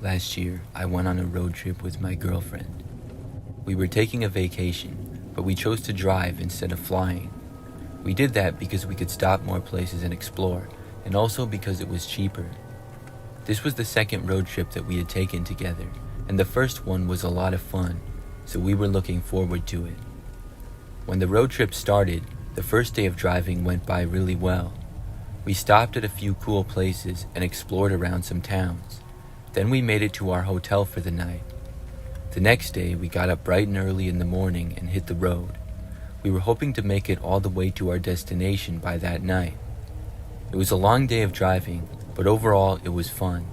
Last year, I went on a road trip with my girlfriend. We were taking a vacation, but we chose to drive instead of flying. We did that because we could stop more places and explore, and also because it was cheaper. This was the second road trip that we had taken together, and the first one was a lot of fun, so we were looking forward to it. When the road trip started, the first day of driving went by really well. We stopped at a few cool places and explored around some towns. Then we made it to our hotel for the night. The next day, we got up bright and early in the morning and hit the road. We were hoping to make it all the way to our destination by that night. It was a long day of driving, but overall it was fun.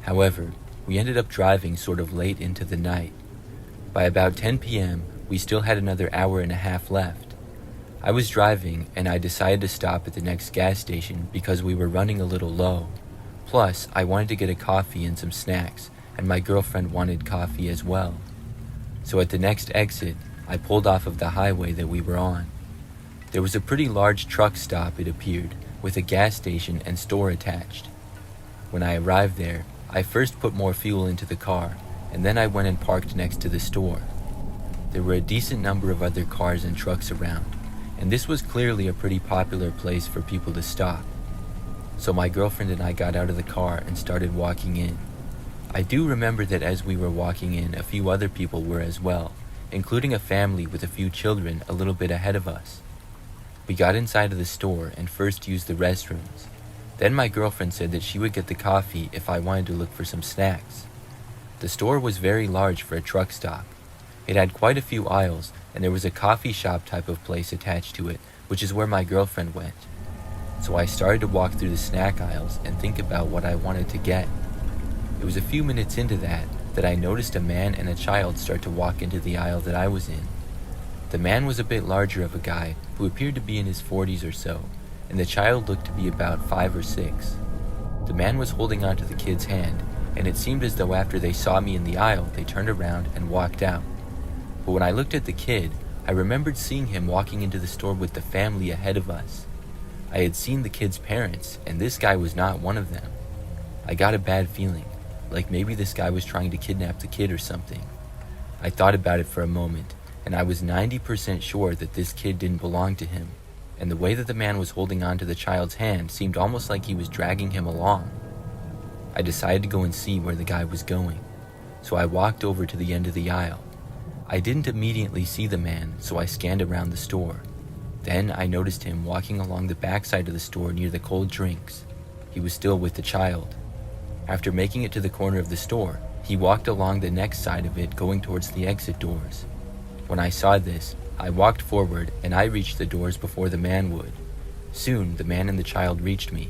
However, we ended up driving sort of late into the night. By about 10 p.m., we still had another hour and a half left. I was driving and I decided to stop at the next gas station because we were running a little low. Plus, I wanted to get a coffee and some snacks, and my girlfriend wanted coffee as well. So at the next exit, I pulled off of the highway that we were on. There was a pretty large truck stop, it appeared, with a gas station and store attached. When I arrived there, I first put more fuel into the car, and then I went and parked next to the store. There were a decent number of other cars and trucks around, and this was clearly a pretty popular place for people to stop. So my girlfriend and I got out of the car and started walking in. I do remember that as we were walking in, a few other people were as well, including a family with a few children a little bit ahead of us. We got inside of the store and first used the restrooms. Then my girlfriend said that she would get the coffee if I wanted to look for some snacks. The store was very large for a truck stop. It had quite a few aisles, and there was a coffee shop type of place attached to it, which is where my girlfriend went. So I started to walk through the snack aisles and think about what I wanted to get. It was a few minutes into that I noticed a man and a child start to walk into the aisle that I was in. The man was a bit larger of a guy who appeared to be in his 40s or so, and the child looked to be about 5 or 6. The man was holding onto the kid's hand, and it seemed as though after they saw me in the aisle, they turned around and walked out. But when I looked at the kid, I remembered seeing him walking into the store with the family ahead of us. I had seen the kid's parents, and this guy was not one of them. I got a bad feeling, like maybe this guy was trying to kidnap the kid or something. I thought about it for a moment, and I was 90% sure that this kid didn't belong to him, and the way that the man was holding on to the child's hand seemed almost like he was dragging him along. I decided to go and see where the guy was going, so I walked over to the end of the aisle. I didn't immediately see the man, so I scanned around the store. Then I noticed him walking along the backside of the store near the cold drinks. He was still with the child. After making it to the corner of the store, he walked along the next side of it going towards the exit doors. When I saw this, I walked forward and I reached the doors before the man would. Soon, the man and the child reached me.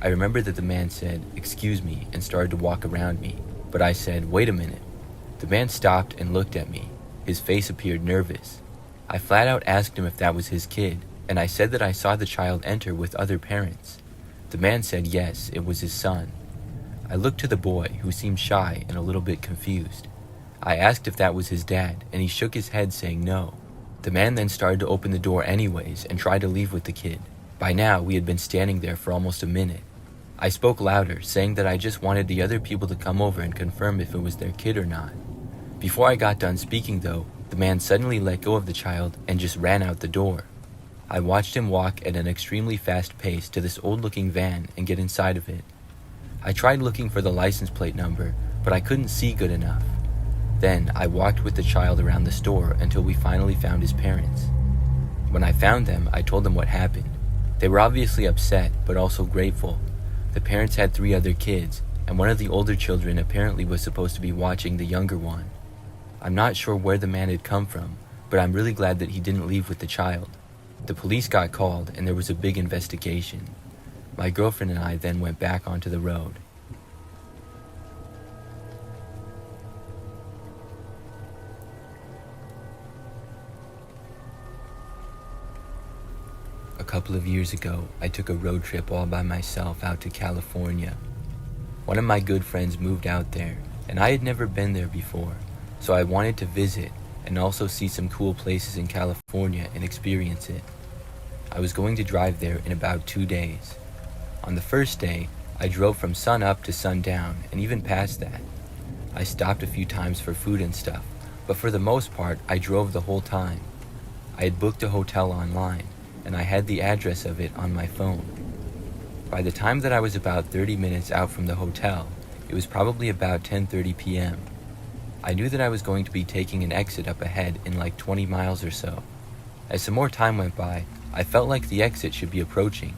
I remember that the man said, "Excuse me," and started to walk around me, but I said, "Wait a minute." The man stopped and looked at me. His face appeared nervous. I flat out asked him if that was his kid, and I said that I saw the child enter with other parents. The man said yes, it was his son. I looked to the boy, who seemed shy and a little bit confused. I asked if that was his dad, and he shook his head saying no. The man then started to open the door anyways and tried to leave with the kid. By now, we had been standing there for almost a minute. I spoke louder, saying that I just wanted the other people to come over and confirm if it was their kid or not. Before I got done speaking though, the man suddenly let go of the child and just ran out the door. I watched him walk at an extremely fast pace to this old-looking van and get inside of it. I tried looking for the license plate number, but I couldn't see good enough. Then I walked with the child around the store until we finally found his parents. When I found them, I told them what happened. They were obviously upset, but also grateful. The parents had 3 other kids, and one of the older children apparently was supposed to be watching the younger one. I'm not sure where the man had come from, but I'm really glad that he didn't leave with the child. The police got called and there was a big investigation. My girlfriend and I then went back onto the road. A couple of years ago, I took a road trip all by myself out to California. One of my good friends moved out there, and I had never been there before. So I wanted to visit and also see some cool places in California and experience it. I was going to drive there in about 2 days. On the first day, I drove from sun up to sundown and even past that. I stopped a few times for food and stuff, but for the most part, I drove the whole time. I had booked a hotel online, and I had the address of it on my phone. By the time that I was about 30 minutes out from the hotel, it was probably about 10:30 p.m. I knew that I was going to be taking an exit up ahead in like 20 miles or so. As some more time went by, I felt like the exit should be approaching.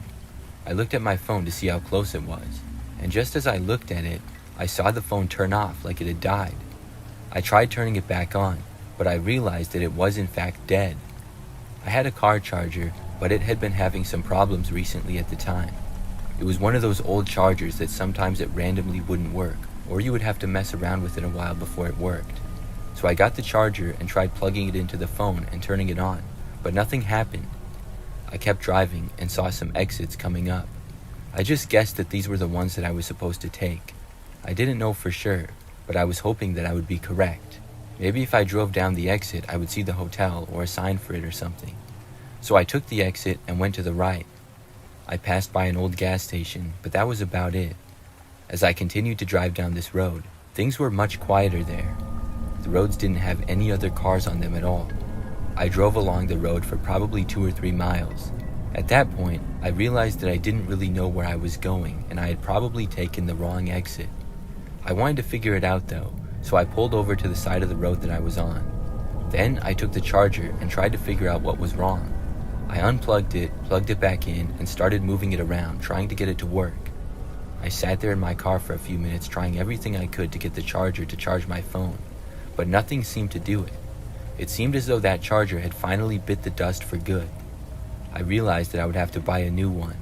I looked at my phone to see how close it was, and just as I looked at it, I saw the phone turn off like it had died. I tried turning it back on, but I realized that it was in fact dead. I had a car charger, but it had been having some problems recently at the time. It was one of those old chargers that sometimes it randomly wouldn't work, or you would have to mess around with it a while before it worked. So I got the charger and tried plugging it into the phone and turning it on, but nothing happened. I kept driving and saw some exits coming up. I just guessed that these were the ones that I was supposed to take. I didn't know for sure, but I was hoping that I would be correct. Maybe if I drove down the exit, I would see the hotel or a sign for it or something. So I took the exit and went to the right. I passed by an old gas station, but that was about it. As I continued to drive down this road, things were much quieter there. The roads didn't have any other cars on them at all. I drove along the road for probably 2 or 3 miles. At that point, I realized that I didn't really know where I was going, and I had probably taken the wrong exit. I wanted to figure it out though, so I pulled over to the side of the road that I was on. Then I took the charger and tried to figure out what was wrong. I unplugged it, plugged it back in, and started moving it around, trying to get it to work. I sat there in my car for a few minutes trying everything I could to get the charger to charge my phone, but nothing seemed to do it. It seemed as though that charger had finally bit the dust for good. I realized that I would have to buy a new one,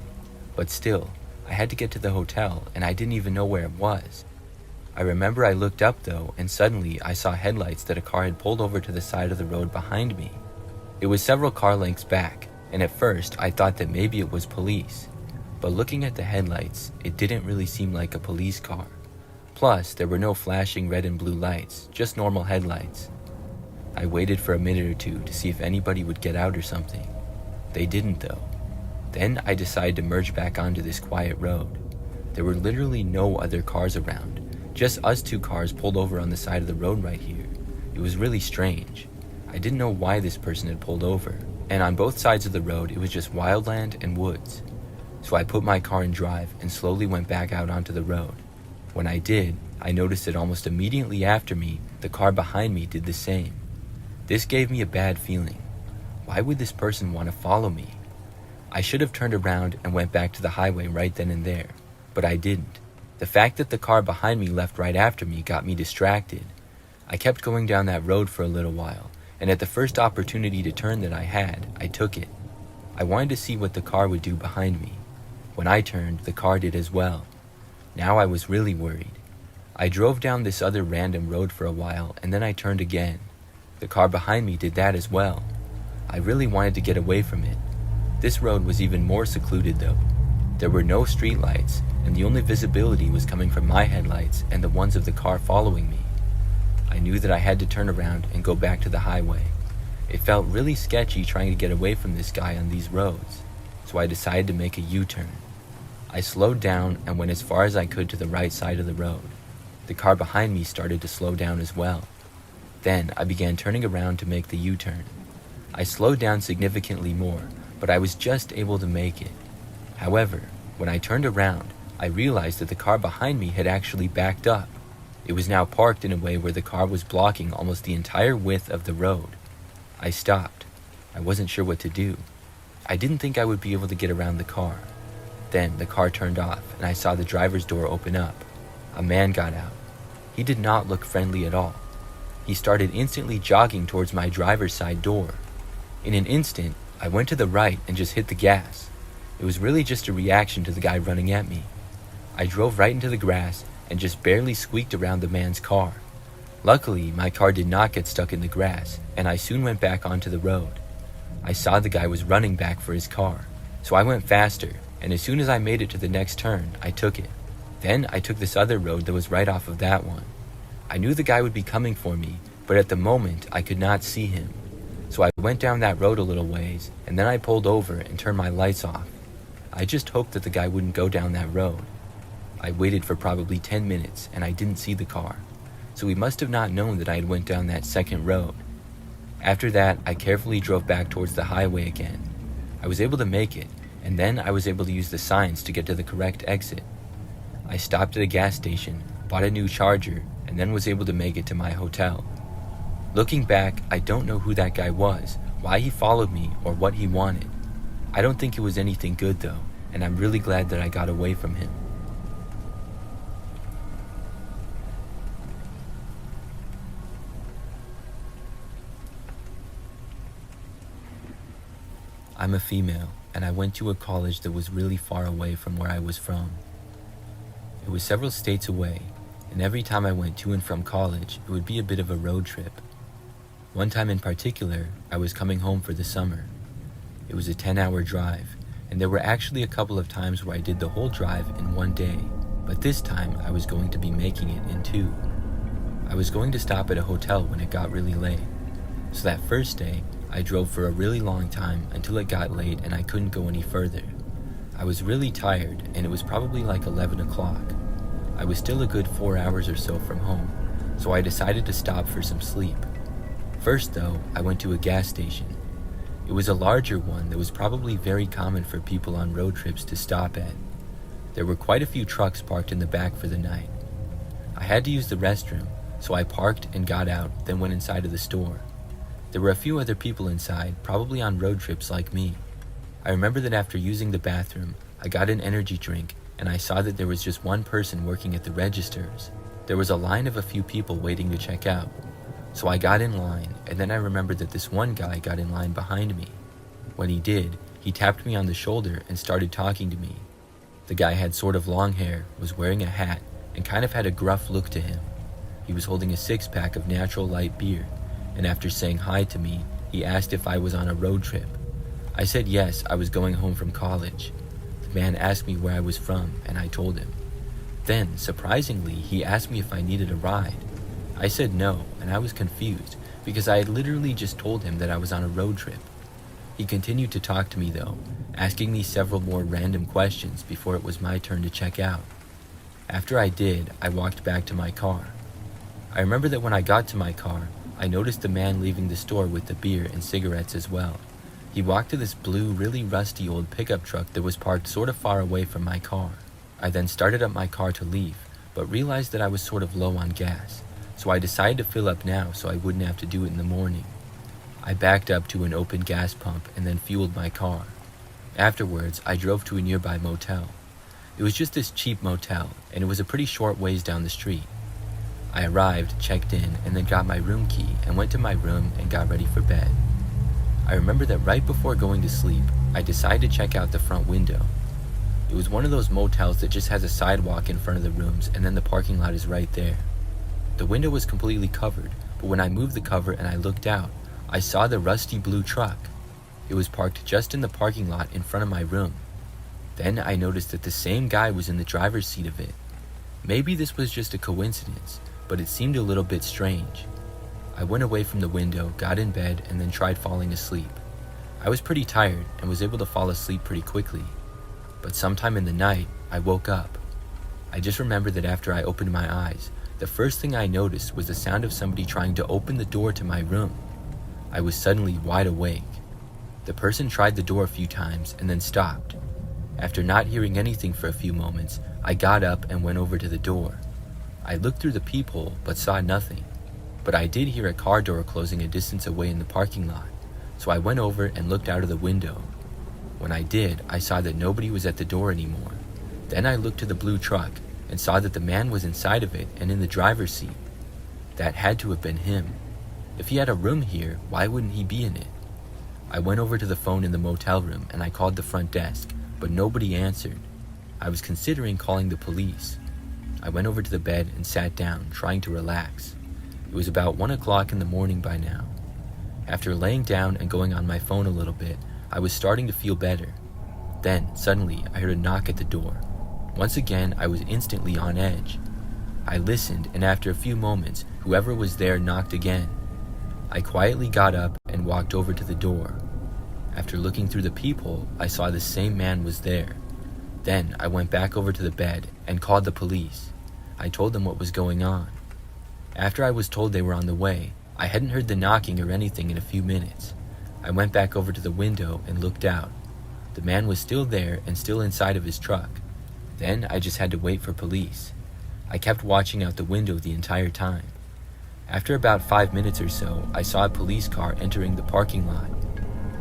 but still, I had to get to the hotel and I didn't even know where it was. I remember I looked up though, and suddenly I saw headlights that a car had pulled over to the side of the road behind me. It was several car lengths back, and at first I thought that maybe it was police, but looking at the headlights, it didn't really seem like a police car. Plus, there were no flashing red and blue lights, just normal headlights. I waited for a minute or two to see if anybody would get out or something. They didn't though. Then I decided to merge back onto this quiet road. There were literally no other cars around, just us 2 cars pulled over on the side of the road right here. It was really strange. I didn't know why this person had pulled over, and on both sides of the road it was just wildland and woods. So I put my car in drive and slowly went back out onto the road. When I did, I noticed that almost immediately after me, the car behind me did the same. This gave me a bad feeling. Why would this person want to follow me? I should have turned around and went back to the highway right then and there, but I didn't. The fact that the car behind me left right after me got me distracted. I kept going down that road for a little while, and at the first opportunity to turn that I had, I took it. I wanted to see what the car would do behind me. When I turned, the car did as well. Now I was really worried. I drove down this other random road for a while, and then I turned again. The car behind me did that as well. I really wanted to get away from it. This road was even more secluded though. There were no streetlights, and the only visibility was coming from my headlights and the ones of the car following me. I knew that I had to turn around and go back to the highway. It felt really sketchy trying to get away from this guy on these roads, so I decided to make a U-turn. I slowed down and went as far as I could to the right side of the road. The car behind me started to slow down as well. Then I began turning around to make the U-turn. I slowed down significantly more, but I was just able to make it. However, when I turned around, I realized that the car behind me had actually backed up. It was now parked in a way where the car was blocking almost the entire width of the road. I stopped. I wasn't sure what to do. I didn't think I would be able to get around the car. Then the car turned off and I saw the driver's door open up. A man got out. He did not look friendly at all. He started instantly jogging towards my driver's side door. In an instant, I went to the right and just hit the gas. It was really just a reaction to the guy running at me. I drove right into the grass and just barely squeaked around the man's car. Luckily, my car did not get stuck in the grass, and I soon went back onto the road. I saw the guy was running back for his car, so I went faster, and as soon as I made it to the next turn, I took it. Then I took this other road that was right off of that one. I knew the guy would be coming for me, but at the moment, I could not see him. So I went down that road a little ways, and then I pulled over and turned my lights off. I just hoped that the guy wouldn't go down that road. I waited for probably 10 minutes, and I didn't see the car. so he must have not known that I had went down that second road. After that, I carefully drove back towards the highway again. I was able to make it, and then I was able to use the signs to get to the correct exit. I stopped at a gas station, bought a new charger, and then was able to make it to my hotel. Looking back, I don't know who that guy was, why he followed me, or what he wanted. I don't think it was anything good though, and I'm really glad that I got away from him. I'm a female, and I went to a college that was really far away from where I was from. It was several states away, and every time I went to and from college, it would be a bit of a road trip. One time in particular, I was coming home for the summer. It was a 10-hour drive, and there were actually a couple of times where I did the whole drive in one day, but this time I was going to be making it in 2. I was going to stop at a hotel when it got really late, so that first day, I drove for a really long time until it got late and I couldn't go any further. I was really tired, and it was probably like 11 o'clock. I was still a good 4 hours or so from home, so I decided to stop for some sleep. First though, I went to a gas station. It was a larger one that was probably very common for people on road trips to stop at. There were quite a few trucks parked in the back for the night. I had to use the restroom, so I parked and got out, then went inside of the store. There were a few other people inside, probably on road trips like me. I remember that after using the bathroom, I got an energy drink, and I saw that there was just one person working at the registers. There was a line of a few people waiting to check out. So I got in line, and then I remembered that this one guy got in line behind me. When he did, he tapped me on the shoulder and started talking to me. The guy had sort of long hair, was wearing a hat, and kind of had a gruff look to him. He was holding a 6-pack of natural light beer, and after saying hi to me, he asked if I was on a road trip. I said yes, I was going home from college. The man asked me where I was from, and I told him. Then, surprisingly, he asked me if I needed a ride. I said no, and I was confused, because I had literally just told him that I was on a road trip. He continued to talk to me though, asking me several more random questions before it was my turn to check out. After I did, I walked back to my car. I remember that when I got to my car, I noticed the man leaving the store with the beer and cigarettes as well. He walked to this blue, really rusty old pickup truck that was parked sort of far away from my car. I then started up my car to leave, but realized that I was sort of low on gas, so I decided to fill up now so I wouldn't have to do it in the morning. I backed up to an open gas pump and then fueled my car. Afterwards, I drove to a nearby motel. It was just this cheap motel, and it was a pretty short ways down the street. I arrived, checked in, and then got my room key and went to my room and got ready for bed. I remember that right before going to sleep, I decided to check out the front window. It was one of those motels that just has a sidewalk in front of the rooms and then the parking lot is right there. The window was completely covered, but when I moved the cover and I looked out, I saw the rusty blue truck. It was parked just in the parking lot in front of my room. Then I noticed that the same guy was in the driver's seat of it. Maybe this was just a coincidence, but it seemed a little bit strange. I went away from the window, got in bed, and then tried falling asleep. I was pretty tired and was able to fall asleep pretty quickly. But sometime in the night, I woke up. I just remembered that after I opened my eyes, the first thing I noticed was the sound of somebody trying to open the door to my room. I was suddenly wide awake. The person tried the door a few times and then stopped. After not hearing anything for a few moments, I got up and went over to the door. I looked through the peephole but saw nothing, but I did hear a car door closing a distance away in the parking lot, so I went over and looked out of the window. When I did, I saw that nobody was at the door anymore. Then I looked to the blue truck and saw that the man was inside of it and in the driver's seat. That had to have been him. If he had a room here, why wouldn't he be in it? I went over to the phone in the motel room and I called the front desk, but nobody answered. I was considering calling the police. I went over to the bed and sat down, trying to relax. It was about 1 o'clock in the morning by now. After laying down and going on my phone a little bit, I was starting to feel better. Then, suddenly, I heard a knock at the door. Once again, I was instantly on edge. I listened, and after a few moments, whoever was there knocked again. I quietly got up and walked over to the door. After looking through the peephole, I saw the same man was there. Then I went back over to the bed and called the police. I told them what was going on. After I was told they were on the way, I hadn't heard the knocking or anything in a few minutes. I went back over to the window and looked out. The man was still there and still inside of his truck. Then I just had to wait for police. I kept watching out the window the entire time. After about 5 minutes or so, I saw a police car entering the parking lot.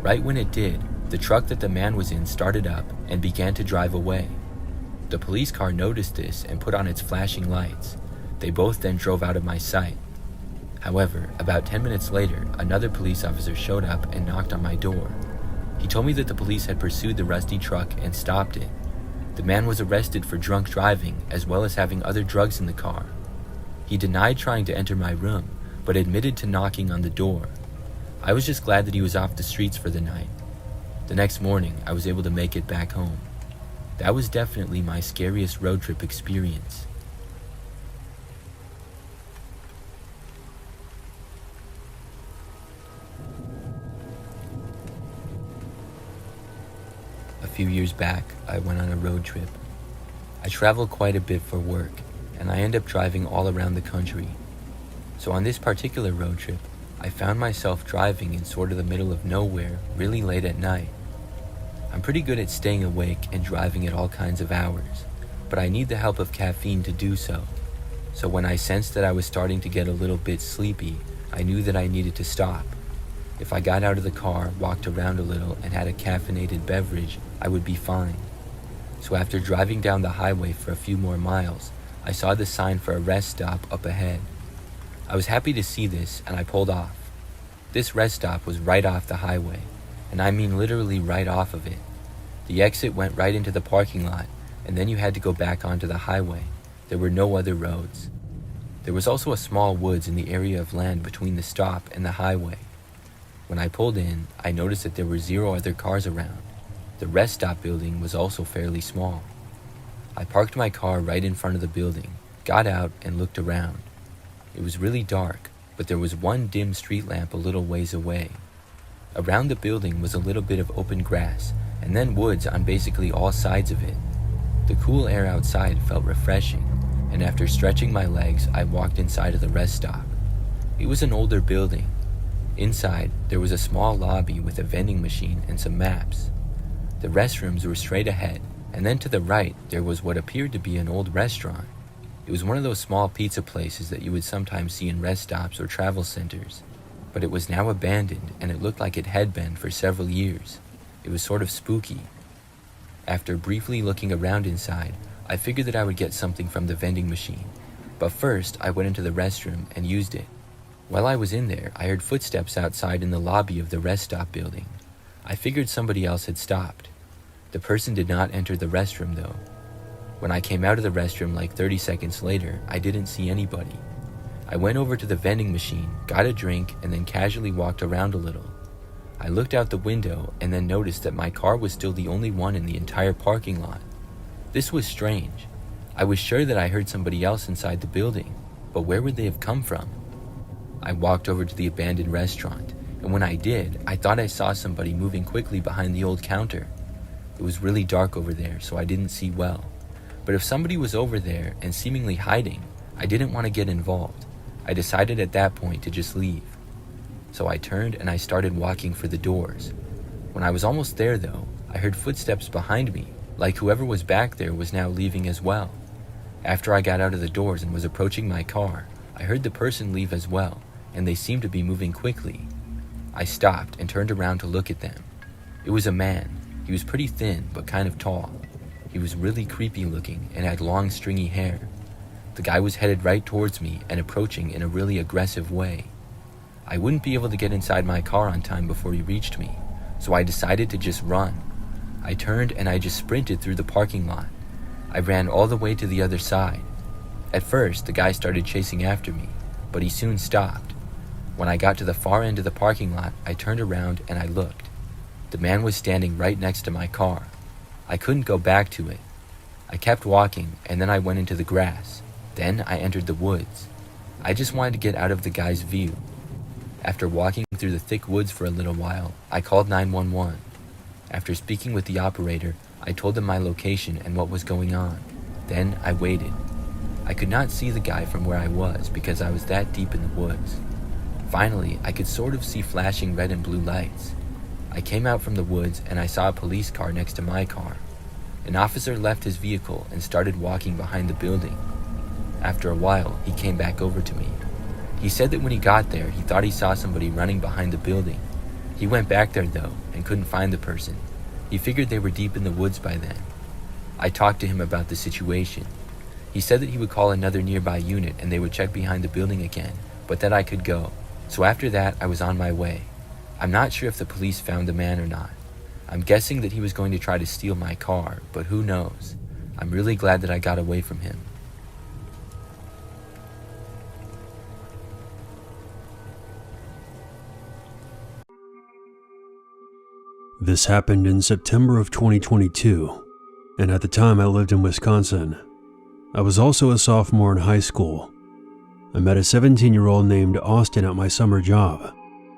Right when it did, the truck that the man was in started up and began to drive away. The police car noticed this and put on its flashing lights. They both then drove out of my sight. However, about 10 minutes later, another police officer showed up and knocked on my door. He told me that the police had pursued the rusty truck and stopped it. The man was arrested for drunk driving as well as having other drugs in the car. He denied trying to enter my room, but admitted to knocking on the door. I was just glad that he was off the streets for the night. The next morning, I was able to make it back home. That was definitely my scariest road trip experience. A few years back, I went on a road trip. I travel quite a bit for work, and I end up driving all around the country. So on this particular road trip, I found myself driving in sort of the middle of nowhere really late at night. I'm pretty good at staying awake and driving at all kinds of hours, but I need the help of caffeine to do so. So when I sensed that I was starting to get a little bit sleepy, I knew that I needed to stop. If I got out of the car, walked around a little, and had a caffeinated beverage, I would be fine. So after driving down the highway for a few more miles, I saw the sign for a rest stop up ahead. I was happy to see this, and I pulled off. This rest stop was right off the highway, and I mean literally right off of it. The exit went right into the parking lot, and then you had to go back onto the highway. There were no other roads. There was also a small woods in the area of land between the stop and the highway. When I pulled in, I noticed that there were 0 other cars around. The rest stop building was also fairly small. I parked my car right in front of the building, got out, and looked around. It was really dark, but there was one dim street lamp a little ways away. Around the building was a little bit of open grass, and then woods on basically all sides of it. The cool air outside felt refreshing, and after stretching my legs, I walked inside of the rest stop. It was an older building. Inside, there was a small lobby with a vending machine and some maps. The restrooms were straight ahead, and then to the right, there was what appeared to be an old restaurant. It was one of those small pizza places that you would sometimes see in rest stops or travel centers, but it was now abandoned, and it looked like it had been for several years. It was sort of spooky. After briefly looking around inside, I figured that I would get something from the vending machine, but first I went into the restroom and used it. While I was in there, I heard footsteps outside in the lobby of the rest stop building. I figured somebody else had stopped. The person did not enter the restroom though. When I came out of the restroom like 30 seconds later, I didn't see anybody. I went over to the vending machine, got a drink, and then casually walked around a little. I looked out the window and then noticed that my car was still the only one in the entire parking lot. This was strange. I was sure that I heard somebody else inside the building, but where would they have come from? I walked over to the abandoned restaurant, and when I did, I thought I saw somebody moving quickly behind the old counter. It was really dark over there, so I didn't see well. But if somebody was over there and seemingly hiding, I didn't want to get involved. I decided at that point to just leave. So I turned and I started walking for the doors. When I was almost there though, I heard footsteps behind me, like whoever was back there was now leaving as well. After I got out of the doors and was approaching my car, I heard the person leave as well, and they seemed to be moving quickly. I stopped and turned around to look at them. It was a man. He was pretty thin, but kind of tall. He was really creepy looking and had long stringy hair. The guy was headed right towards me and approaching in a really aggressive way. I wouldn't be able to get inside my car on time before he reached me, so I decided to just run. I turned and I just sprinted through the parking lot. I ran all the way to the other side. At first, the guy started chasing after me, but he soon stopped. When I got to the far end of the parking lot, I turned around and I looked. The man was standing right next to my car. I couldn't go back to it. I kept walking, and then I went into the grass. Then I entered the woods. I just wanted to get out of the guy's view. After walking through the thick woods for a little while, I called 911. After speaking with the operator, I told them my location and what was going on. Then I waited. I could not see the guy from where I was because I was that deep in the woods. Finally, I could sort of see flashing red and blue lights. I came out from the woods and I saw a police car next to my car. An officer left his vehicle and started walking behind the building. After a while, he came back over to me. He said that when he got there, he thought he saw somebody running behind the building. He went back there though and couldn't find the person. He figured they were deep in the woods by then. I talked to him about the situation. He said that he would call another nearby unit and they would check behind the building again, but that I could go. So after that, I was on my way. I'm not sure if the police found the man or not. I'm guessing that he was going to try to steal my car, but who knows? I'm really glad that I got away from him. This happened in September of 2022, and at the time I lived in Wisconsin. I was also a sophomore in high school. I met a 17-year-old named Austin at my summer job.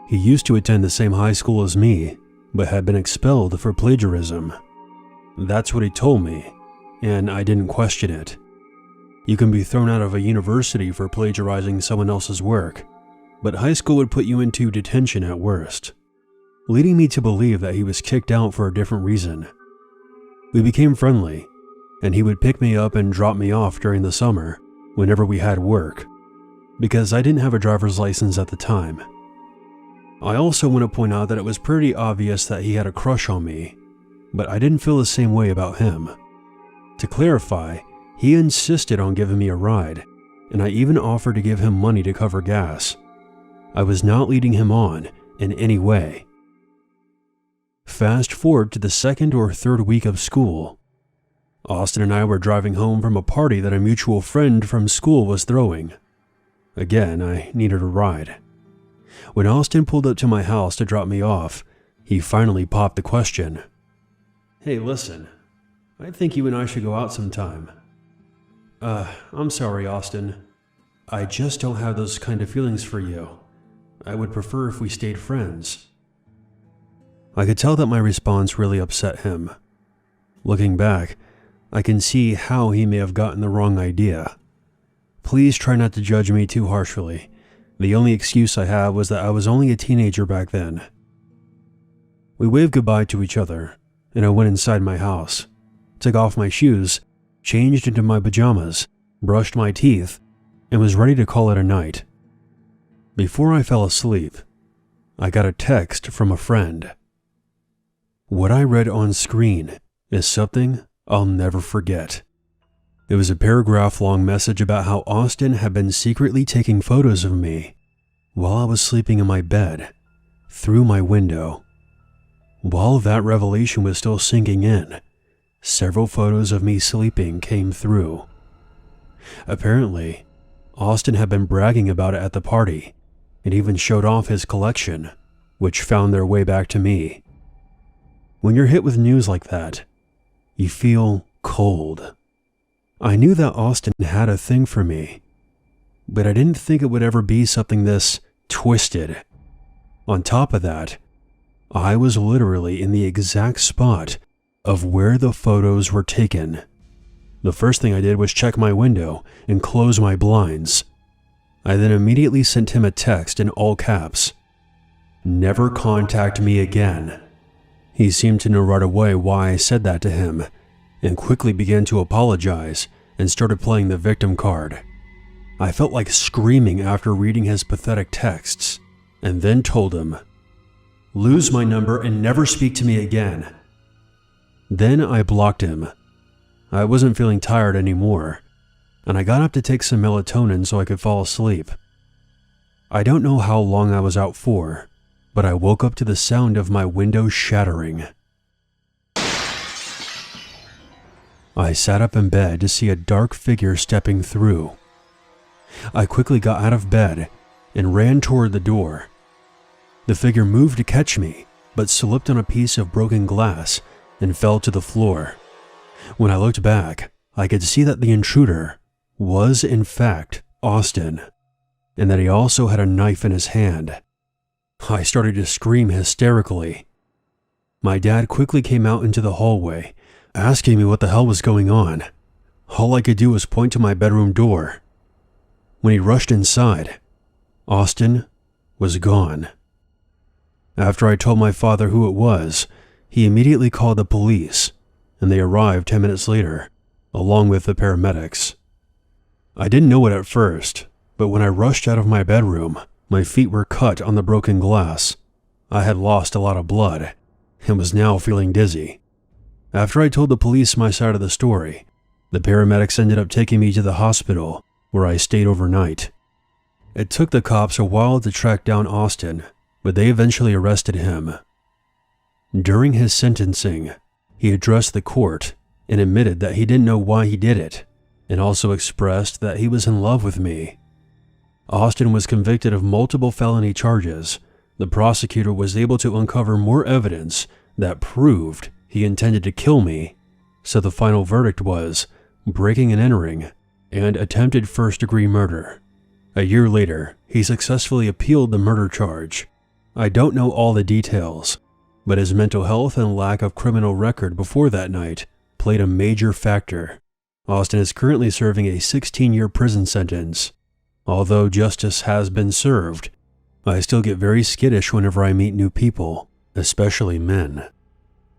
He used to attend the same high school as me, but had been expelled for plagiarism. That's what he told me, and I didn't question it. You can be thrown out of a university for plagiarizing someone else's work, but high school would put you into detention at worst, leading me to believe that he was kicked out for a different reason. We became friendly, and he would pick me up and drop me off during the summer whenever we had work, because I didn't have a driver's license at the time. I also want to point out that it was pretty obvious that he had a crush on me, but I didn't feel the same way about him. To clarify, he insisted on giving me a ride, and I even offered to give him money to cover gas. I was not leading him on in any way. Fast forward to the second or third week of school. Austin and I were driving home from a party that a mutual friend from school was throwing. Again, I needed a ride. When Austin pulled up to my house to drop me off, he finally popped the question. "Hey, listen, I think you and I should go out sometime." I'm sorry, Austin. I just don't have those kind of feelings for you. I would prefer if we stayed friends." I could tell that my response really upset him. Looking back, I can see how he may have gotten the wrong idea. Please try not to judge me too harshly. The only excuse I have was that I was only a teenager back then. We waved goodbye to each other, and I went inside my house, took off my shoes, changed into my pajamas, brushed my teeth, and was ready to call it a night. Before I fell asleep, I got a text from a friend. What I read on screen is something I'll never forget. It was a paragraph-long message about how Austin had been secretly taking photos of me while I was sleeping in my bed, through my window. While that revelation was still sinking in, several photos of me sleeping came through. Apparently, Austin had been bragging about it at the party, and even showed off his collection, which found their way back to me. When you're hit with news like that, you feel cold. I knew that Austin had a thing for me, but I didn't think it would ever be something this twisted. On top of that, I was literally in the exact spot of where the photos were taken. The first thing I did was check my window and close my blinds. I then immediately sent him a text in all caps. "Never contact me again." He seemed to know right away why I said that to him, and quickly began to apologize and started playing the victim card. I felt like screaming after reading his pathetic texts, and then told him, "Lose my number and never speak to me again." Then I blocked him. I wasn't feeling tired anymore, and I got up to take some melatonin so I could fall asleep. I don't know how long I was out for, but I woke up to the sound of my window shattering. I sat up in bed to see a dark figure stepping through. I quickly got out of bed and ran toward the door. The figure moved to catch me, but slipped on a piece of broken glass and fell to the floor. When I looked back, I could see that the intruder was in fact Austin, and that he also had a knife in his hand. I started to scream hysterically. My dad quickly came out into the hallway, asking me what the hell was going on. All I could do was point to my bedroom door. When he rushed inside, Austin was gone. After I told my father who it was, he immediately called the police, and they arrived 10 minutes later, along with the paramedics. I didn't know it at first, but when I rushed out of my bedroom, my feet were cut on the broken glass. I had lost a lot of blood and was now feeling dizzy. After I told the police my side of the story, the paramedics ended up taking me to the hospital, where I stayed overnight. It took the cops a while to track down Austin, but they eventually arrested him. During his sentencing, he addressed the court and admitted that he didn't know why he did it, and also expressed that he was in love with me. Austin was convicted of multiple felony charges. The prosecutor was able to uncover more evidence that proved he intended to kill me, so the final verdict was breaking and entering and attempted first-degree murder. A year later, he successfully appealed the murder charge. I don't know all the details, but his mental health and lack of criminal record before that night played a major factor. Austin is currently serving a 16-year prison sentence. Although justice has been served, I still get very skittish whenever I meet new people, especially men.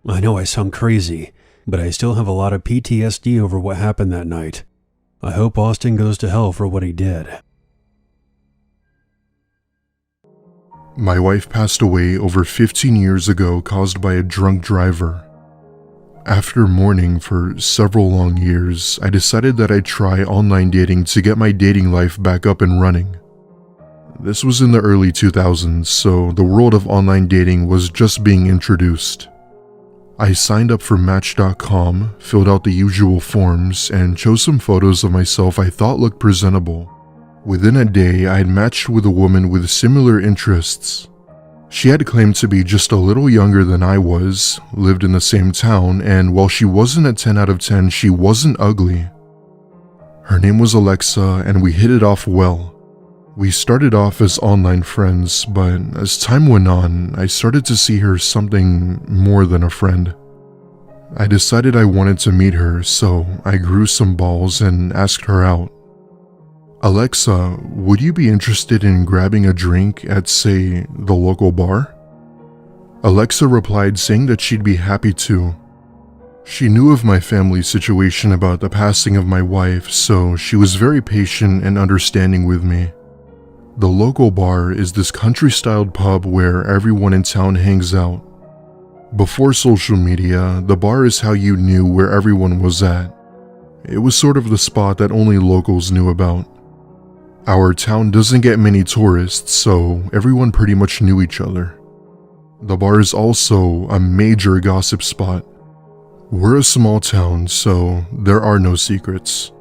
I know I sound crazy, but I still have a lot of PTSD over what happened that night. I hope Austin goes to hell for what he did. My wife passed away over 15 years ago, caused by a drunk driver. After mourning for several long years, I decided that I'd try online dating to get my dating life back up and running. This was in the early 2000s, so the world of online dating was just being introduced. I signed up for Match.com, filled out the usual forms, and chose some photos of myself I thought looked presentable. Within a day, I had matched with a woman with similar interests. She had claimed to be just a little younger than I was, lived in the same town, and while she wasn't a 10 out of 10, she wasn't ugly. Her name was Alexa, and we hit it off well. We started off as online friends, but as time went on, I started to see her something more than a friend. I decided I wanted to meet her, so I grew some balls and asked her out. "Alexa, would you be interested in grabbing a drink at, say, the local bar?" Alexa replied saying that she'd be happy to. She knew of my family situation about the passing of my wife, so she was very patient and understanding with me. The local bar is this country-styled pub where everyone in town hangs out. Before social media, the bar is how you knew where everyone was at. It was sort of the spot that only locals knew about. Our town doesn't get many tourists, so everyone pretty much knew each other. The bar is also a major gossip spot. We're a small town, so there are no secrets.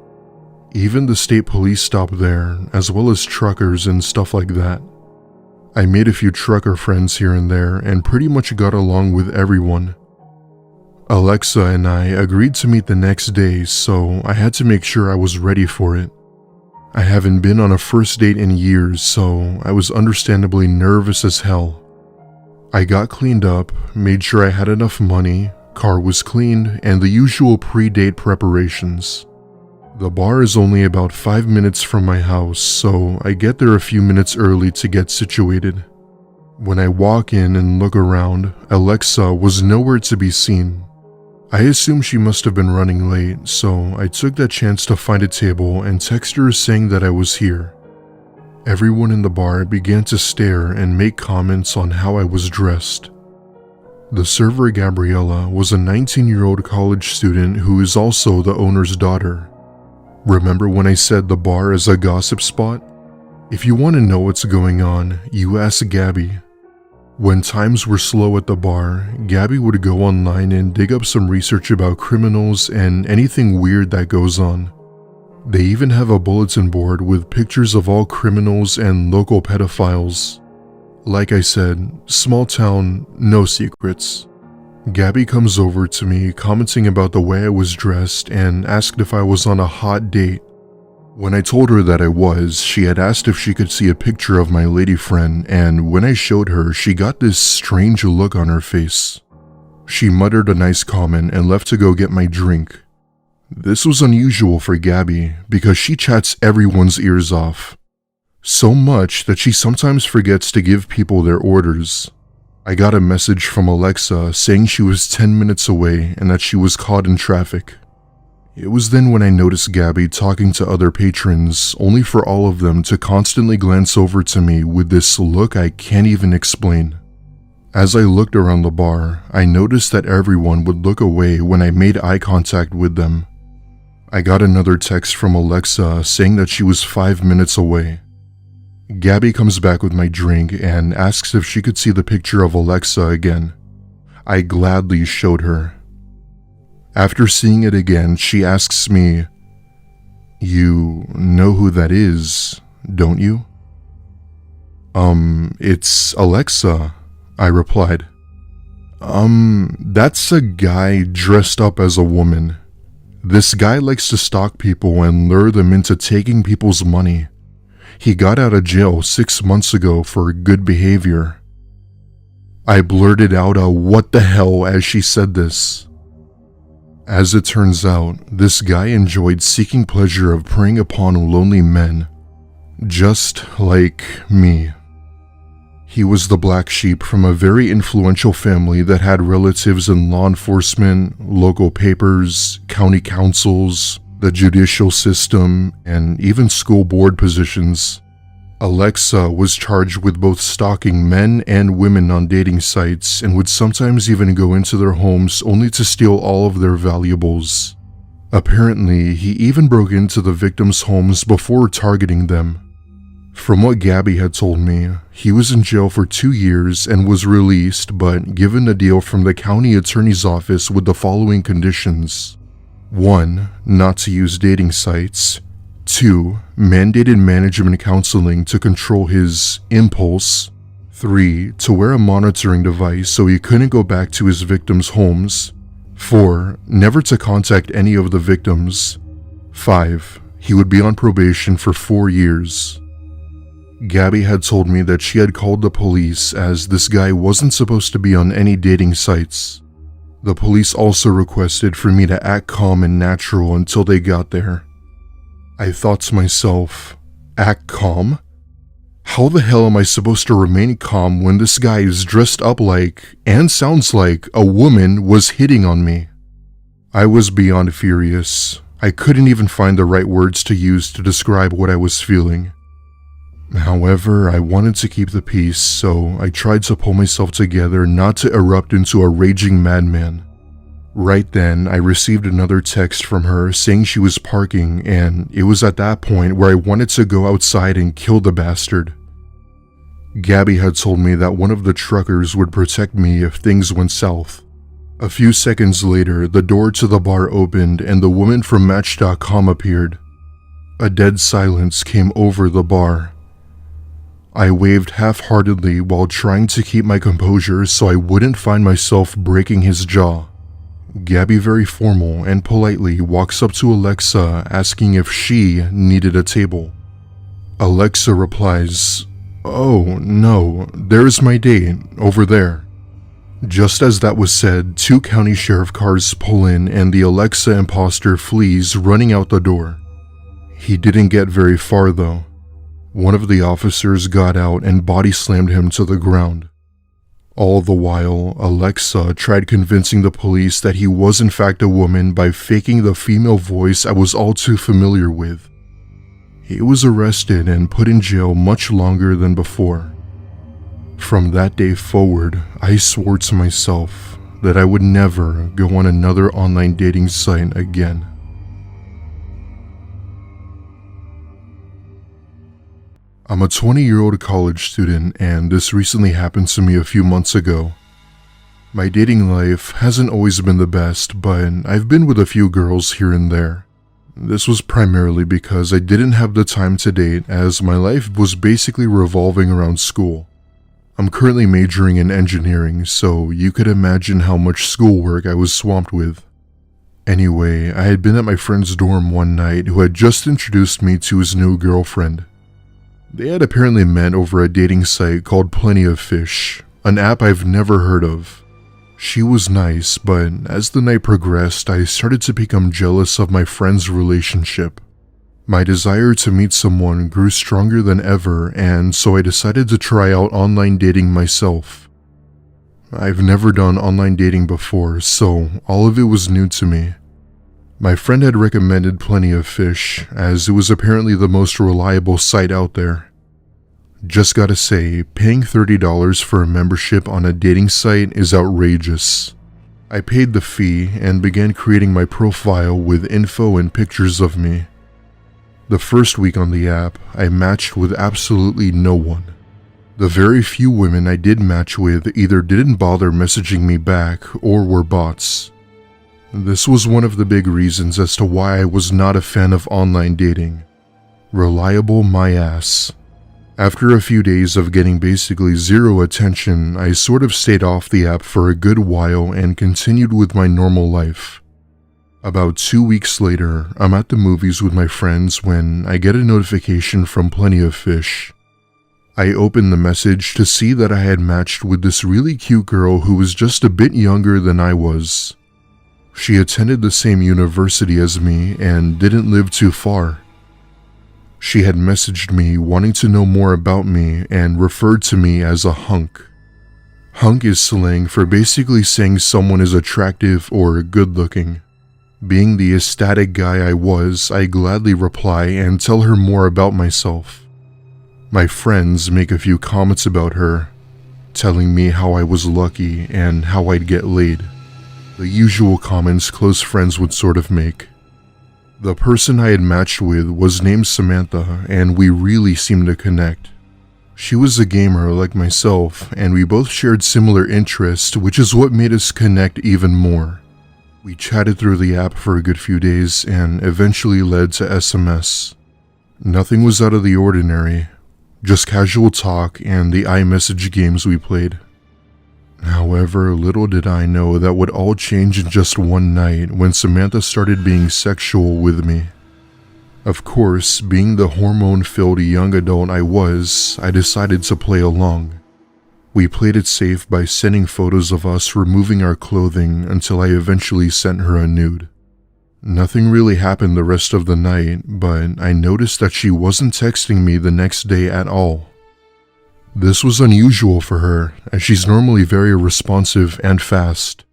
Even the state police stop there, as well as truckers and stuff like that. I made a few trucker friends here and there and pretty much got along with everyone. Alexa and I agreed to meet the next day, so I had to make sure I was ready for it. I haven't been on a first date in years, so I was understandably nervous as hell. I got cleaned up, made sure I had enough money, car was cleaned, and the usual pre-date preparations. The bar is only about 5 minutes from my house, so I get there a few minutes early to get situated. When I walk in and look around, Alexa was nowhere to be seen. I assume she must have been running late, so I took that chance to find a table and text her saying that I was here. Everyone in the bar began to stare and make comments on how I was dressed. The server, Gabriella, was a 19-year-old college student who is also the owner's daughter. Remember when I said the bar is a gossip spot? If you want to know what's going on, you ask Gabby. When times were slow at the bar, Gabby would go online and dig up some research about criminals and anything weird that goes on. They even have a bulletin board with pictures of all criminals and local pedophiles. Like I said, small town, no secrets. Gabby comes over to me commenting about the way I was dressed and asked if I was on a hot date. When I told her that I was, she had asked if she could see a picture of my lady friend, and when I showed her, she got this strange look on her face. She muttered a nice comment and left to go get my drink. This was unusual for Gabby because she chats everyone's ears off. So much that she sometimes forgets to give people their orders. I got a message from Alexa saying she was 10 minutes away and that she was caught in traffic. It was then when I noticed Gabby talking to other patrons, only for all of them to constantly glance over to me with this look I can't even explain. As I looked around the bar, I noticed that everyone would look away when I made eye contact with them. I got another text from Alexa saying that she was 5 minutes away. Gabby comes back with my drink and asks if she could see the picture of Alexa again. I gladly showed her. After seeing it again, she asks me, "You know who that is, don't you?" It's Alexa," I replied. That's a guy dressed up as a woman. This guy likes to stalk people and lure them into taking people's money. He got out of jail 6 months ago for good behavior." I blurted out a "what the hell" as she said this. As it turns out, this guy enjoyed seeking pleasure of preying upon lonely men, just like me. He was the black sheep from a very influential family that had relatives in law enforcement, local papers, county councils, the judicial system, and even school board positions. Alexa was charged with both stalking men and women on dating sites and would sometimes even go into their homes only to steal all of their valuables. Apparently, he even broke into the victims' homes before targeting them. From what Gabby had told me, he was in jail for 2 years and was released but given a deal from the county attorney's office with the following conditions. 1. Not to use dating sites. 2. Mandated management counseling to control his impulse. 3. To wear a monitoring device so he couldn't go back to his victims' homes. 4. Never to contact any of the victims. 5. He would be on probation for 4 years. Gabby had told me that she had called the police as this guy wasn't supposed to be on any dating sites. The police also requested for me to act calm and natural until they got there. I thought to myself, act calm? How the hell am I supposed to remain calm when this guy is dressed up like, and sounds like, a woman was hitting on me? I was beyond furious. I couldn't even find the right words to use to describe what I was feeling. However, I wanted to keep the peace, so I tried to pull myself together not to erupt into a raging madman. Right then, I received another text from her saying she was parking, and it was at that point where I wanted to go outside and kill the bastard. Gabby had told me that one of the truckers would protect me if things went south. A few seconds later, the door to the bar opened and the woman from Match.com appeared. A dead silence came over the bar. I waved half-heartedly while trying to keep my composure so I wouldn't find myself breaking his jaw. Gabby very formal and politely walks up to Alexa asking if she needed a table. Alexa replies, "Oh, no, there's my date, over there." Just as that was said, 2 county sheriff cars pull in and the Alexa imposter flees running out the door. He didn't get very far though. One of the officers got out and body slammed him to the ground. All the while, Alexa tried convincing the police that he was in fact a woman by faking the female voice I was all too familiar with. He was arrested and put in jail much longer than before. From that day forward, I swore to myself that I would never go on another online dating site again. I'm a 20-year-old college student, and this recently happened to me a few months ago. My dating life hasn't always been the best, but I've been with a few girls here and there. This was primarily because I didn't have the time to date, as my life was basically revolving around school. I'm currently majoring in engineering, so you could imagine how much schoolwork I was swamped with. Anyway, I had been at my friend's dorm one night who had just introduced me to his new girlfriend. They had apparently met over a dating site called Plenty of Fish, an app I've never heard of. She was nice, but as the night progressed, I started to become jealous of my friend's relationship. My desire to meet someone grew stronger than ever, and so I decided to try out online dating myself. I've never done online dating before, so all of it was new to me. My friend had recommended Plenty of Fish, as it was apparently the most reliable site out there. Just gotta say, paying $30 for a membership on a dating site is outrageous. I paid the fee and began creating my profile with info and pictures of me. The first week on the app, I matched with absolutely no one. The very few women I did match with either didn't bother messaging me back or were bots. This was one of the big reasons as to why I was not a fan of online dating. Reliable my ass. After a few days of getting basically zero attention, I sort of stayed off the app for a good while and continued with my normal life. About 2 weeks later, I'm at the movies with my friends when I get a notification from Plenty of Fish. I open the message to see that I had matched with this really cute girl who was just a bit younger than I was. She attended the same university as me and didn't live too far. She had messaged me wanting to know more about me and referred to me as a hunk. Hunk is slang for basically saying someone is attractive or good looking. Being the ecstatic guy I was, I gladly reply and tell her more about myself. My friends make a few comments about her, telling me how I was lucky and how I'd get laid. The usual comments close friends would sort of make. The person I had matched with was named Samantha, and we really seemed to connect. She was a gamer like myself, and we both shared similar interests, which is what made us connect even more. We chatted through the app for a good few days and eventually led to SMS. Nothing was out of the ordinary, just casual talk and the iMessage games we played. However, little did I know that would all change in just one night when Samantha started being sexual with me. Of course, being the hormone-filled young adult I was, I decided to play along. We played it safe by sending photos of us removing our clothing until I eventually sent her a nude. Nothing really happened the rest of the night, but I noticed that she wasn't texting me the next day at all. This was unusual for her, as she's normally very responsive and fast.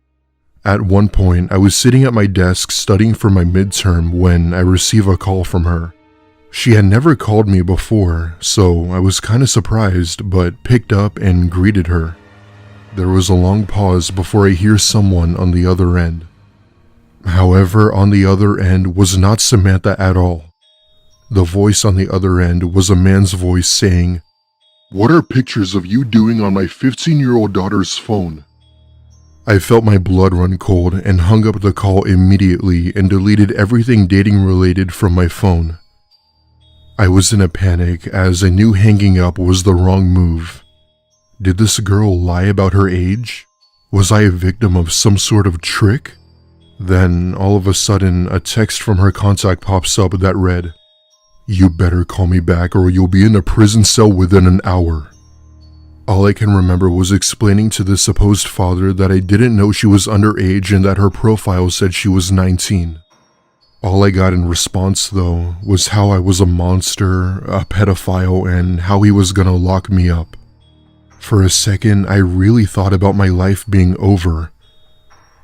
At one point, I was sitting at my desk studying for my midterm when I received a call from her. She had never called me before, so I was kinda surprised, but picked up and greeted her. There was a long pause before I hear someone on the other end. However, on the other end was not Samantha at all. The voice on the other end was a man's voice saying, "What are pictures of you doing on my 15-year-old daughter's phone?" I felt my blood run cold and hung up the call immediately and deleted everything dating related from my phone. I was in a panic as I knew hanging up was the wrong move. Did this girl lie about her age? Was I a victim of some sort of trick? Then, all of a sudden, a text from her contact pops up that read, "You better call me back or you'll be in a prison cell within an hour." All I can remember was explaining to the supposed father that I didn't know she was underage and that her profile said she was 19. All I got in response, though, was how I was a monster, a pedophile, and how he was gonna lock me up. For a second, I really thought about my life being over.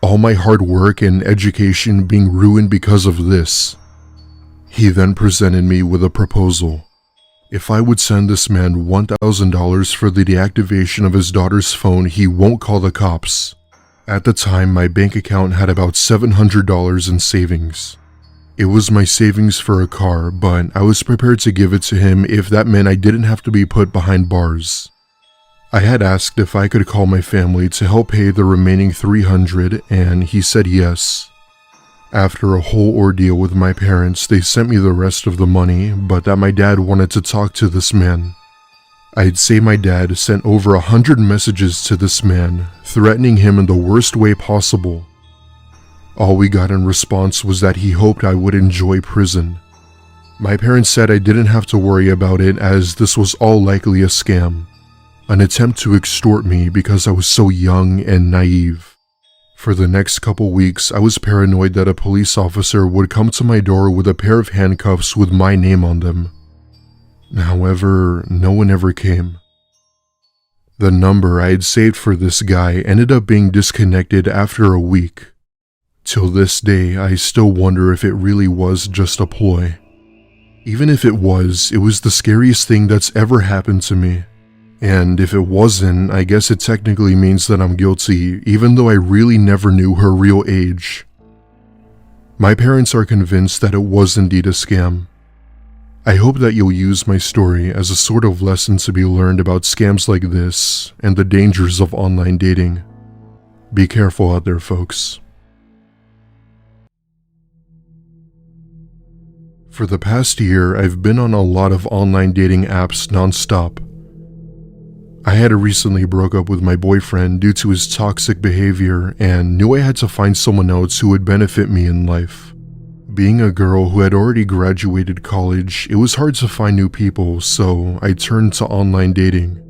All my hard work and education being ruined because of this. He then presented me with a proposal. If I would send this man $1,000 for the deactivation of his daughter's phone, he won't call the cops. At the time, my bank account had about $700 in savings. It was my savings for a car, but I was prepared to give it to him if that meant I didn't have to be put behind bars. I had asked if I could call my family to help pay the remaining $300, and he said yes. After a whole ordeal with my parents, they sent me the rest of the money, but that my dad wanted to talk to this man. I'd say my dad sent over 100 messages to this man, threatening him in the worst way possible. All we got in response was that he hoped I would enjoy prison. My parents said I didn't have to worry about it as this was all likely a scam, an attempt to extort me because I was so young and naive. For the next couple weeks, I was paranoid that a police officer would come to my door with a pair of handcuffs with my name on them. However, no one ever came. The number I had saved for this guy ended up being disconnected after a week. Till this day, I still wonder if it really was just a ploy. Even if it was the scariest thing that's ever happened to me. And if it wasn't, I guess it technically means that I'm guilty, even though I really never knew her real age. My parents are convinced that it was indeed a scam. I hope that you'll use my story as a sort of lesson to be learned about scams like this and the dangers of online dating. Be careful out there, folks. For the past year, I've been on a lot of online dating apps nonstop. I had recently broke up with my boyfriend due to his toxic behavior and knew I had to find someone else who would benefit me in life. Being a girl who had already graduated college, it was hard to find new people, so I turned to online dating.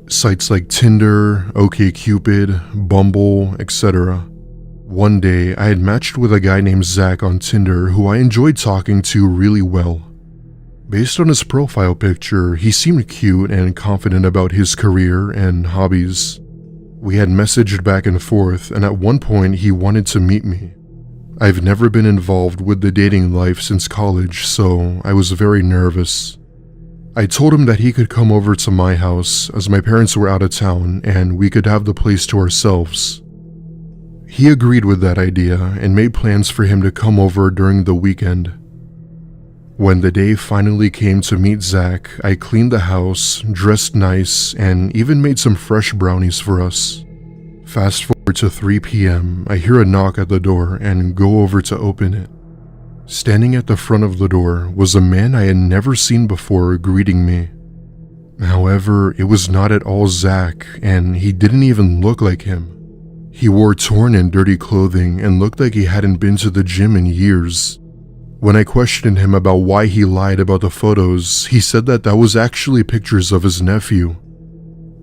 Sites like Tinder, OkCupid, Bumble, etc. One day, I had matched with a guy named Zach on Tinder who I enjoyed talking to really well. Based on his profile picture, he seemed cute and confident about his career and hobbies. We had messaged back and forth, and at one point he wanted to meet me. I've never been involved with the dating life since college, so I was very nervous. I told him that he could come over to my house as my parents were out of town and we could have the place to ourselves. He agreed with that idea and made plans for him to come over during the weekend. When the day finally came to meet Zach, I cleaned the house, dressed nice, and even made some fresh brownies for us. Fast forward to 3 p.m., I hear a knock at the door and go over to open it. Standing at the front of the door was a man I had never seen before greeting me. However, it was not at all Zach, and he didn't even look like him. He wore torn and dirty clothing and looked like he hadn't been to the gym in years. When I questioned him about why he lied about the photos, he said that was actually pictures of his nephew.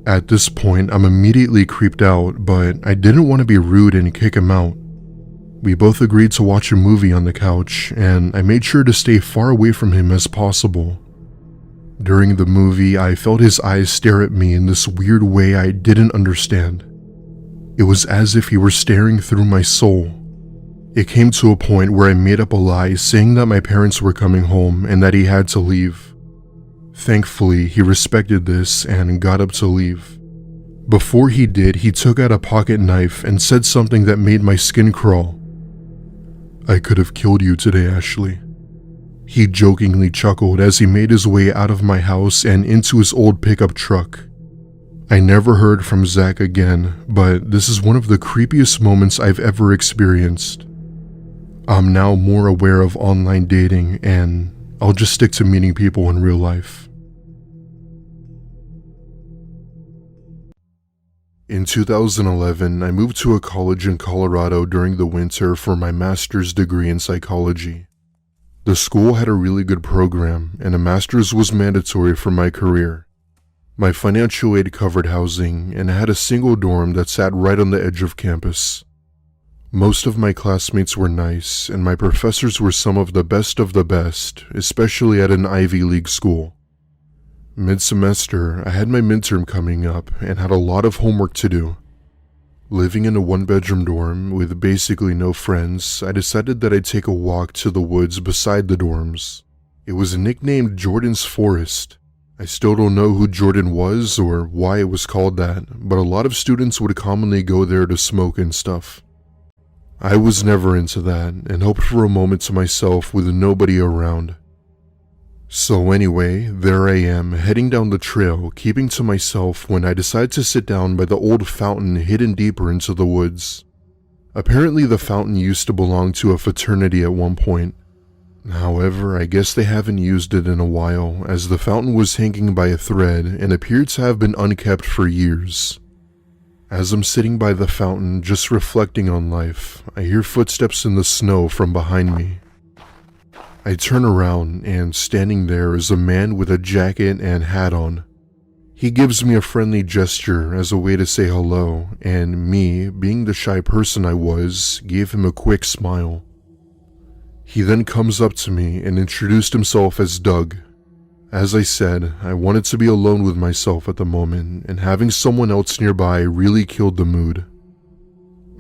At this point, I'm immediately creeped out, but I didn't want to be rude and kick him out. We both agreed to watch a movie on the couch, and I made sure to stay far away from him as possible. During the movie, I felt his eyes stare at me in this weird way I didn't understand. It was as if he were staring through my soul. It came to a point where I made up a lie saying that my parents were coming home and that he had to leave. Thankfully, he respected this and got up to leave. Before he did, he took out a pocket knife and said something that made my skin crawl. "I could have killed you today, Ashley." He jokingly chuckled as he made his way out of my house and into his old pickup truck. I never heard from Zach again, but this is one of the creepiest moments I've ever experienced. I'm now more aware of online dating, and I'll just stick to meeting people in real life. In 2011, I moved to a college in Colorado during the winter for my master's degree in psychology. The school had a really good program, and a master's was mandatory for my career. My financial aid covered housing, and I had a single dorm that sat right on the edge of campus. Most of my classmates were nice, and my professors were some of the best, especially at an Ivy League school. Mid-semester, I had my midterm coming up and had a lot of homework to do. Living in a one-bedroom dorm with basically no friends, I decided that I'd take a walk to the woods beside the dorms. It was nicknamed Jordan's Forest. I still don't know who Jordan was or why it was called that, but a lot of students would commonly go there to smoke and stuff. I was never into that and hoped for a moment to myself with nobody around. So anyway, there I am, heading down the trail, keeping to myself when I decide to sit down by the old fountain hidden deeper into the woods. Apparently the fountain used to belong to a fraternity at one point. However, I guess they haven't used it in a while, as the fountain was hanging by a thread and appeared to have been unkept for years. As I'm sitting by the fountain, just reflecting on life, I hear footsteps in the snow from behind me. I turn around, and standing there is a man with a jacket and hat on. He gives me a friendly gesture as a way to say hello, and me, being the shy person I was, gave him a quick smile. He then comes up to me and introduced himself as Doug. As I said, I wanted to be alone with myself at the moment, and having someone else nearby really killed the mood.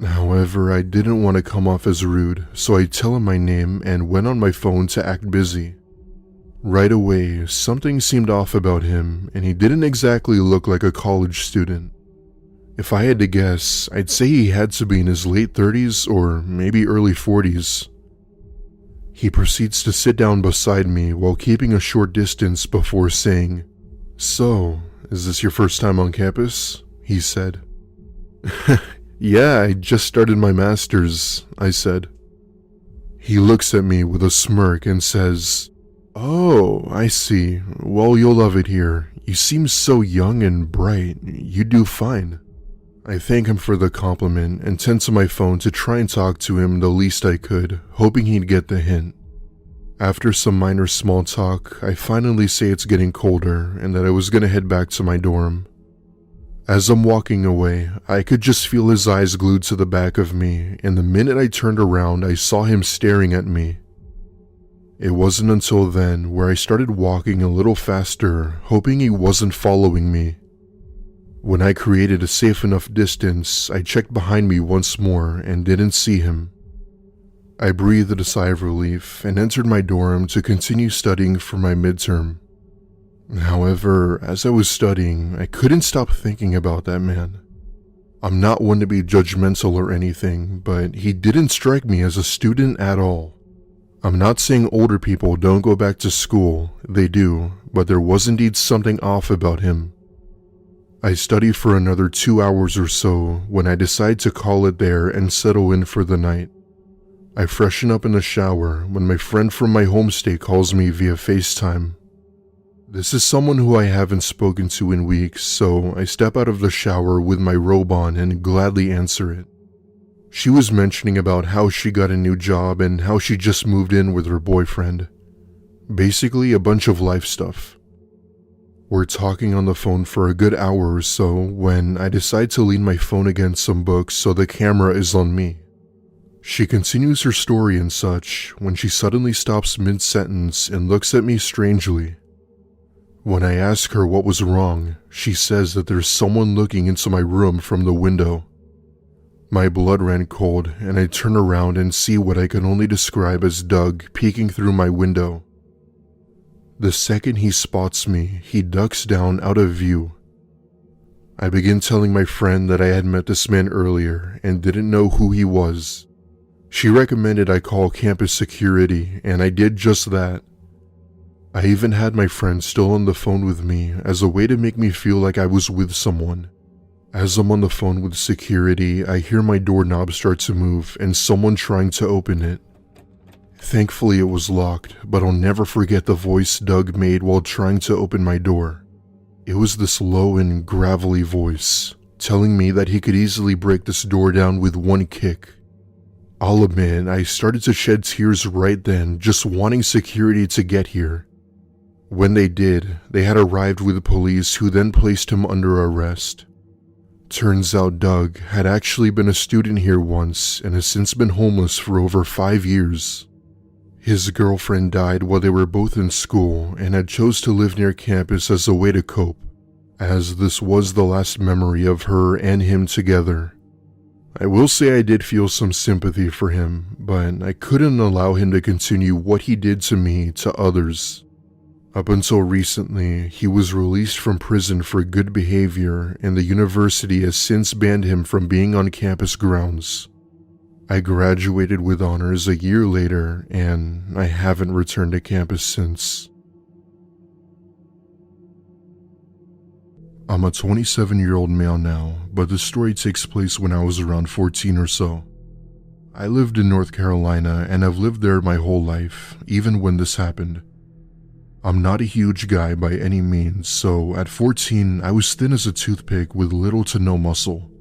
However, I didn't want to come off as rude, so I tell him my name and went on my phone to act busy. Right away, something seemed off about him, and he didn't exactly look like a college student. If I had to guess, I'd say he had to be in his late 30s or maybe early 40s. He proceeds to sit down beside me while keeping a short distance before saying, "So, is this your first time on campus?" he said. "Yeah, I just started my master's," I said. He looks at me with a smirk and says, "Oh, I see. Well, you'll love it here. You seem so young and bright. You do fine." I thank him for the compliment and tend to my phone to try and talk to him the least I could, hoping he'd get the hint. After some minor small talk, I finally say it's getting colder and that I was gonna head back to my dorm. As I'm walking away, I could just feel his eyes glued to the back of me, and the minute I turned around, I saw him staring at me. It wasn't until then where I started walking a little faster, hoping he wasn't following me. When I created a safe enough distance, I checked behind me once more and didn't see him. I breathed a sigh of relief and entered my dorm to continue studying for my midterm. However, as I was studying, I couldn't stop thinking about that man. I'm not one to be judgmental or anything, but he didn't strike me as a student at all. I'm not saying older people don't go back to school, they do, but there was indeed something off about him. I study for another 2 hours or so when I decide to call it there and settle in for the night. I freshen up in the shower when my friend from my homestay calls me via FaceTime. This is someone who I haven't spoken to in weeks, so I step out of the shower with my robe on and gladly answer it. She was mentioning about how she got a new job and how she just moved in with her boyfriend. Basically a bunch of life stuff. We're talking on the phone for a good hour or so when I decide to lean my phone against some books so the camera is on me. She continues her story and such when she suddenly stops mid-sentence and looks at me strangely. When I ask her what was wrong, she says that there's someone looking into my room from the window. My blood ran cold and I turn around and see what I can only describe as Doug peeking through my window. The second he spots me, he ducks down out of view. I begin telling my friend that I had met this man earlier and didn't know who he was. She recommended I call campus security, and I did just that. I even had my friend still on the phone with me as a way to make me feel like I was with someone. As I'm on the phone with security, I hear my doorknob start to move and someone trying to open it. Thankfully it was locked, but I'll never forget the voice Doug made while trying to open my door. It was this low and gravelly voice, telling me that he could easily break this door down with one kick. I'll admit, I started to shed tears right then, just wanting security to get here. When they did, they had arrived with the police who then placed him under arrest. Turns out Doug had actually been a student here once and has since been homeless for over 5 years. His girlfriend died while they were both in school and had chose to live near campus as a way to cope, as this was the last memory of her and him together. I will say I did feel some sympathy for him, but I couldn't allow him to continue what he did to me to others. Up until recently, he was released from prison for good behavior, and the university has since banned him from being on campus grounds. I graduated with honors a year later, and I haven't returned to campus since. I'm a 27-year-old male now, but the story takes place when I was around 14 or so. I lived in North Carolina, and I've lived there my whole life, even when this happened. I'm not a huge guy by any means, so at 14, I was thin as a toothpick with little to no muscle.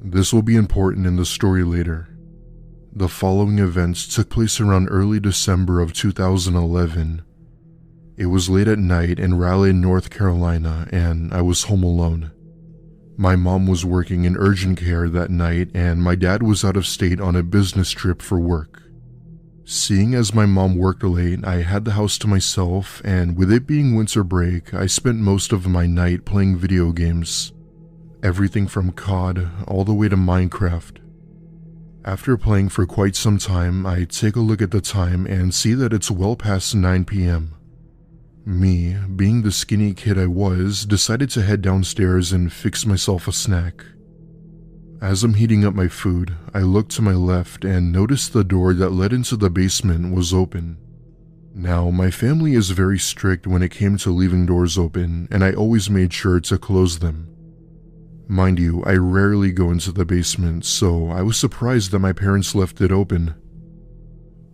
This will be important in the story later. The following events took place around early December of 2011. It was late at night in Raleigh, North Carolina, and I was home alone. My mom was working in urgent care that night, and my dad was out of state on a business trip for work. Seeing as my mom worked late, I had the house to myself, and with it being winter break, I spent most of my night playing video games. Everything from COD all the way to Minecraft. After playing for quite some time, I take a look at the time and see that it's well past 9 p.m. Me, being the skinny kid I was, decided to head downstairs and fix myself a snack. As I'm heating up my food, I look to my left and notice the door that led into the basement was open. Now, my family is very strict when it came to leaving doors open, and I always made sure to close them. Mind you, I rarely go into the basement, so I was surprised that my parents left it open.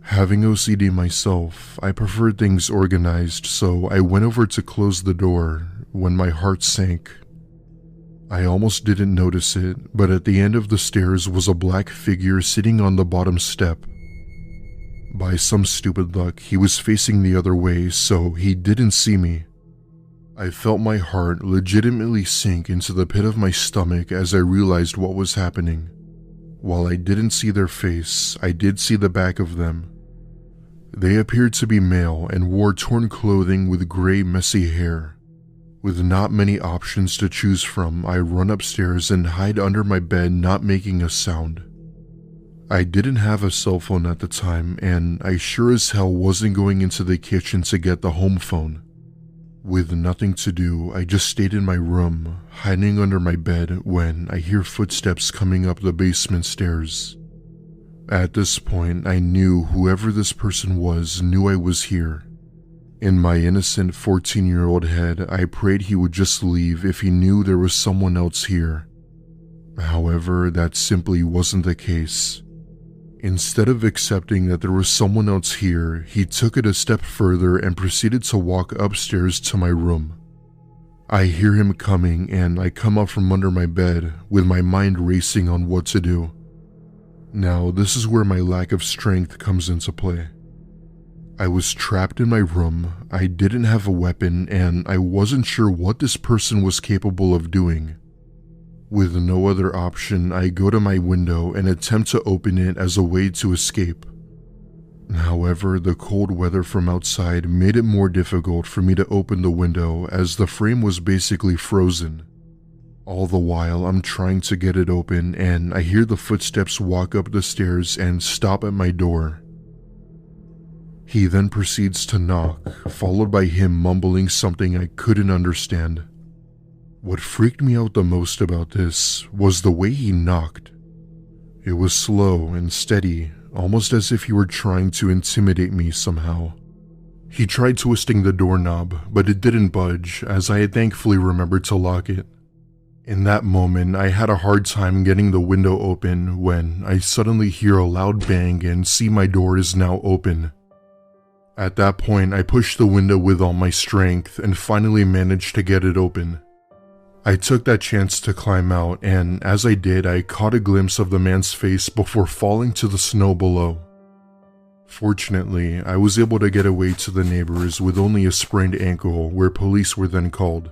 Having OCD myself, I prefer things organized, so I went over to close the door when my heart sank. I almost didn't notice it, but at the end of the stairs was a black figure sitting on the bottom step. By some stupid luck, he was facing the other way, so he didn't see me. I felt my heart legitimately sink into the pit of my stomach as I realized what was happening. While I didn't see their face, I did see the back of them. They appeared to be male and wore torn clothing with gray, messy hair. With not many options to choose from, I run upstairs and hide under my bed, not making a sound. I didn't have a cell phone at the time, and I sure as hell wasn't going into the kitchen to get the home phone. With nothing to do, I just stayed in my room, hiding under my bed when I hear footsteps coming up the basement stairs. At this point, I knew whoever this person was knew I was here. In my innocent 14-year-old head, I prayed he would just leave if he knew there was someone else here. However, that simply wasn't the case. Instead of accepting that there was someone else here, he took it a step further and proceeded to walk upstairs to my room. I hear him coming and I come up from under my bed with my mind racing on what to do. Now, this is where my lack of strength comes into play. I was trapped in my room, I didn't have a weapon, and I wasn't sure what this person was capable of doing. With no other option, I go to my window and attempt to open it as a way to escape. However, the cold weather from outside made it more difficult for me to open the window as the frame was basically frozen. All the while, I'm trying to get it open and I hear the footsteps walk up the stairs and stop at my door. He then proceeds to knock, followed by him mumbling something I couldn't understand. What freaked me out the most about this was the way he knocked. It was slow and steady, almost as if he were trying to intimidate me somehow. He tried twisting the doorknob, but it didn't budge, as I had thankfully remembered to lock it. In that moment, I had a hard time getting the window open when I suddenly hear a loud bang and see my door is now open. At that point, I pushed the window with all my strength and finally managed to get it open. I took that chance to climb out, and as I did, I caught a glimpse of the man's face before falling to the snow below. Fortunately, I was able to get away to the neighbors with only a sprained ankle, where police were then called.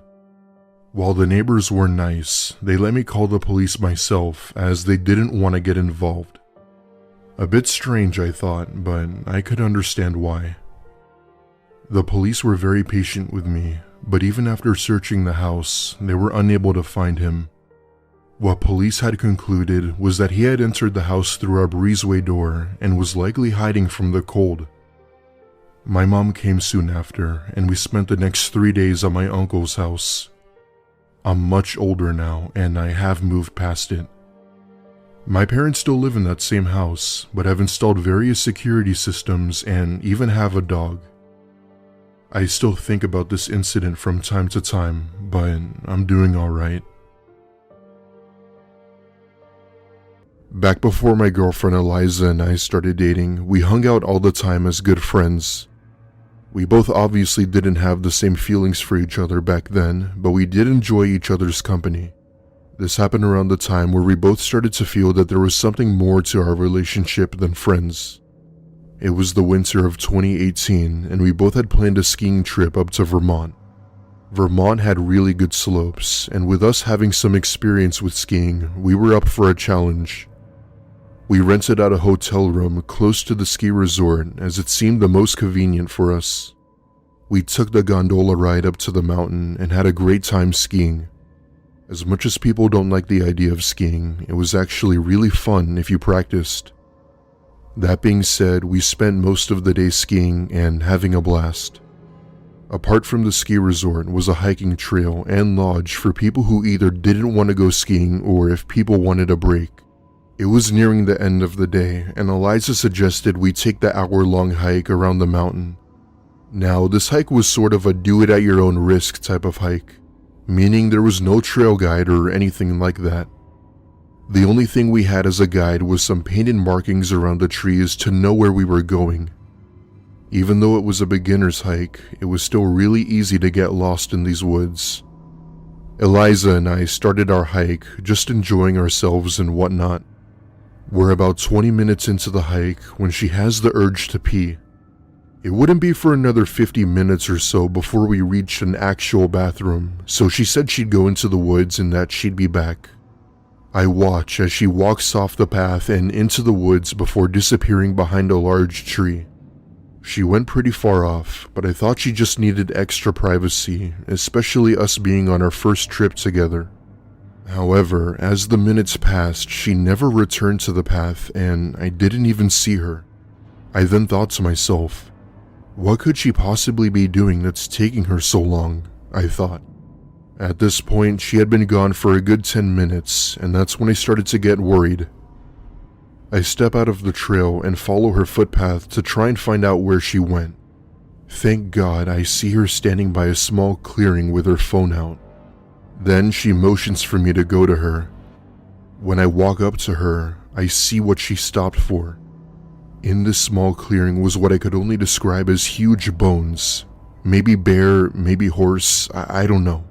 While the neighbors were nice, they let me call the police myself as they didn't want to get involved. A bit strange, I thought, but I could understand why. The police were very patient with me, but even after searching the house, they were unable to find him. What police had concluded was that he had entered the house through our breezeway door and was likely hiding from the cold. My mom came soon after, and we spent the next 3 days at my uncle's house. I'm much older now, and I have moved past it. My parents still live in that same house, but have installed various security systems and even have a dog. I still think about this incident from time to time, but I'm doing alright. Back before my girlfriend Eliza and I started dating, we hung out all the time as good friends. We both obviously didn't have the same feelings for each other back then, but we did enjoy each other's company. This happened around the time where we both started to feel that there was something more to our relationship than friends. It was the winter of 2018, and we both had planned a skiing trip up to Vermont. Vermont had really good slopes, and with us having some experience with skiing, we were up for a challenge. We rented out a hotel room close to the ski resort as it seemed the most convenient for us. We took the gondola ride up to the mountain and had a great time skiing. As much as people don't like the idea of skiing, it was actually really fun if you practiced. That being said, we spent most of the day skiing and having a blast. Apart from the ski resort was a hiking trail and lodge for people who either didn't want to go skiing or if people wanted a break. It was nearing the end of the day, and Eliza suggested we take the hour-long hike around the mountain. Now, this hike was sort of a do-it-at-your-own-risk type of hike, meaning there was no trail guide or anything like that. The only thing we had as a guide was some painted markings around the trees to know where we were going. Even though it was a beginner's hike, it was still really easy to get lost in these woods. Eliza and I started our hike, just enjoying ourselves and whatnot. We're about 20 minutes into the hike when she has the urge to pee. It wouldn't be for another 50 minutes or so before we reached an actual bathroom, so she said she'd go into the woods and that she'd be back. I watch as she walks off the path and into the woods before disappearing behind a large tree. She went pretty far off, but I thought she just needed extra privacy, especially us being on our first trip together. However, as the minutes passed, she never returned to the path and I didn't even see her. I then thought to myself, what could she possibly be doing that's taking her so long? I thought. At this point, she had been gone for a good 10 minutes, and that's when I started to get worried. I step out of the trail and follow her footpath to try and find out where she went. Thank God I see her standing by a small clearing with her phone out. Then she motions for me to go to her. When I walk up to her, I see what she stopped for. In this small clearing was what I could only describe as huge bones. Maybe bear, maybe horse, I don't know.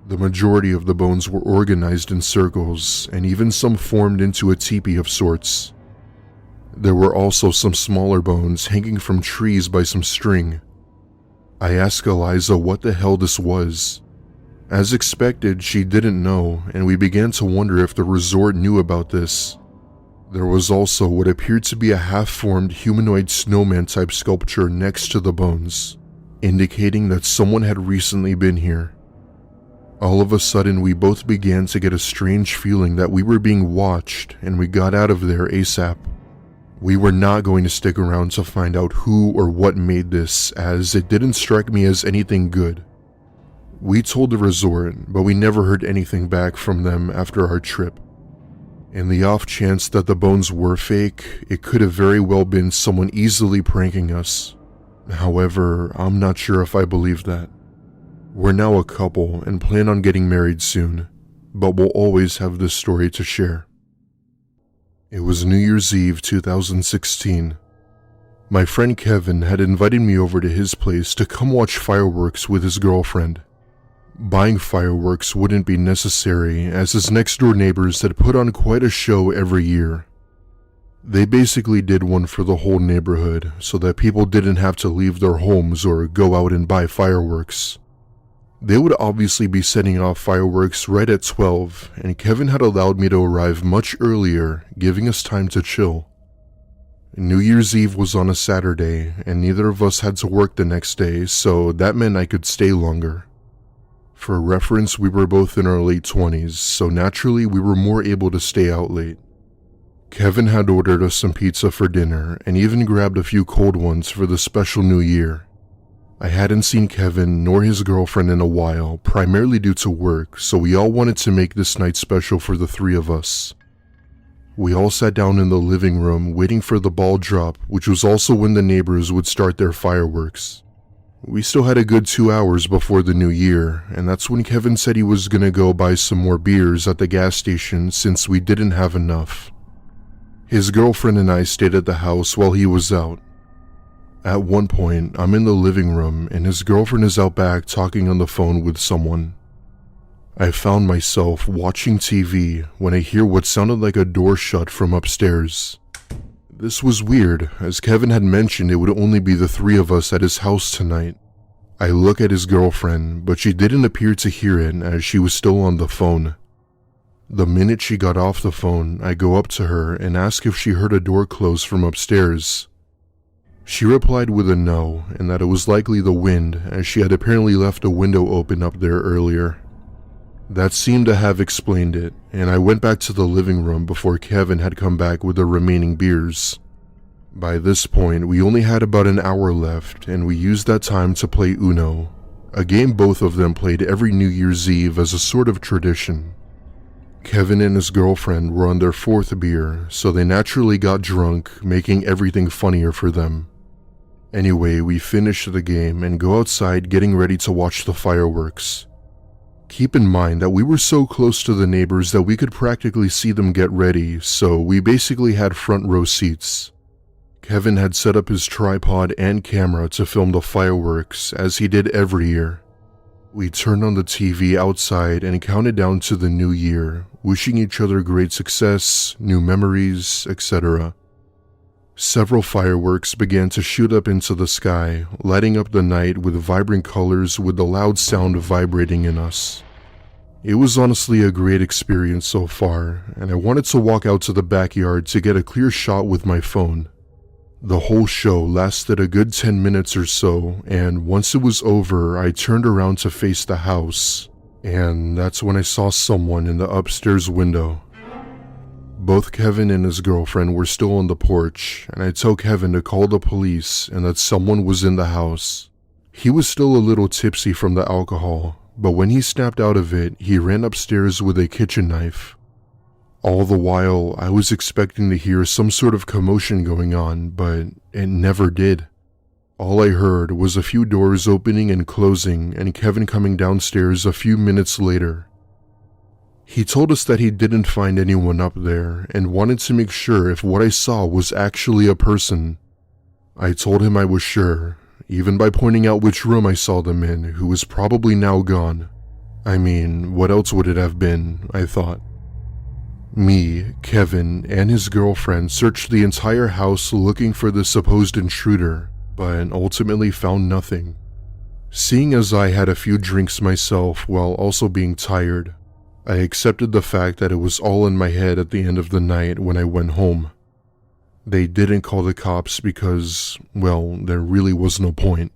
The majority of the bones were organized in circles, and even some formed into a teepee of sorts. There were also some smaller bones hanging from trees by some string. I asked Eliza what the hell this was. As expected, she didn't know, and we began to wonder if the resort knew about this. There was also what appeared to be a half-formed humanoid snowman-type sculpture next to the bones, indicating that someone had recently been here. All of a sudden, we both began to get a strange feeling that we were being watched, and we got out of there ASAP. We were not going to stick around to find out who or what made this, as it didn't strike me as anything good. We told the resort, but we never heard anything back from them after our trip. In the off chance that the bones were fake, it could have very well been someone easily pranking us. However, I'm not sure if I believe that. We're now a couple and plan on getting married soon, but we'll always have this story to share. It was New Year's Eve 2016. My friend Kevin had invited me over to his place to come watch fireworks with his girlfriend. Buying fireworks wouldn't be necessary as his next-door neighbors had put on quite a show every year. They basically did one for the whole neighborhood so that people didn't have to leave their homes or go out and buy fireworks. They would obviously be setting off fireworks right at 12, and Kevin had allowed me to arrive much earlier, giving us time to chill. New Year's Eve was on a Saturday, and neither of us had to work the next day, so that meant I could stay longer. For reference, we were both in our late 20s, so naturally we were more able to stay out late. Kevin had ordered us some pizza for dinner, and even grabbed a few cold ones for the special New Year. I hadn't seen Kevin nor his girlfriend in a while, primarily due to work, so we all wanted to make this night special for the three of us. We all sat down in the living room waiting for the ball drop, which was also when the neighbors would start their fireworks. We still had a good 2 hours before the new year, and that's when Kevin said he was gonna go buy some more beers at the gas station since we didn't have enough. His girlfriend and I stayed at the house while he was out. At one point, I'm in the living room and his girlfriend is out back talking on the phone with someone. I found myself watching TV when I hear what sounded like a door shut from upstairs. This was weird, as Kevin had mentioned it would only be the three of us at his house tonight. I look at his girlfriend, but she didn't appear to hear it as she was still on the phone. The minute she got off the phone, I go up to her and ask if she heard a door close from upstairs. She replied with a no, and that it was likely the wind, as she had apparently left a window open up there earlier. That seemed to have explained it, and I went back to the living room before Kevin had come back with the remaining beers. By this point, we only had about an hour left, and we used that time to play Uno, a game both of them played every New Year's Eve as a sort of tradition. Kevin and his girlfriend were on their fourth beer, so they naturally got drunk, making everything funnier for them. Anyway, we finish the game and go outside getting ready to watch the fireworks. Keep in mind that we were so close to the neighbors that we could practically see them get ready, so we basically had front row seats. Kevin had set up his tripod and camera to film the fireworks, as he did every year. We turned on the TV outside and counted down to the new year, wishing each other great success, new memories, etc. Several fireworks began to shoot up into the sky, lighting up the night with vibrant colors with the loud sound vibrating in us. It was honestly a great experience so far, and I wanted to walk out to the backyard to get a clear shot with my phone. The whole show lasted a good 10 minutes or so, and once it was over, I turned around to face the house, and that's when I saw someone in the upstairs window. Both Kevin and his girlfriend were still on the porch, and I told Kevin to call the police and that someone was in the house. He was still a little tipsy from the alcohol, but when he snapped out of it, he ran upstairs with a kitchen knife. All the while, I was expecting to hear some sort of commotion going on, but it never did. All I heard was a few doors opening and closing and Kevin coming downstairs a few minutes later. He told us that he didn't find anyone up there and wanted to make sure if what I saw was actually a person. I told him I was sure, even by pointing out which room I saw them in, who was probably now gone. I mean, what else would it have been, I thought. Me, Kevin, and his girlfriend searched the entire house looking for the supposed intruder, but ultimately found nothing. Seeing as I had a few drinks myself while also being tired, I accepted the fact that it was all in my head at the end of the night when I went home. They didn't call the cops because, well, there really was no point.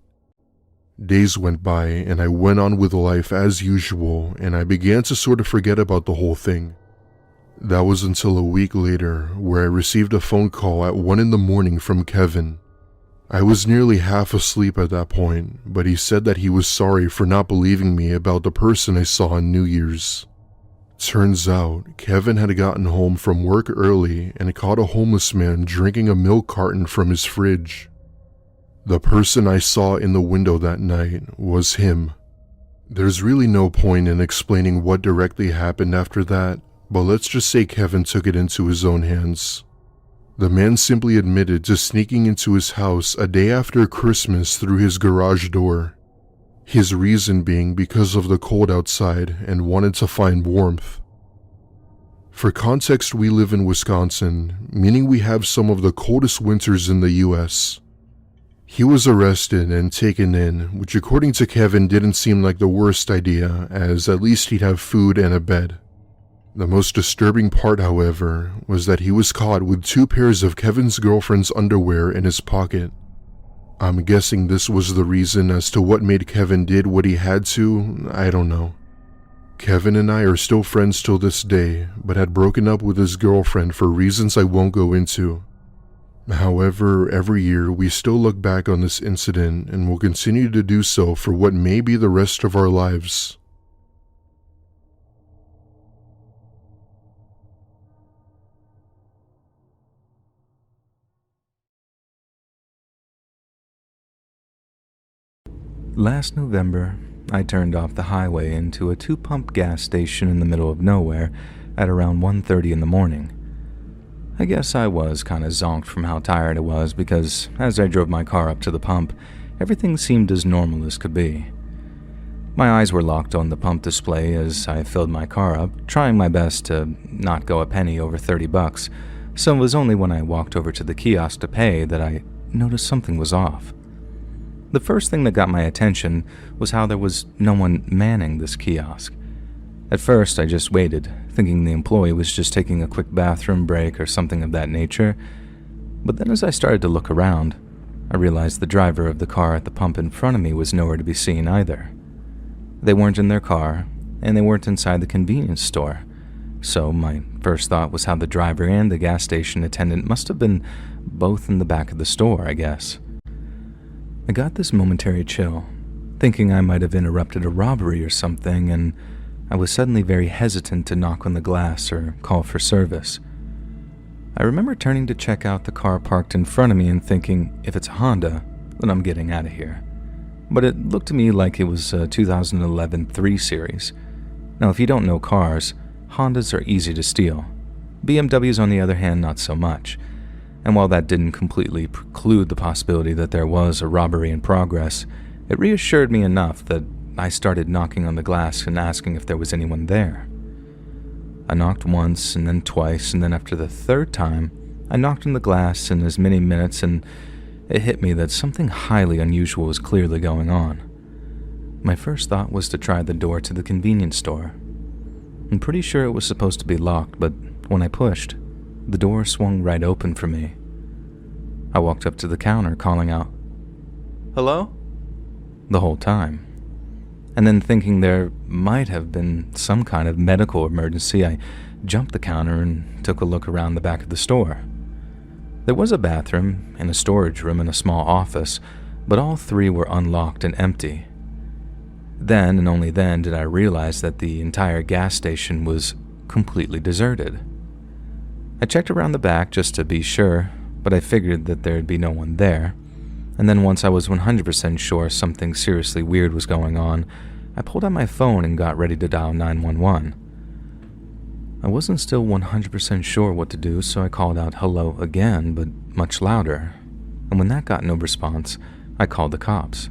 Days went by and I went on with life as usual, and I began to sort of forget about the whole thing. That was until a week later, where I received a phone call at 1 a.m. from Kevin. I was nearly half asleep at that point, but he said that he was sorry for not believing me about the person I saw on New Year's. Turns out, Kevin had gotten home from work early and caught a homeless man drinking a milk carton from his fridge. The person I saw in the window that night was him. There's really no point in explaining what directly happened after that, but let's just say Kevin took it into his own hands. The man simply admitted to sneaking into his house a day after Christmas through his garage door. His reason being because of the cold outside and wanted to find warmth. For context, we live in Wisconsin, meaning we have some of the coldest winters in the US. He was arrested and taken in, which according to Kevin didn't seem like the worst idea, as at least he'd have food and a bed. The most disturbing part, however, was that he was caught with 2 pairs of Kevin's girlfriend's underwear in his pocket. I'm guessing this was the reason as to what made Kevin did what he had to, I don't know. Kevin and I are still friends till this day, but had broken up with his girlfriend for reasons I won't go into. However, every year we still look back on this incident and will continue to do so for what may be the rest of our lives. Last November, I turned off the highway into a 2-pump gas station in the middle of nowhere at around 1:30 in the morning. I guess I was kinda zonked from how tired I was because as I drove my car up to the pump, everything seemed as normal as could be. My eyes were locked on the pump display as I filled my car up, trying my best to not go a penny over $30, So it was only when I walked over to the kiosk to pay that I noticed something was off. The first thing that got my attention was how there was no one manning this kiosk. At first, I just waited, thinking the employee was just taking a quick bathroom break or something of that nature. But then as I started to look around, I realized the driver of the car at the pump in front of me was nowhere to be seen either. They weren't in their car, and they weren't inside the convenience store. So my first thought was how the driver and the gas station attendant must have been both in the back of the store, I guess. I got this momentary chill, thinking I might have interrupted a robbery or something, and I was suddenly very hesitant to knock on the glass or call for service. I remember turning to check out the car parked in front of me and thinking, if it's a Honda, then I'm getting out of here. But it looked to me like it was a 2011 3 Series. Now, if you don't know cars, Hondas are easy to steal. BMWs, on the other hand, not so much. And while that didn't completely preclude the possibility that there was a robbery in progress, it reassured me enough that I started knocking on the glass and asking if there was anyone there. I knocked once, and then twice, and then after the third time, I knocked on the glass in as many minutes, and it hit me that something highly unusual was clearly going on. My first thought was to try the door to the convenience store. I'm pretty sure it was supposed to be locked, but when I pushed, the door swung right open for me. I walked up to the counter, calling out, "Hello?" the whole time. And then thinking there might have been some kind of medical emergency, I jumped the counter and took a look around the back of the store. There was a bathroom and a storage room and a small office, but all three were unlocked and empty. Then and only then did I realize that the entire gas station was completely deserted. I checked around the back just to be sure, but I figured that there'd be no one there. And then once I was 100% sure something seriously weird was going on, I pulled out my phone and got ready to dial 911. I wasn't still 100% sure what to do, so I called out hello again, but much louder. And when that got no response, I called the cops.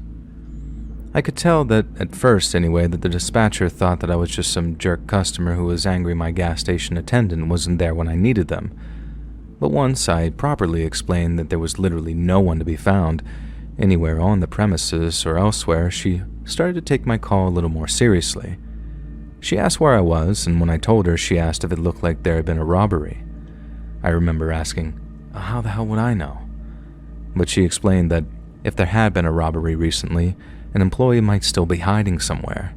I could tell that, at first anyway, that the dispatcher thought that I was just some jerk customer who was angry my gas station attendant wasn't there when I needed them. But once I properly explained that there was literally no one to be found, anywhere on the premises or elsewhere, she started to take my call a little more seriously. She asked where I was, and when I told her, she asked if it looked like there had been a robbery. I remember asking, how the hell would I know? But she explained that if there had been a robbery recently, an employee might still be hiding somewhere.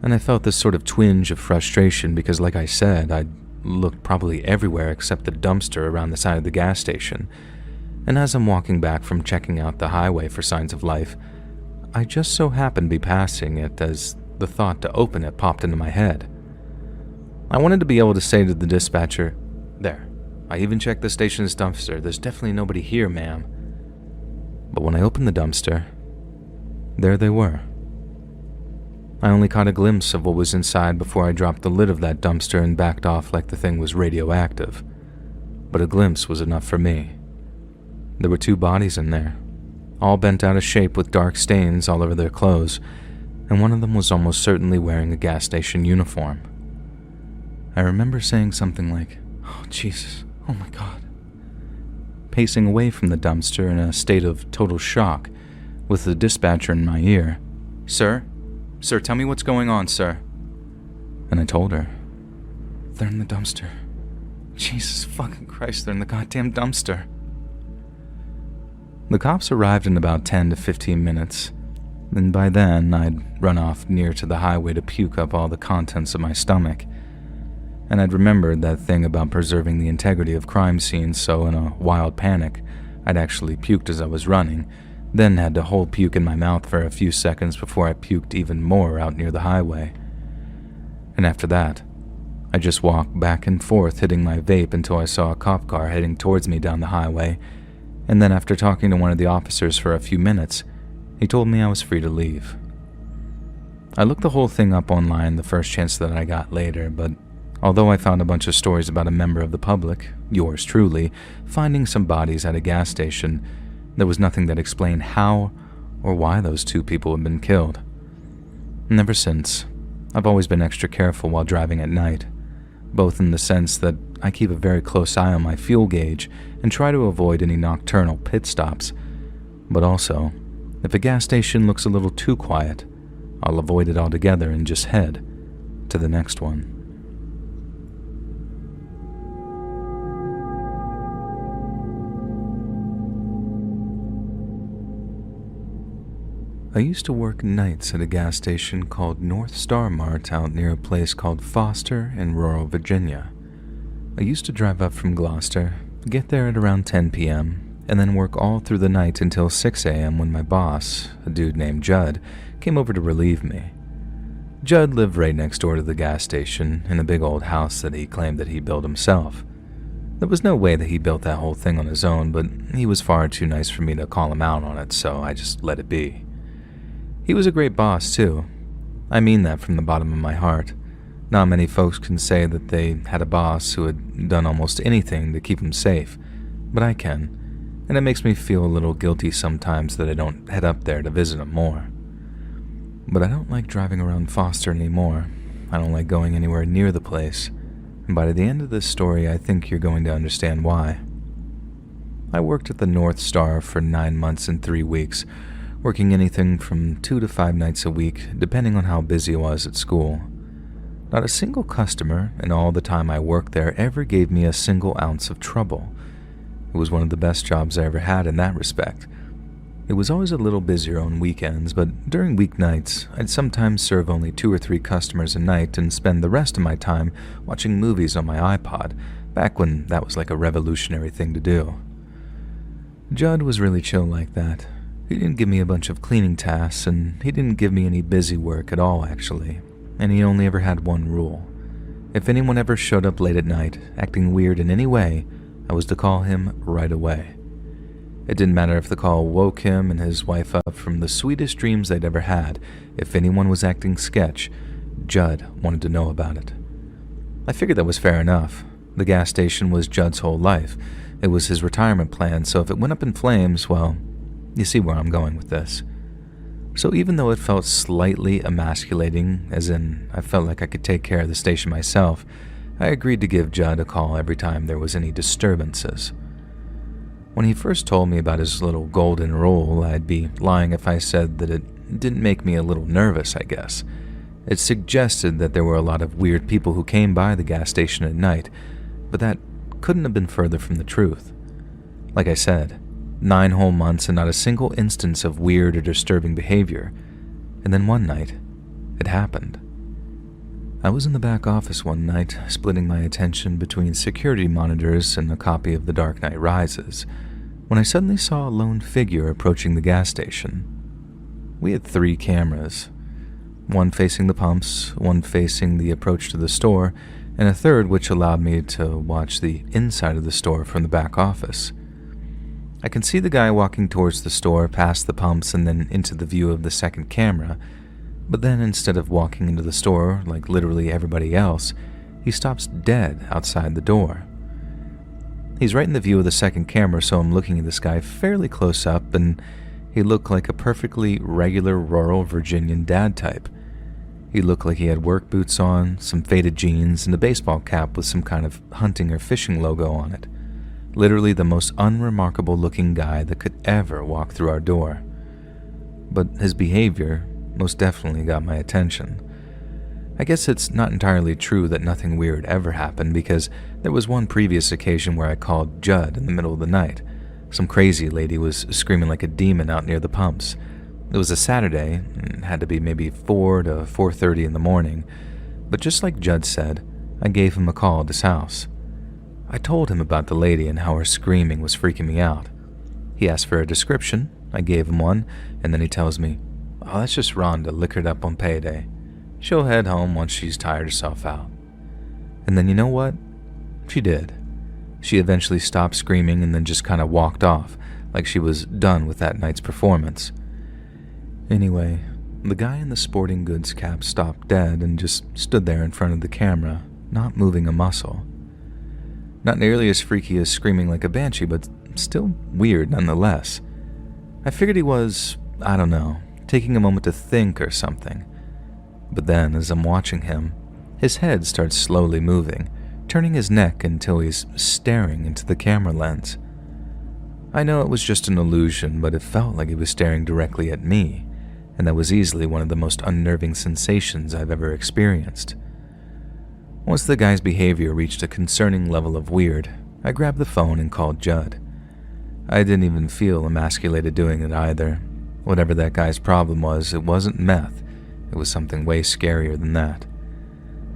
And I felt this sort of twinge of frustration because, like I said, I'd looked probably everywhere except the dumpster around the side of the gas station. And as I'm walking back from checking out the highway for signs of life, I just so happened to be passing it as the thought to open it popped into my head. I wanted to be able to say to the dispatcher, "There, I even checked the station's dumpster. There's definitely nobody here, ma'am." But when I opened the dumpster, there they were. I only caught a glimpse of what was inside before I dropped the lid of that dumpster and backed off like the thing was radioactive. But a glimpse was enough for me. There were 2 bodies in there, all bent out of shape with dark stains all over their clothes, and one of them was almost certainly wearing a gas station uniform. I remember saying something like, "Oh, Jesus, oh my God," pacing away from the dumpster in a state of total shock, with the dispatcher in my ear. Sir, tell me what's going on, sir." And I told her, "They're in the dumpster. Jesus fucking Christ, they're in the goddamn dumpster." The cops arrived in about 10 to 15 minutes, and by then I'd run off near to the highway to puke up all the contents of my stomach. And I'd remembered that thing about preserving the integrity of crime scenes, so in a wild panic, I'd actually puked as I was running, then had to hold puke in my mouth for a few seconds before I puked even more out near the highway. And after that, I just walked back and forth hitting my vape until I saw a cop car heading towards me down the highway, and then after talking to one of the officers for a few minutes, he told me I was free to leave. I looked the whole thing up online the first chance that I got later, but although I found a bunch of stories about a member of the public, yours truly, finding some bodies at a gas station, there was nothing that explained how or why those 2 people had been killed. And ever since, I've always been extra careful while driving at night, both in the sense that I keep a very close eye on my fuel gauge and try to avoid any nocturnal pit stops, but also, if a gas station looks a little too quiet, I'll avoid it altogether and just head to the next one. I used to work nights at a gas station called North Star Mart out near a place called Foster in rural Virginia. I used to drive up from Gloucester, get there at around 10 p.m., and then work all through the night until 6 a.m. when my boss, a dude named Judd, came over to relieve me. Judd lived right next door to the gas station in a big old house that he claimed that he built himself. There was no way that he built that whole thing on his own, but he was far too nice for me to call him out on it, so I just let it be. He was a great boss, too. I mean that from the bottom of my heart. Not many folks can say that they had a boss who had done almost anything to keep them safe, but I can, and it makes me feel a little guilty sometimes that I don't head up there to visit him more. But I don't like driving around Foster anymore. I don't like going anywhere near the place, and by the end of this story, I think you're going to understand why. I worked at the North Star for 9 months and 3 weeks, working anything from 2 to 5 nights a week, depending on how busy I was at school. Not a single customer in all the time I worked there ever gave me a single ounce of trouble. It was one of the best jobs I ever had in that respect. It was always a little busier on weekends, but during weeknights, I'd sometimes serve only 2 or 3 customers a night and spend the rest of my time watching movies on my iPod, back when that was like a revolutionary thing to do. Judd was really chill like that. He didn't give me a bunch of cleaning tasks, and he didn't give me any busy work at all, actually. And he only ever had one rule. If anyone ever showed up late at night, acting weird in any way, I was to call him right away. It didn't matter if the call woke him and his wife up from the sweetest dreams they'd ever had. If anyone was acting sketch, Judd wanted to know about it. I figured that was fair enough. The gas station was Judd's whole life. It was his retirement plan, so if it went up in flames, well, you see where I'm going with this. So even though it felt slightly emasculating, as in I felt like I could take care of the station myself, I agreed to give Judd a call every time there was any disturbances. When he first told me about his little golden rule, I'd be lying if I said that it didn't make me a little nervous, I guess. It suggested that there were a lot of weird people who came by the gas station at night, but that couldn't have been further from the truth. Like I said, 9 whole months and not a single instance of weird or disturbing behavior. And then one night, it happened. I was in the back office one night, splitting my attention between security monitors and a copy of The Dark Knight Rises, when I suddenly saw a lone figure approaching the gas station. We had 3 cameras, one facing the pumps, one facing the approach to the store, and a third which allowed me to watch the inside of the store from the back office. I can see the guy walking towards the store, past the pumps, and then into the view of the second camera, but then instead of walking into the store like literally everybody else, he stops dead outside the door. He's right in the view of the second camera, so I'm looking at this guy fairly close up, and he looked like a perfectly regular rural Virginian dad type. He looked like he had work boots on, some faded jeans, and a baseball cap with some kind of hunting or fishing logo on it. Literally the most unremarkable looking guy that could ever walk through our door. But his behavior most definitely got my attention. I guess it's not entirely true that nothing weird ever happened, because there was one previous occasion where I called Judd in the middle of the night. Some crazy lady was screaming like a demon out near the pumps. It was a Saturday, and it had to be maybe 4 to 4:30 in the morning, but just like Judd said, I gave him a call at his house. I told him about the lady and how her screaming was freaking me out. He asked for a description, I gave him one, and then he tells me, "Oh, that's just Rhonda liquored up on payday. She'll head home once she's tired herself out." And then you know what? She did. She eventually stopped screaming and then just kind of walked off, like she was done with that night's performance. Anyway, the guy in the sporting goods cap stopped dead and just stood there in front of the camera, not moving a muscle. Not nearly as freaky as screaming like a banshee, but still weird nonetheless. I figured he was, I don't know, taking a moment to think or something. But then, as I'm watching him, his head starts slowly moving, turning his neck until he's staring into the camera lens. I know it was just an illusion, but it felt like he was staring directly at me, and that was easily one of the most unnerving sensations I've ever experienced. Once the guy's behavior reached a concerning level of weird, I grabbed the phone and called Judd. I didn't even feel emasculated doing it either. Whatever that guy's problem was, it wasn't meth. It was something way scarier than that.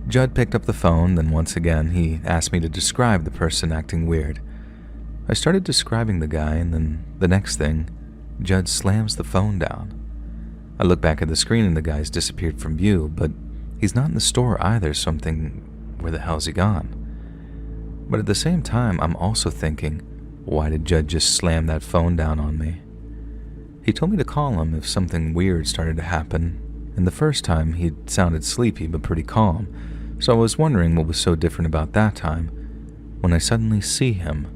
Judd picked up the phone, then once again he asked me to describe the person acting weird. I started describing the guy, and then the next thing, Judd slams the phone down. I look back at the screen and the guy's disappeared from view, but he's not in the store either, so I'm thinking, where the hell's he gone? But at the same time, I'm also thinking, why did Judd just slam that phone down on me? He told me to call him if something weird started to happen, and the first time he sounded sleepy but pretty calm, so I was wondering what was so different about that time, when I suddenly see him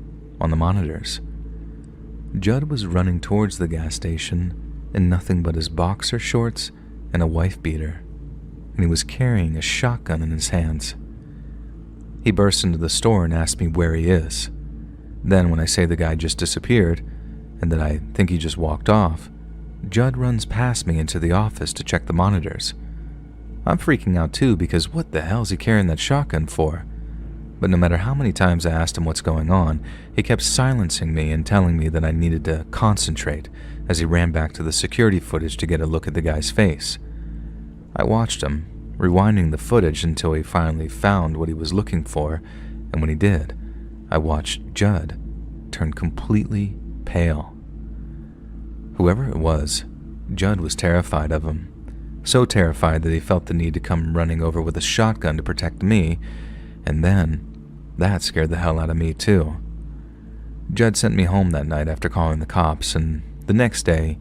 on the monitors. Judd was running towards the gas station in nothing but his boxer shorts and a wife beater, and he was carrying a shotgun in his hands. He burst into the store and asked me where he is. Then when I say the guy just disappeared, and that I think he just walked off, Judd runs past me into the office to check the monitors. I'm freaking out too, because what the hell is he carrying that shotgun for? But no matter how many times I asked him what's going on, he kept silencing me and telling me that I needed to concentrate as he ran back to the security footage to get a look at the guy's face. I watched him, rewinding the footage until he finally found what he was looking for, and when he did, I watched Judd turn completely pale. Whoever it was, Judd was terrified of him. So terrified that he felt the need to come running over with a shotgun to protect me, and then that scared the hell out of me too. Judd sent me home that night after calling the cops, and the next day,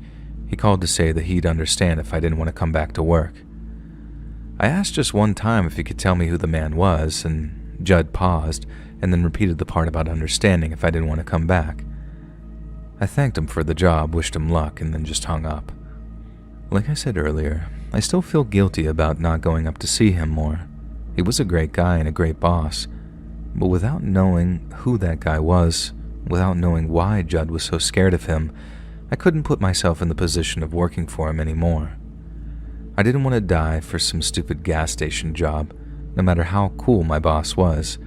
he called to say that he'd understand if I didn't want to come back to work. I asked just one time if he could tell me who the man was, and Judd paused and then repeated the part about understanding if I didn't want to come back. I thanked him for the job, wished him luck, and then just hung up. Like I said earlier, I still feel guilty about not going up to see him more. He was a great guy and a great boss, but without knowing who that guy was, without knowing why Judd was so scared of him, I couldn't put myself in the position of working for him anymore. I didn't want to die for some stupid gas station job, no matter how cool my boss was.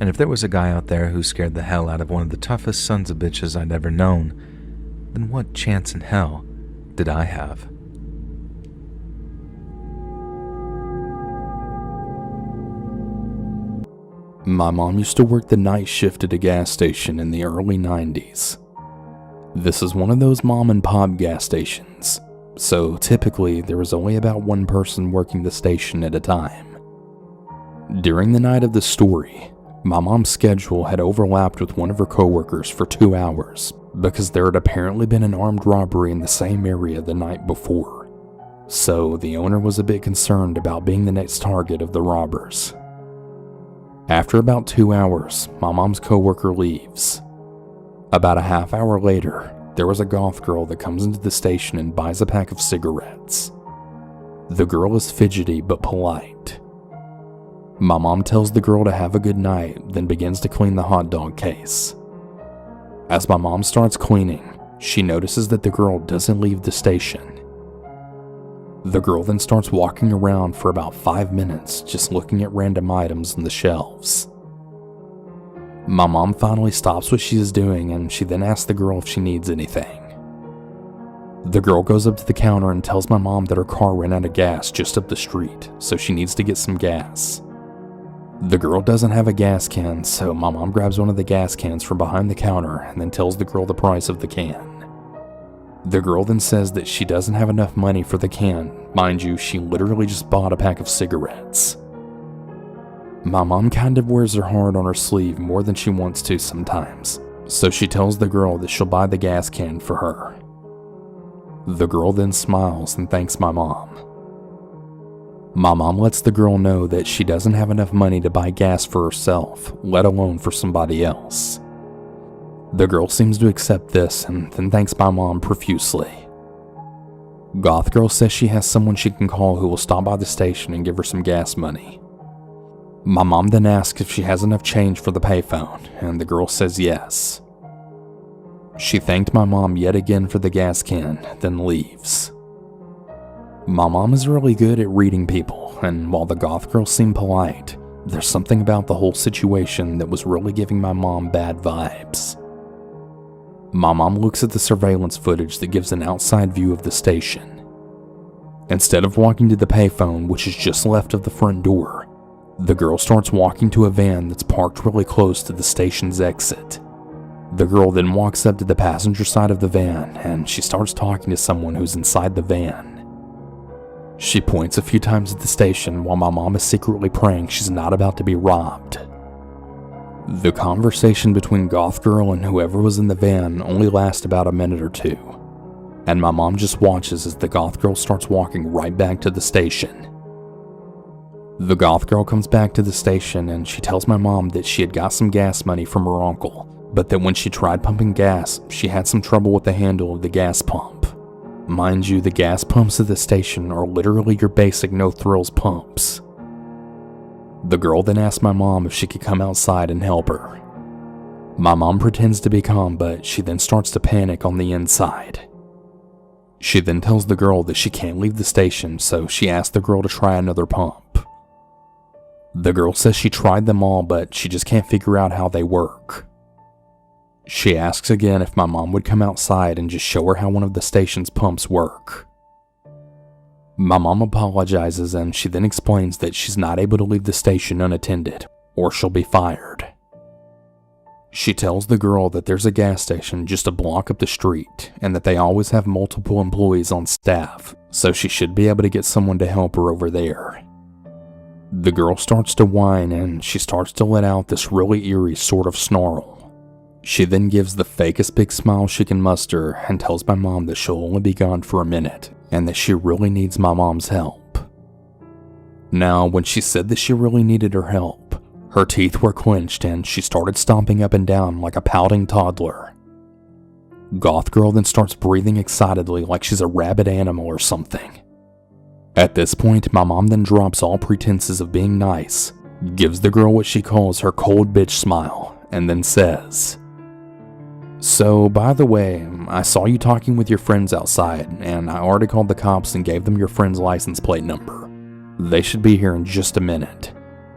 And if there was a guy out there who scared the hell out of one of the toughest sons of bitches I'd ever known, then what chance in hell did I have? My mom used to work the night shift at a gas station in the early 90s. This is one of those mom and pop gas stations, so typically there was only about one person working the station at a time. During the night of the story, my mom's schedule had overlapped with one of her coworkers for 2 hours because there had apparently been an armed robbery in the same area the night before, so the owner was a bit concerned about being the next target of the robbers. After about 2 hours, my mom's coworker leaves. About a half hour later, there was a goth girl that comes into the station and buys a pack of cigarettes. The girl is fidgety but polite. My mom tells the girl to have a good night, then begins to clean the hot dog case. As my mom starts cleaning, she notices that the girl doesn't leave the station. The girl then starts walking around for about 5 minutes, just looking at random items on the shelves. My mom finally stops what she is doing, and she then asks the girl if she needs anything. The girl goes up to the counter and tells my mom that her car ran out of gas just up the street, so she needs to get some gas. The girl doesn't have a gas can, so my mom grabs one of the gas cans from behind the counter and then tells the girl the price of the can. The girl then says that she doesn't have enough money for the can. Mind you, she literally just bought a pack of cigarettes. My mom kind of wears her heart on her sleeve more than she wants to sometimes, so she tells the girl that she'll buy the gas can for her. The girl then smiles and thanks my mom. My mom lets the girl know that she doesn't have enough money to buy gas for herself, let alone for somebody else. The girl seems to accept this and then thanks my mom profusely. Goth girl says she has someone she can call who will stop by the station and give her some gas money. My mom then asks if she has enough change for the payphone, and the girl says yes. She thanked my mom yet again for the gas can, then leaves. My mom is really good at reading people, and while the goth girl seemed polite, there's something about the whole situation that was really giving my mom bad vibes. My mom looks at the surveillance footage that gives an outside view of the station. Instead of walking to the payphone, which is just left of the front door, the girl starts walking to a van that's parked really close to the station's exit. The girl then walks up to the passenger side of the van, and she starts talking to someone who's inside the van. She points a few times at the station while my mom is secretly praying she's not about to be robbed. The conversation between Goth Girl and whoever was in the van only lasts about a minute or two, and my mom just watches as the Goth Girl starts walking right back to the station. The Goth Girl comes back to the station and she tells my mom that she had got some gas money from her uncle, but that when she tried pumping gas, she had some trouble with the handle of the gas pump. Mind you, the gas pumps at the station are literally your basic no-thrills pumps. The girl then asked my mom if she could come outside and help her. My mom pretends to be calm, but she then starts to panic on the inside. She then tells the girl that she can't leave the station, so she asks the girl to try another pump. The girl says she tried them all, but she just can't figure out how they work. She asks again if my mom would come outside and just show her how one of the station's pumps work. My mom apologizes and she then explains that she's not able to leave the station unattended, or she'll be fired. She tells the girl that there's a gas station just a block up the street and that they always have multiple employees on staff, so she should be able to get someone to help her over there. The girl starts to whine and she starts to let out this really eerie sort of snarl. She then gives the fakest big smile she can muster and tells my mom that she'll only be gone for a minute and that she really needs my mom's help. Now, when she said that she really needed her help, her teeth were clenched and she started stomping up and down like a pouting toddler. Goth Girl then starts breathing excitedly like she's a rabid animal or something. At this point, my mom then drops all pretenses of being nice, gives the girl what she calls her cold bitch smile, and then says, "So, by the way, I saw you talking with your friends outside, and I already called the cops and gave them your friend's license plate number. They should be here in just a minute.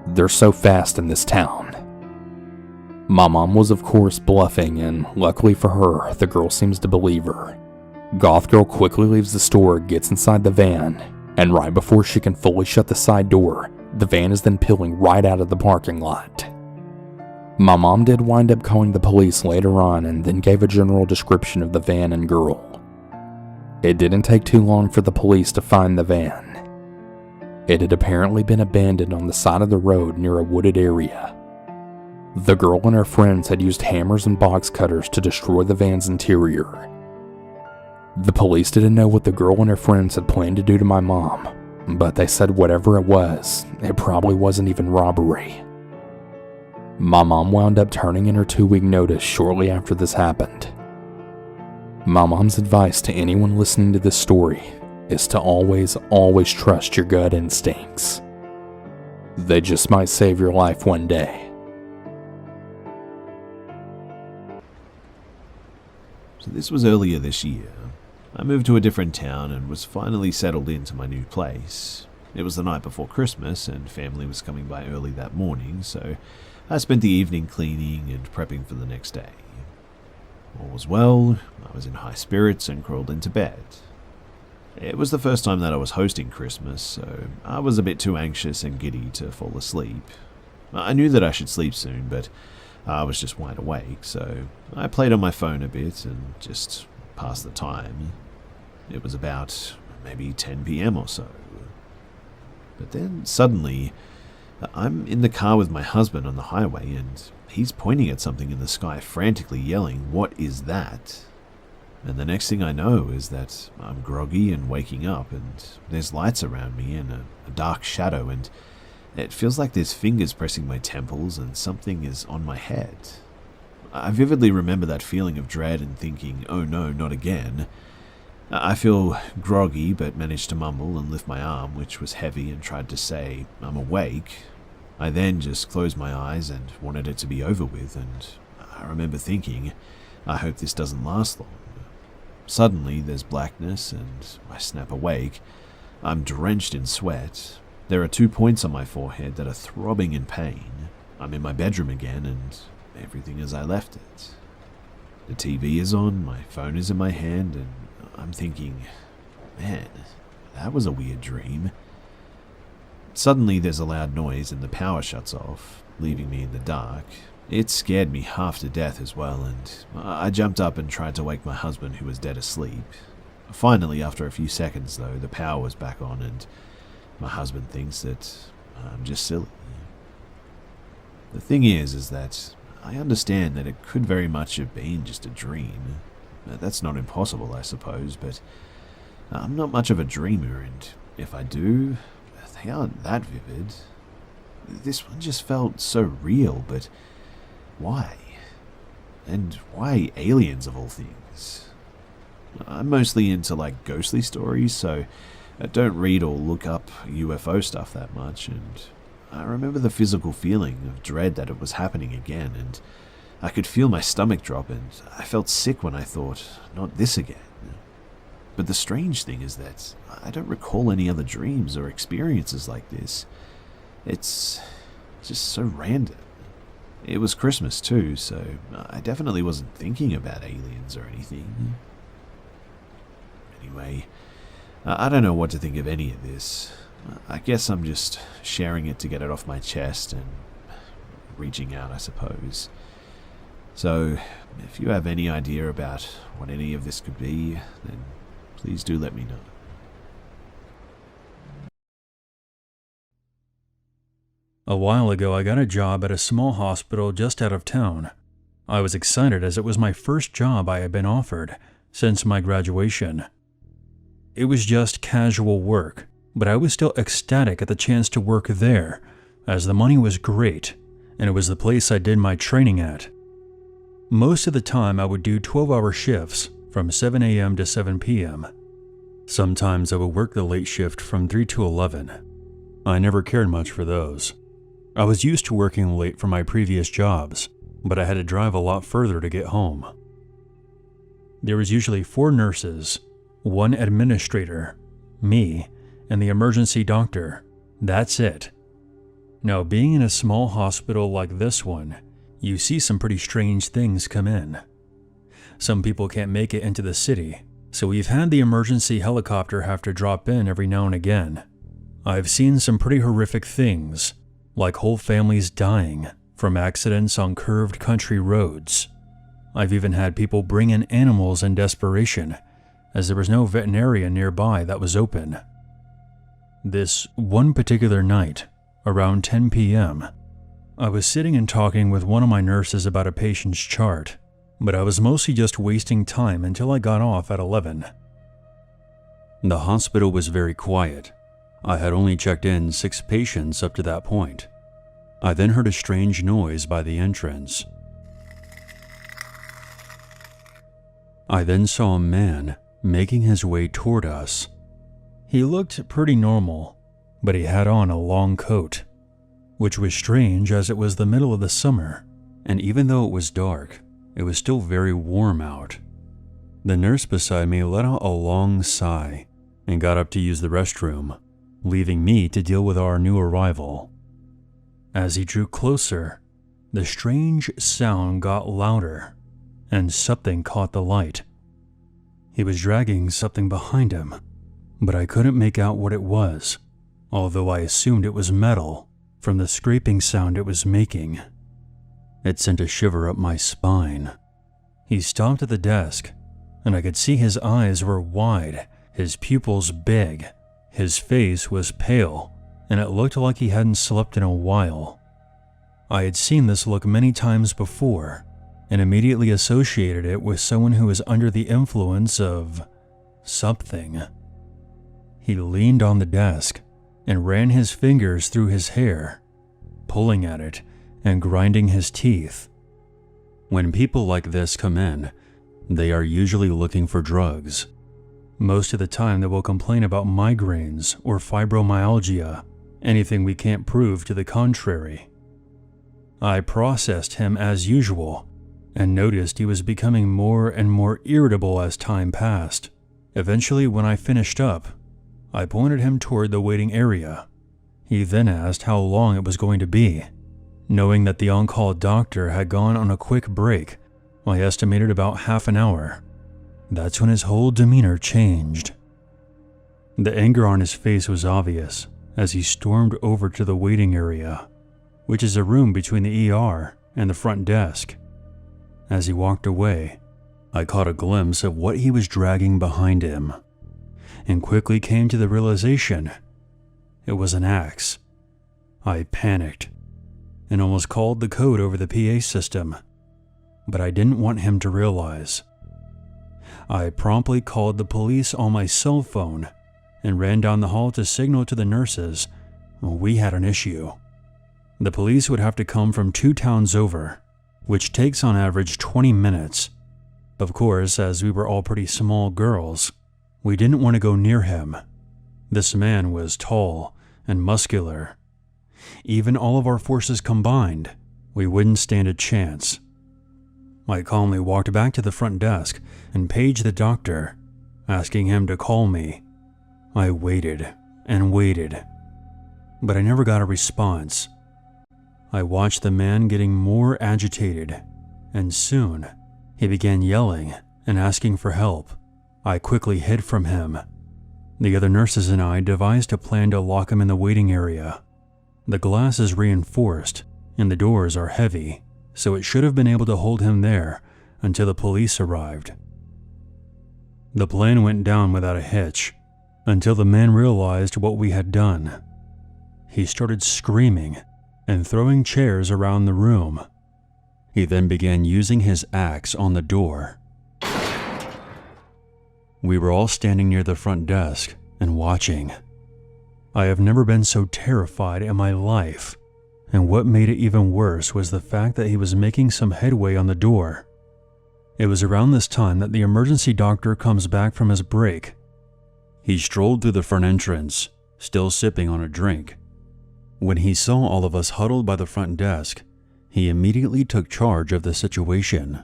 They're so fast in this town." My mom was of course bluffing, and luckily for her, the girl seems to believe her. Goth Girl quickly leaves the store, gets inside the van, and right before she can fully shut the side door, the van is then peeling right out of the parking lot. My mom did wind up calling the police later on and then gave a general description of the van and girl. It didn't take too long for the police to find the van. It had apparently been abandoned on the side of the road near a wooded area. The girl and her friends had used hammers and box cutters to destroy the van's interior. The police didn't know what the girl and her friends had planned to do to my mom, but they said whatever it was, it probably wasn't even robbery. My mom wound up turning in her 2-week notice shortly after this happened. My mom's advice to anyone listening to this story is to always trust your gut instincts. They just might save your life one day. So this was earlier this year. I moved to a different town and was finally settled into my new place. It was the night before Christmas and family was coming by early that morning, so I spent the evening cleaning and prepping for the next day. All was well, I was in high spirits and crawled into bed. It was the first time that I was hosting Christmas, so I was a bit too anxious and giddy to fall asleep. I knew that I should sleep soon, but I was just wide awake, so I played on my phone a bit and just passed the time. It was about maybe 10 p.m. or so. But then suddenly, I'm in the car with my husband on the highway and he's pointing at something in the sky, frantically yelling, "What is that?" And the next thing I know is that I'm groggy and waking up and there's lights around me and a dark shadow, and it feels like there's fingers pressing my temples and something is on my head. I vividly remember that feeling of dread and thinking, oh no, not again. I feel groggy but managed to mumble and lift my arm, which was heavy, and tried to say, "I'm awake." I then just closed my eyes and wanted it to be over with, and I remember thinking, I hope this doesn't last long. Suddenly, there's blackness, and I snap awake. I'm drenched in sweat. There are 2 points on my forehead that are throbbing in pain. I'm in my bedroom again, and everything as I left it. The TV is on, my phone is in my hand, and I'm thinking, man, that was a weird dream. Suddenly there's a loud noise and the power shuts off, leaving me in the dark. It scared me half to death as well, and I jumped up and tried to wake my husband, who was dead asleep. Finally, after a few seconds though, the power was back on, and my husband thinks that I'm just silly. The thing is that I understand that it could very much have been just a dream. That's not impossible, I suppose, but I'm not much of a dreamer, and if I do, they aren't that vivid. This one just felt so real, but why? And why aliens of all things? I'm mostly into like ghostly stories, so I don't read or look up UFO stuff that much, and I remember the physical feeling of dread that it was happening again, and I could feel my stomach drop, and I felt sick when I thought, not this again. But the strange thing is that I don't recall any other dreams or experiences like this. It's just so random. It was Christmas too, so I definitely wasn't thinking about aliens or anything. Anyway, I don't know what to think of any of this. I guess I'm just sharing it to get it off my chest and reaching out, I suppose. So, if you have any idea about what any of this could be, then please do let me know. A while ago, I got a job at a small hospital just out of town. I was excited as it was my first job I had been offered since my graduation. It was just casual work, but I was still ecstatic at the chance to work there, as the money was great, and it was the place I did my training at. Most of the time, I would do 12-hour shifts from 7 a.m. to 7 p.m. Sometimes I would work the late shift from 3 to 11. I never cared much for those. I was used to working late for my previous jobs, but I had to drive a lot further to get home. There was usually 4 nurses, 1 administrator, me, and the emergency doctor. That's it. Now, being in a small hospital like this one, you see some pretty strange things come in. Some people can't make it into the city, so we've had the emergency helicopter have to drop in every now and again. I've seen some pretty horrific things, like whole families dying from accidents on curved country roads. I've even had people bring in animals in desperation, as there was no veterinarian nearby that was open. This one particular night, around 10 p.m., I was sitting and talking with one of my nurses about a patient's chart, but I was mostly just wasting time until I got off at 11. The hospital was very quiet. I had only checked in 6 patients up to that point. I then heard a strange noise by the entrance. I then saw a man making his way toward us. He looked pretty normal, but he had on a long coat, which was strange as it was the middle of the summer, and even though it was dark, it was still very warm out. The nurse beside me let out a long sigh and got up to use the restroom, leaving me to deal with our new arrival. As he drew closer, the strange sound got louder, and something caught the light. He was dragging something behind him, but I couldn't make out what it was, although I assumed it was metal from the scraping sound it was making. It sent a shiver up my spine. He stopped at the desk, and I could see his eyes were wide, his pupils big. His face was pale, and it looked like he hadn't slept in a while. I had seen this look many times before, and immediately associated it with someone who was under the influence of something. He leaned on the desk and ran his fingers through his hair, pulling at it and grinding his teeth. When people like this come in, they are usually looking for drugs. Most of the time they will complain about migraines or fibromyalgia, anything we can't prove to the contrary. I processed him as usual and noticed he was becoming more and more irritable as time passed. Eventually, when I finished up, I pointed him toward the waiting area. He then asked how long it was going to be. Knowing that the on-call doctor had gone on a quick break, I estimated about half an hour. That's when his whole demeanor changed. The anger on his face was obvious as he stormed over to the waiting area, which is a room between the ER and the front desk. As he walked away, I caught a glimpse of what he was dragging behind him, and quickly came to the realization it was an axe. I panicked and almost called the code over the PA system, but I didn't want him to realize. I promptly called the police on my cell phone and ran down the hall to signal to the nurses we had an issue. The police would have to come from 2 towns over, which takes on average 20 minutes. Of course, as we were all pretty small girls, we didn't want to go near him. This man was tall and muscular. Even all of our forces combined, we wouldn't stand a chance. I calmly walked back to the front desk and paged the doctor, asking him to call me. I waited and waited, but I never got a response. I watched the man getting more agitated, and soon he began yelling and asking for help. I quickly hid from him. The other nurses and I devised a plan to lock him in the waiting area. The glass is reinforced and the doors are heavy, so it should have been able to hold him there until the police arrived. The plan went down without a hitch until the man realized what we had done. He started screaming and throwing chairs around the room. He then began using his axe on the door. We were all standing near the front desk and watching. I have never been so terrified in my life, and what made it even worse was the fact that he was making some headway on the door. It was around this time that the emergency doctor comes back from his break. He strolled through the front entrance, still sipping on a drink. When he saw all of us huddled by the front desk, he immediately took charge of the situation.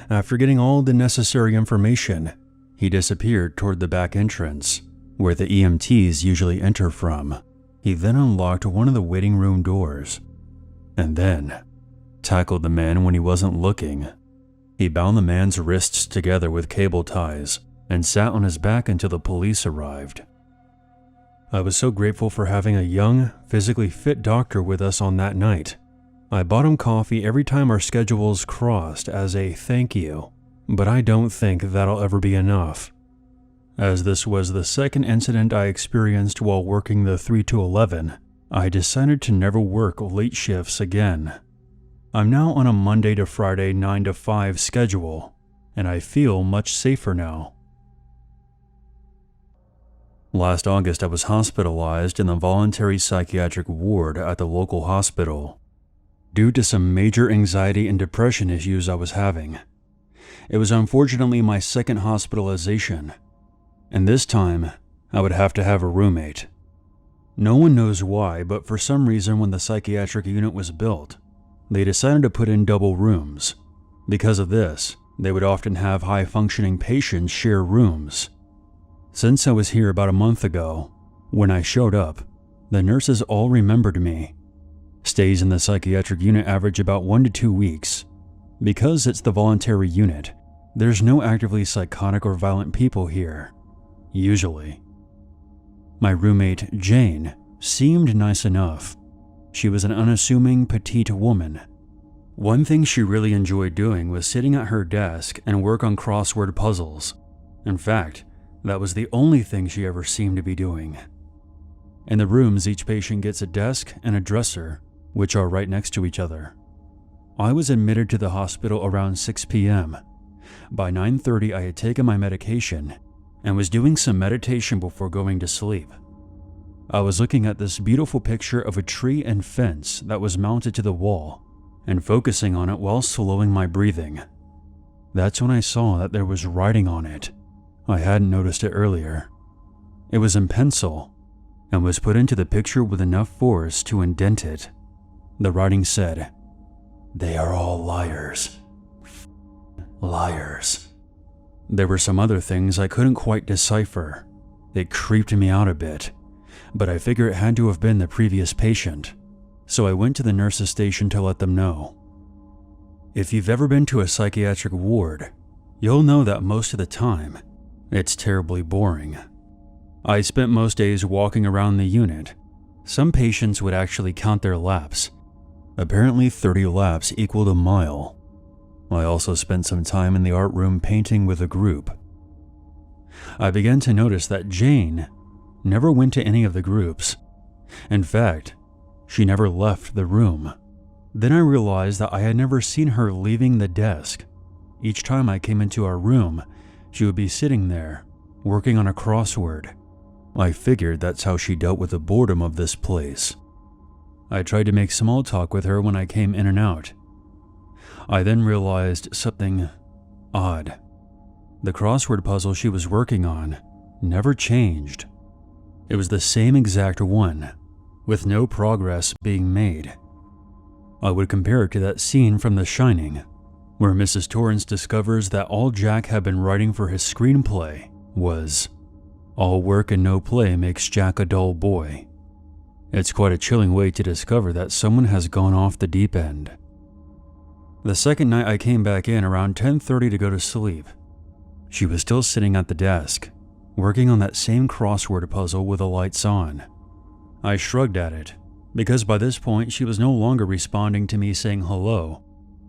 After getting all the necessary information, he disappeared toward the back entrance, where the EMTs usually enter from. He then unlocked one of the waiting room doors, and then tackled the man when he wasn't looking. He bound the man's wrists together with cable ties and sat on his back until the police arrived. I was so grateful for having a young, physically fit doctor with us on that night. I bought him coffee every time our schedules crossed as a thank you, but I don't think that'll ever be enough. As this was the second incident I experienced while working the 3 to 11, I decided to never work late shifts again. I'm now on a Monday to Friday 9 to 5 schedule, and I feel much safer now. Last August, I was hospitalized in the voluntary psychiatric ward at the local hospital due to some major anxiety and depression issues I was having. It was unfortunately my second hospitalization, and this time I would have to have a roommate. No one knows why, but for some reason when the psychiatric unit was built, they decided to put in double rooms. Because of this, they would often have high-functioning patients share rooms. Since I was here about a month ago, when I showed up, the nurses all remembered me. Stays in the psychiatric unit average about 1 to 2 weeks. Because it's the voluntary unit, there's no actively psychotic or violent people here, usually. My roommate, Jane, seemed nice enough. She was an unassuming, petite woman. One thing she really enjoyed doing was sitting at her desk and work on crossword puzzles. In fact, that was the only thing she ever seemed to be doing. In the rooms, each patient gets a desk and a dresser, which are right next to each other. I was admitted to the hospital around 6 p.m. By 9:30, I had taken my medication and was doing some meditation before going to sleep. I was looking at this beautiful picture of a tree and fence that was mounted to the wall and focusing on it while slowing my breathing. That's when I saw that there was writing on it. I hadn't noticed it earlier. It was in pencil, and was put into the picture with enough force to indent it. The writing said, "They are all liars. Liars." There were some other things I couldn't quite decipher. It creeped me out a bit, but I figure it had to have been the previous patient, so I went to the nurse's station to let them know. If you've ever been to a psychiatric ward, you'll know that most of the time, it's terribly boring. I spent most days walking around the unit. Some patients would actually count their laps. Apparently 30 laps equaled a mile. I also spent some time in the art room painting with a group. I began to notice that Jane never went to any of the groups. In fact, she never left the room. Then I realized that I had never seen her leaving the desk. Each time I came into our room, she would be sitting there, working on a crossword. I figured that's how she dealt with the boredom of this place. I tried to make small talk with her when I came in and out. I then realized something odd. The crossword puzzle she was working on never changed. It was the same exact one, with no progress being made. I would compare it to that scene from The Shining, where Mrs. Torrance discovers that all Jack had been writing for his screenplay was, "All work and no play makes Jack a dull boy." It's quite a chilling way to discover that someone has gone off the deep end. The second night I came back in around 10:30 to go to sleep. She was still sitting at the desk, working on that same crossword puzzle with the lights on. I shrugged at it, because by this point she was no longer responding to me saying hello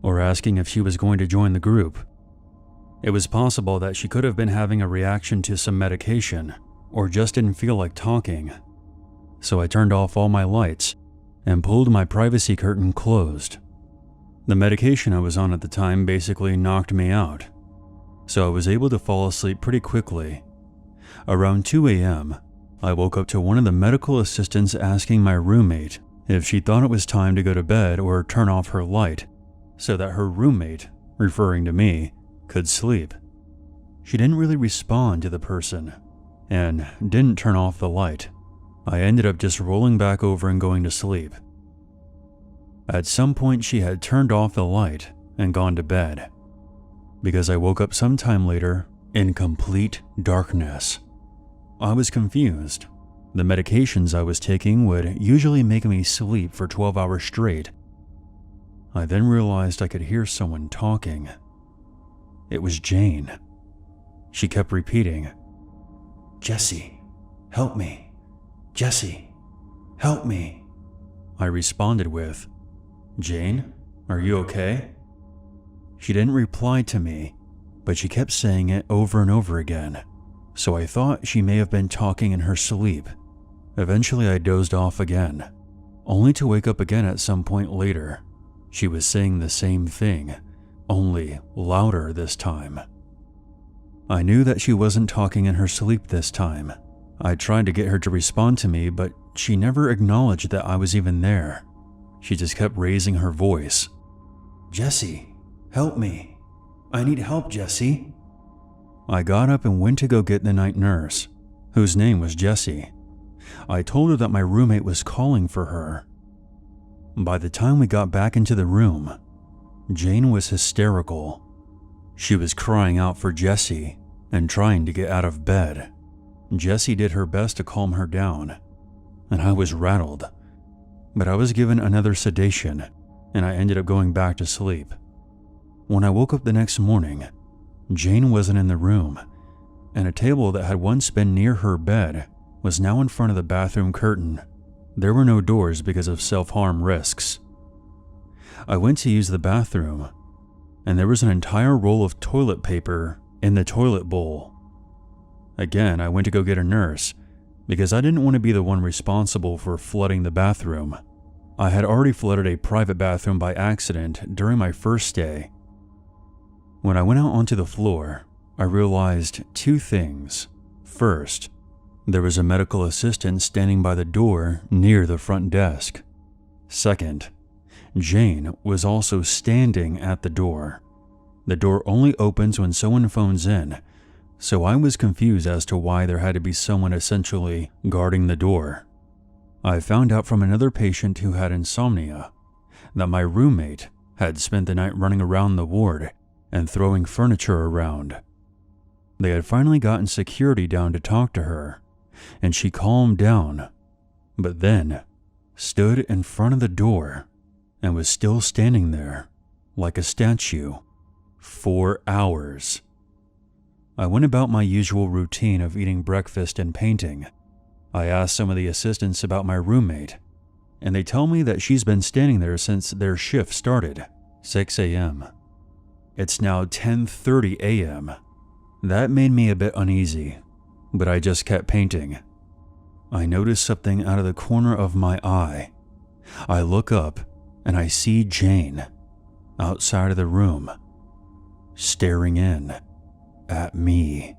or asking if she was going to join the group. It was possible that she could have been having a reaction to some medication or just didn't feel like talking. So I turned off all my lights and pulled my privacy curtain closed. The medication I was on at the time basically knocked me out, so I was able to fall asleep pretty quickly. Around 2 a.m., I woke up to one of the medical assistants asking my roommate if she thought it was time to go to bed or turn off her light so that her roommate, referring to me, could sleep. She didn't really respond to the person and didn't turn off the light. I ended up just rolling back over and going to sleep. At some point she had turned off the light and gone to bed, because I woke up sometime later in complete darkness. I was confused. The medications I was taking would usually make me sleep for 12 hours straight. I then realized I could hear someone talking. It was Jane. She kept repeating, "Jesse, help me. Jesse, help me." I responded with, "Jane, are you okay?" She didn't reply to me, but she kept saying it over and over again, so I thought she may have been talking in her sleep. Eventually I dozed off again, only to wake up again at some point later. She was saying the same thing, only louder this time. I knew that she wasn't talking in her sleep this time. I tried to get her to respond to me, but she never acknowledged that I was even there. She just kept raising her voice. "Jesse, help me. I need help, Jesse." I got up and went to go get the night nurse, whose name was Jessie. I told her that my roommate was calling for her. By the time we got back into the room, Jane was hysterical. She was crying out for Jessie and trying to get out of bed. Jessie did her best to calm her down, and I was rattled. But I was given another sedation, and I ended up going back to sleep. When I woke up the next morning, Jane wasn't in the room, and a table that had once been near her bed was now in front of the bathroom curtain. There were no doors because of self-harm risks. I went to use the bathroom, and there was an entire roll of toilet paper in the toilet bowl. Again, I went to go get a nurse, because I didn't want to be the one responsible for flooding the bathroom. I had already flooded a private bathroom by accident during my first stay. When I went out onto the floor, I realized two things. First, there was a medical assistant standing by the door near the front desk. Second, Jane was also standing at the door. The door only opens when someone phones in, so I was confused as to why there had to be someone essentially guarding the door I found out from another patient who had insomnia that my roommate had spent the night running around the ward and throwing furniture around. They had finally gotten security down to talk to her, and she calmed down, but then stood in front of the door and was still standing there like a statue for hours. I went about my usual routine of eating breakfast and painting. I asked some of the assistants about my roommate, and they tell me that she's been standing there since their shift started, 6 a.m. It's now 10:30 a.m. That made me a bit uneasy, but I just kept painting. I noticed something out of the corner of my eye. I look up and I see Jane outside of the room, staring in at me.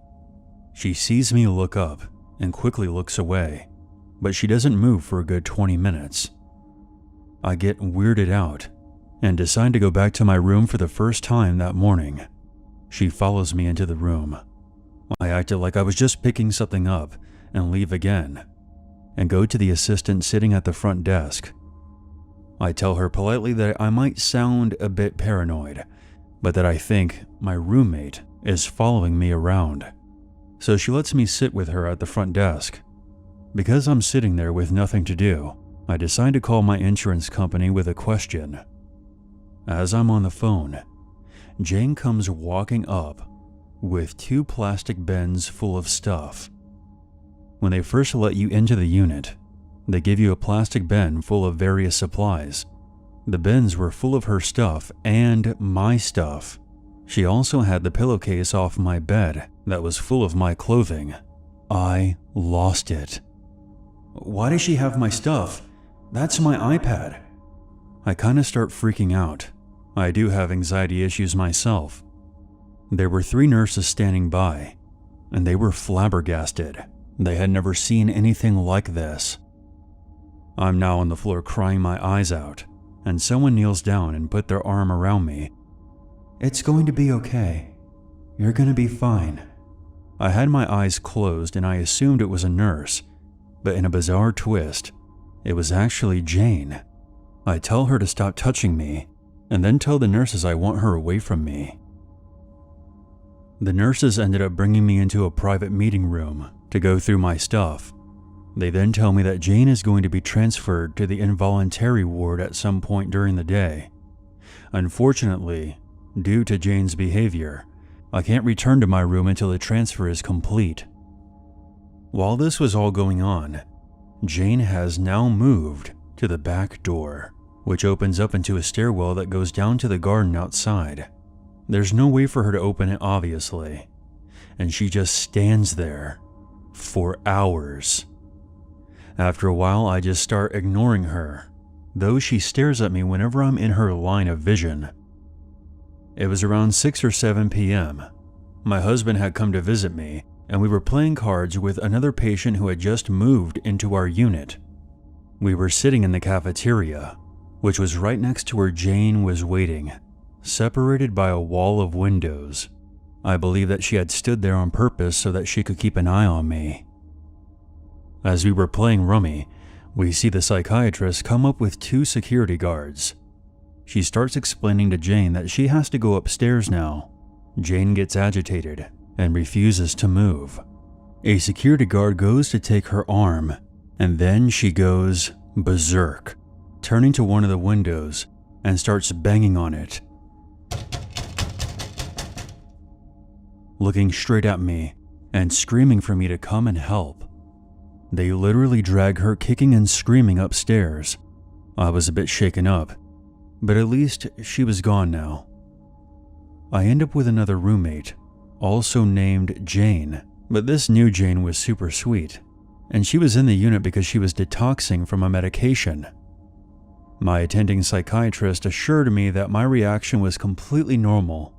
She sees me look up and quickly looks away, but she doesn't move for a good 20 minutes. I get weirded out and decide to go back to my room for the first time that morning. She follows me into the room. I acted like I was just picking something up and leave again, and go to the assistant sitting at the front desk. I tell her politely that I might sound a bit paranoid, but that I think my roommate is following me around. So she lets me sit with her at the front desk. Because I'm sitting there with nothing to do, I decide to call my insurance company with a question. As I'm on the phone, Jane comes walking up with 2 plastic bins full of stuff. When they first let you into the unit, they give you a plastic bin full of various supplies. The bins were full of her stuff and my stuff. She also had the pillowcase off my bed that was full of my clothing. I lost it. Why does she have my stuff? That's my iPad. I kinda start freaking out. I do have anxiety issues myself. There were 3 nurses standing by, and they were flabbergasted. They had never seen anything like this. I'm now on the floor crying my eyes out, and someone kneels down and put their arm around me. It's going to be okay. You're going to be fine. I had my eyes closed and I assumed it was a nurse, but in a bizarre twist, it was actually Jane. I tell her to stop touching me, and then tell the nurses I want her away from me. The nurses ended up bringing me into a private meeting room to go through my stuff. They then tell me that Jane is going to be transferred to the involuntary ward at some point during the day. Unfortunately, due to Jane's behavior, I can't return to my room until the transfer is complete. While this was all going on, Jane has now moved to the back door, which opens up into a stairwell that goes down to the garden outside. There's no way for her to open it, obviously, and she just stands there for hours. After a while, I just start ignoring her, though she stares at me whenever I'm in her line of vision. It was around 6 or 7 p.m. My husband had come to visit me, and we were playing cards with another patient who had just moved into our unit. We were sitting in the cafeteria, which was right next to where Jane was waiting, separated by a wall of windows. I believe that she had stood there on purpose so that she could keep an eye on me. As we were playing rummy, we see the psychiatrist come up with 2 security guards. She starts explaining to Jane that she has to go upstairs now. Jane gets agitated and refuses to move. A security guard goes to take her arm, and then she goes berserk, turning to one of the windows and starts banging on it, looking straight at me and screaming for me to come and help. They literally drag her kicking and screaming upstairs. I was a bit shaken up, but at least she was gone now. I end up with another roommate, also named Jane, but this new Jane was super sweet, and she was in the unit because she was detoxing from a medication. My attending psychiatrist assured me that my reaction was completely normal,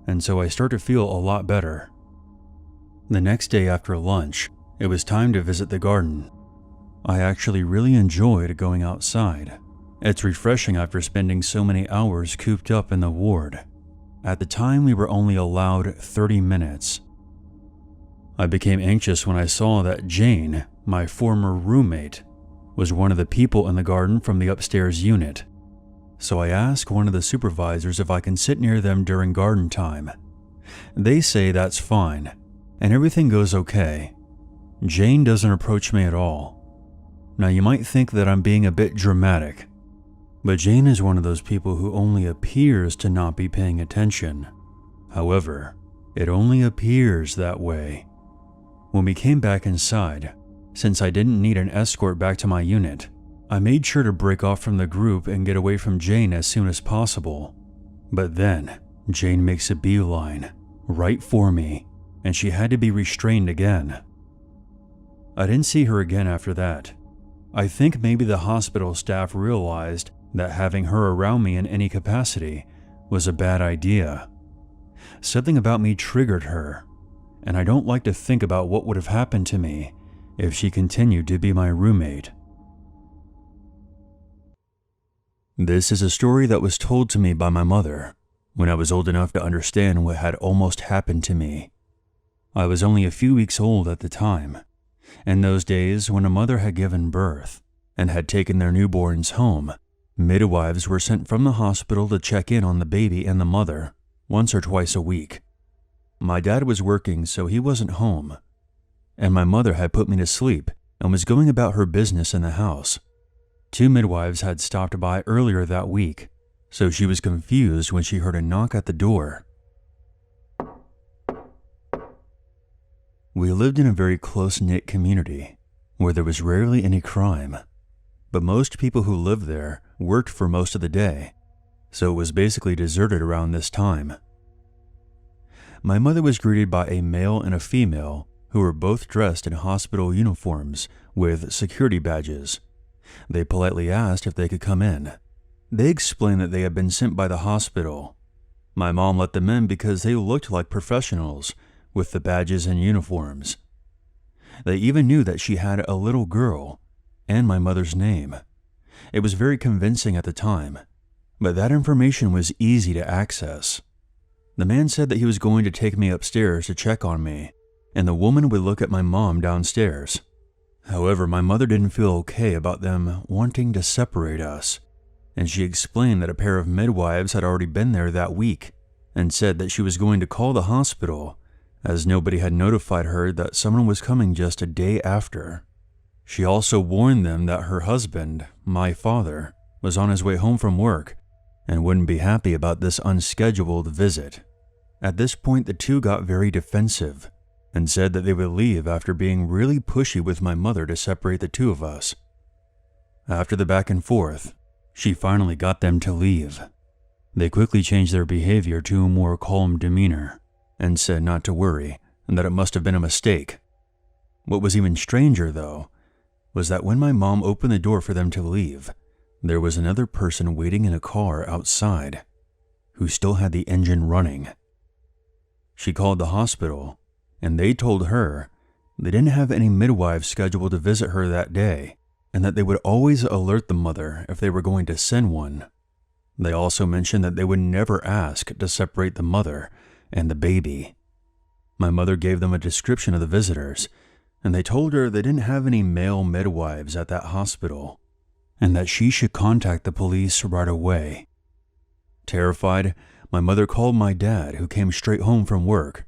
and so I started to feel a lot better. The next day after lunch, it was time to visit the garden. I actually really enjoyed going outside. It's refreshing after spending so many hours cooped up in the ward. At the time, we were only allowed 30 minutes. I became anxious when I saw that Jane, my former roommate, was one of the people in the garden from the upstairs unit. So I ask one of the supervisors if I can sit near them during garden time. They say that's fine, and everything goes okay. Jane doesn't approach me at all. Now you might think that I'm being a bit dramatic, but Jane is one of those people who only appears to not be paying attention. However, it only appears that way. When we came back inside, since I didn't need an escort back to my unit, I made sure to break off from the group and get away from Jane as soon as possible. But then, Jane makes a beeline, right for me, and she had to be restrained again. I didn't see her again after that. I think maybe the hospital staff realized that having her around me in any capacity was a bad idea. Something about me triggered her, and I don't like to think about what would have happened to me if she continued to be my roommate. This is a story that was told to me by my mother when I was old enough to understand what had almost happened to me. I was only a few weeks old at the time. In those days, when a mother had given birth and had taken their newborns home, midwives were sent from the hospital to check in on the baby and the mother once or twice a week. My dad was working, so he wasn't home, and my mother had put me to sleep and was going about her business in the house. 2 midwives had stopped by earlier that week, so she was confused when she heard a knock at the door. We lived in a very close-knit community where there was rarely any crime, but most people who lived there worked for most of the day, so it was basically deserted around this time. My mother was greeted by a male and a female who were both dressed in hospital uniforms with security badges. They politely asked if they could come in. They explained that they had been sent by the hospital. My mom let them in because they looked like professionals with the badges and uniforms. They even knew that she had a little girl and my mother's name. It was very convincing at the time, but that information was easy to access. The man said that he was going to take me upstairs to check on me, and the woman would look at my mom downstairs. However, my mother didn't feel okay about them wanting to separate us, and she explained that a pair of midwives had already been there that week and said that she was going to call the hospital as nobody had notified her that someone was coming just a day after. She also warned them that her husband, my father, was on his way home from work and wouldn't be happy about this unscheduled visit. At this point, the two got very defensive and said that they would leave after being really pushy with my mother to separate the two of us. After the back and forth, she finally got them to leave. They quickly changed their behavior to a more calm demeanor and said not to worry and that it must have been a mistake. What was even stranger, though, was that when my mom opened the door for them to leave, there was another person waiting in a car outside who still had the engine running. She called the hospital, and they told her they didn't have any midwives scheduled to visit her that day, and that they would always alert the mother if they were going to send one. They also mentioned that they would never ask to separate the mother and the baby. My mother gave them a description of the visitors, and they told her they didn't have any male midwives at that hospital, and that she should contact the police right away. Terrified, my mother called my dad, who came straight home from work,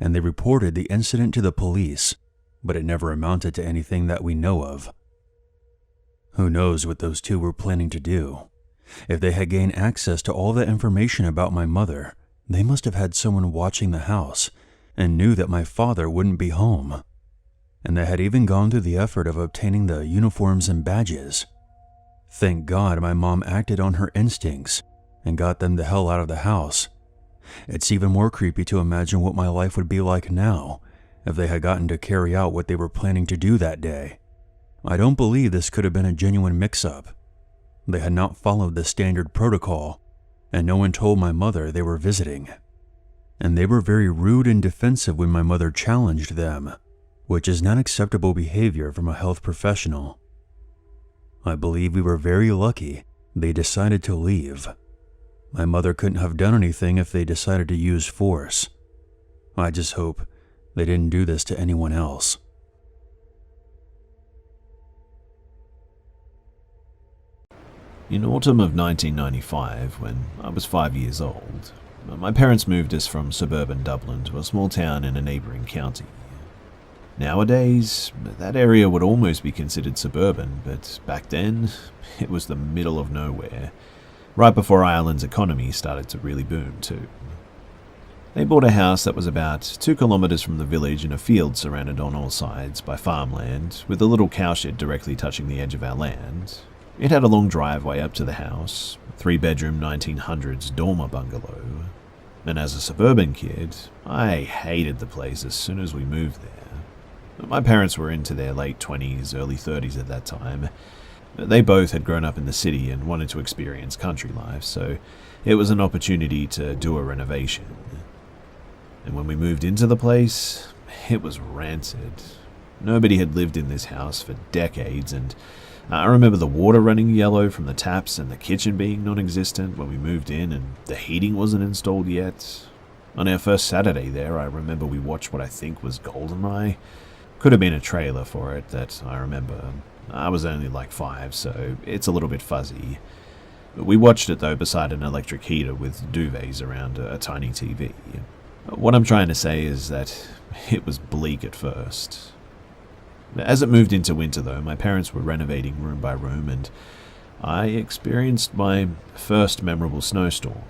and they reported the incident to the police, but it never amounted to anything that we know of. Who knows what those two were planning to do? If they had gained access to all that information about my mother, they must have had someone watching the house and knew that my father wouldn't be home. And they had even gone through the effort of obtaining the uniforms and badges. Thank God my mom acted on her instincts and got them the hell out of the house. It's even more creepy to imagine what my life would be like now if they had gotten to carry out what they were planning to do that day. I don't believe this could have been a genuine mix-up. They had not followed the standard protocol, and no one told my mother they were visiting. And they were very rude and defensive when my mother challenged them, which is not acceptable behavior from a health professional. I believe we were very lucky they decided to leave. My mother couldn't have done anything if they decided to use force. I just hope they didn't do this to anyone else. In autumn of 1995, when I was 5 years old, my parents moved us from suburban Dublin to a small town in a neighbouring county. Nowadays, that area would almost be considered suburban, but back then, it was the middle of nowhere, right before Ireland's economy started to really boom too. They bought a house that was about 2 kilometres from the village in a field surrounded on all sides by farmland, with a little cowshed directly touching the edge of our land. It had a long driveway up to the house, a 3-bedroom 1900s dormer bungalow, and as a suburban kid, I hated the place as soon as we moved there. My parents were into their late 20s, early 30s at that time. They both had grown up in the city and wanted to experience country life, so it was an opportunity to do a renovation. And when we moved into the place, it was rancid. Nobody had lived in this house for decades, and I remember the water running yellow from the taps and the kitchen being non-existent when we moved in, and the heating wasn't installed yet. On our first Saturday there, I remember we watched what I think was GoldenEye. Could have been a trailer for it that I remember. I was only like 5, so it's a little bit fuzzy. We watched it though beside an electric heater with duvets around a tiny TV. What I'm trying to say is that it was bleak at first. As it moved into winter though, my parents were renovating room by room, and I experienced my first memorable snowstorm.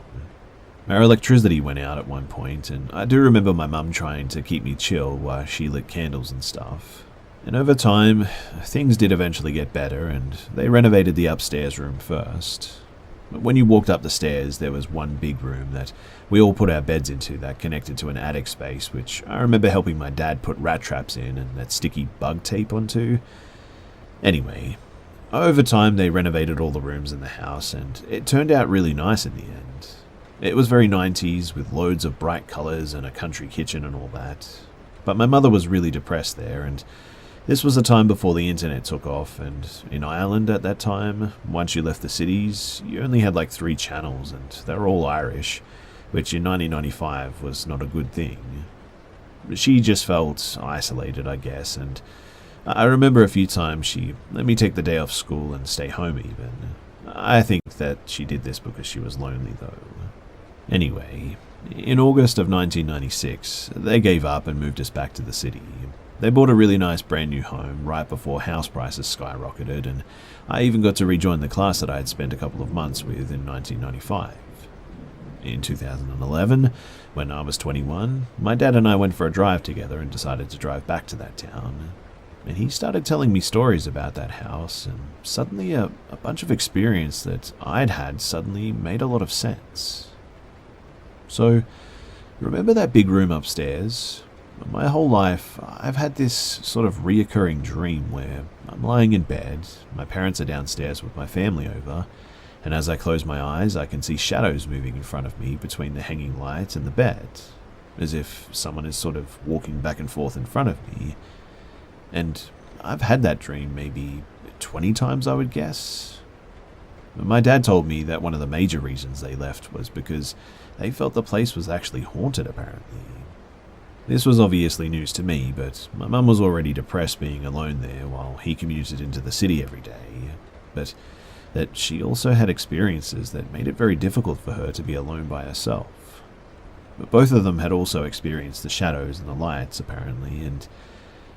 Our electricity went out at one point, and I do remember my mum trying to keep me chill while she lit candles and stuff. And over time, things did eventually get better, and they renovated the upstairs room first. But when you walked up the stairs, there was one big room that we all put our beds into that connected to an attic space, which I remember helping my dad put rat traps in and that sticky bug tape onto. Anyway, over time they renovated all the rooms in the house, and it turned out really nice in the end. It was very 90s, with loads of bright colours and a country kitchen and all that. But my mother was really depressed there, and this was a time before the internet took off, and in Ireland at that time, once you left the cities, you only had like 3 channels, and they were all Irish, which in 1995 was not a good thing. She just felt isolated, I guess, and I remember a few times she let me take the day off school and stay home even. I think that she did this because she was lonely though. Anyway, in August of 1996, they gave up and moved us back to the city. They bought a really nice brand new home right before house prices skyrocketed, and I even got to rejoin the class that I had spent a couple of months with in 1995. In 2011, when I was 21, my dad and I went for a drive together and decided to drive back to that town. And he started telling me stories about that house, and suddenly a bunch of experience that I'd had suddenly made a lot of sense. So, remember that big room upstairs? My whole life, I've had this sort of reoccurring dream where I'm lying in bed, my parents are downstairs with my family over, and as I close my eyes, I can see shadows moving in front of me between the hanging lights and the bed, as if someone is sort of walking back and forth in front of me. And I've had that dream maybe 20 times, I would guess. My dad told me that one of the major reasons they left was because they felt the place was actually haunted, apparently. This was obviously news to me, but my mum was already depressed being alone there while he commuted into the city every day. But that she also had experiences that made it very difficult for her to be alone by herself. But both of them had also experienced the shadows and the lights, apparently, and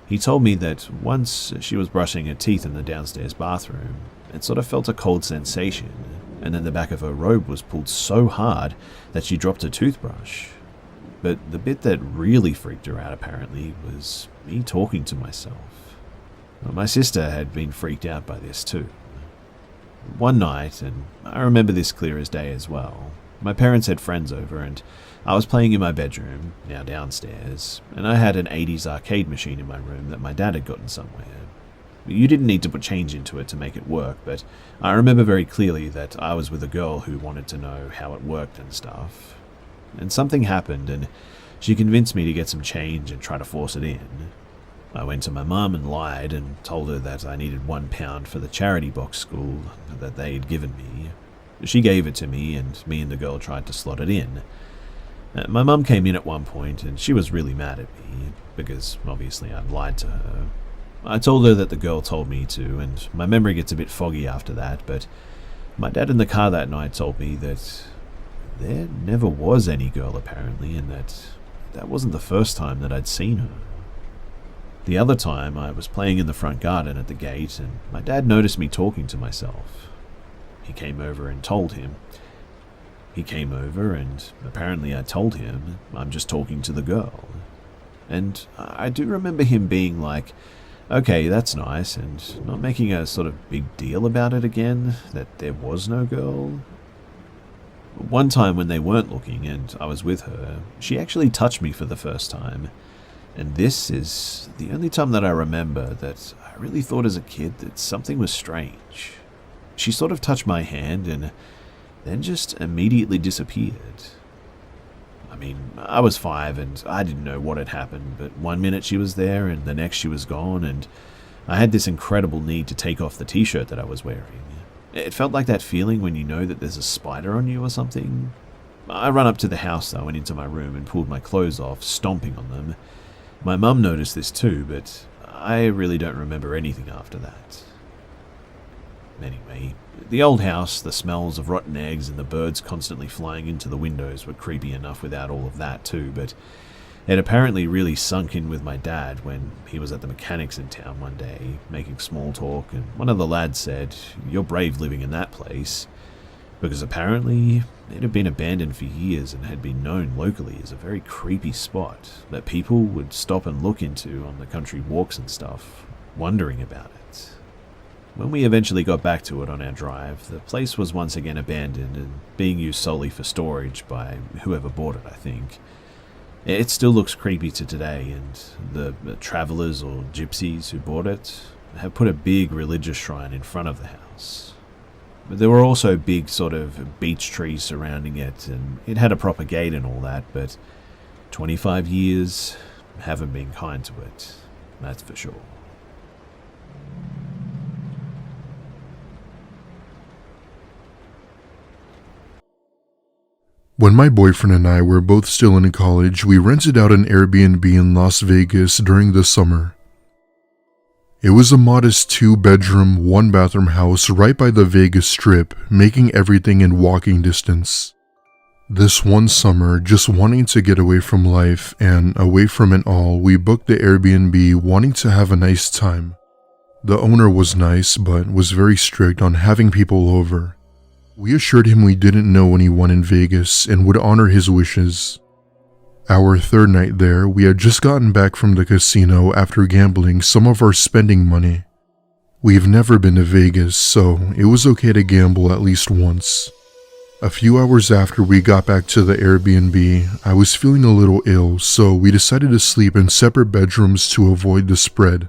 he told me that once she was brushing her teeth in the downstairs bathroom, it sort of felt a cold sensation, and then the back of her robe was pulled so hard that she dropped her toothbrush. But the bit that really freaked her out, apparently, was me talking to myself. My sister had been freaked out by this too. One night, and I remember this clear as day as well, my parents had friends over and I was playing in my bedroom, now downstairs, and I had an 80s arcade machine in my room that my dad had gotten somewhere. You didn't need to put change into it to make it work, but I remember very clearly that I was with a girl who wanted to know how it worked and stuff. And something happened, and she convinced me to get some change and try to force it in. I went to my mum and lied and told her that I needed £1 for the charity box school that they had given me. She gave it to me, and me and the girl tried to slot it in. My mum came in at one point, and she was really mad at me, because obviously I'd lied to her. I told her that the girl told me to, and my memory gets a bit foggy after that, but My dad in the car that night told me that there never was any girl apparently, and that wasn't the first time that I'd seen her. The other time I was playing in the front garden at the gate, and my dad noticed me talking to myself. He came over and told him. He came over and apparently I told him I'm just talking to the girl. And I do remember him being like, okay, that's nice, and not making a sort of big deal about it again, that there was no girl. One time when they weren't looking and I was with her, she actually touched me for the first time. And this is the only time that I remember that I really thought as a kid that something was strange. She sort of touched my hand and then just immediately disappeared. I mean, I was 5 and I didn't know what had happened, but one minute she was there and the next she was gone, and I had this incredible need to take off the t-shirt that I was wearing. It felt like that feeling when you know that there's a spider on you or something. I ran up to the house though and into my room and pulled my clothes off, stomping on them. My mum noticed this too, but I really don't remember anything after that. Anyway, the old house, the smells of rotten eggs and the birds constantly flying into the windows were creepy enough without all of that too, but it apparently really sunk in with my dad when he was at the mechanics in town one day, making small talk, and one of the lads said, "You're brave living in that place," because apparently it had been abandoned for years and had been known locally as a very creepy spot that people would stop and look into on the country walks and stuff, wondering about it. When we eventually got back to it on our drive, the place was once again abandoned and being used solely for storage by whoever bought it, I think. It still looks creepy to today, and the travelers or gypsies who bought it have put a big religious shrine in front of the house. But there were also big sort of beech trees surrounding it, and it had a proper gate and all that, but 25 years haven't been kind to it, that's for sure. When my boyfriend and I were both still in college, we rented out an Airbnb in Las Vegas during the summer. It was a modest 2-bedroom, 1-bathroom house right by the Vegas Strip, making everything in walking distance. This one summer, just wanting to get away from life and away from it all, we booked the Airbnb wanting to have a nice time. The owner was nice, but was very strict on having people over. We assured him we didn't know anyone in Vegas and would honor his wishes. Our third night there, we had just gotten back from the casino after gambling some of our spending money. We've never been to Vegas, so it was okay to gamble at least once. A few hours after we got back to the Airbnb, I was feeling a little ill, so we decided to sleep in separate bedrooms to avoid the spread.